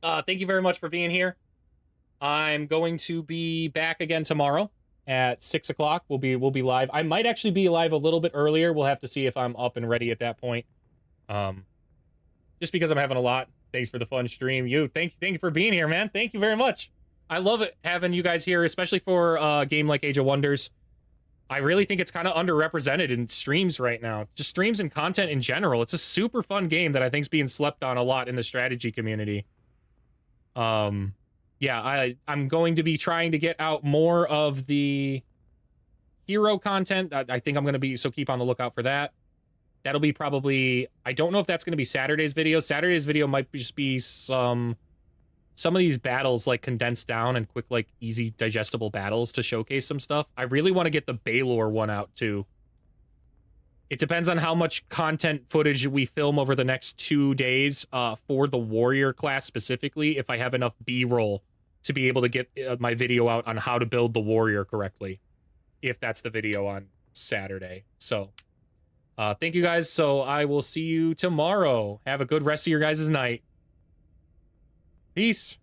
Thank you very much for being here. I'm going to be back again tomorrow at 6 o'clock. We'll be live. I might actually be live a little bit earlier. We'll have to see if I'm up and ready at that point. Just because I'm having a lot. Thanks for the fun stream. Thank you for being here, man. Thank you very much. I love it having you guys here, especially for a game like Age of Wonders. I really think it's kind of underrepresented in streams right now. Just streams and content in general. It's a super fun game that I think is being slept on a lot in the strategy community. Yeah, I'm going to be trying to get out more of the hero content. I think I'm going to be, so keep on the lookout for that. That'll be probably, I don't know if that's going to be Saturday's video. Saturday's video might just be some of these battles like condensed down and quick, like easy digestible battles to showcase some stuff. I really want to get the Baylor one out too. It depends on how much content footage we film over the next 2 days for the warrior class specifically, if I have enough B-roll to be able to get my video out on how to build the warrior correctly, if that's the video on Saturday. So thank you guys. So I will see you tomorrow. Have a good rest of your guys' night. Peace.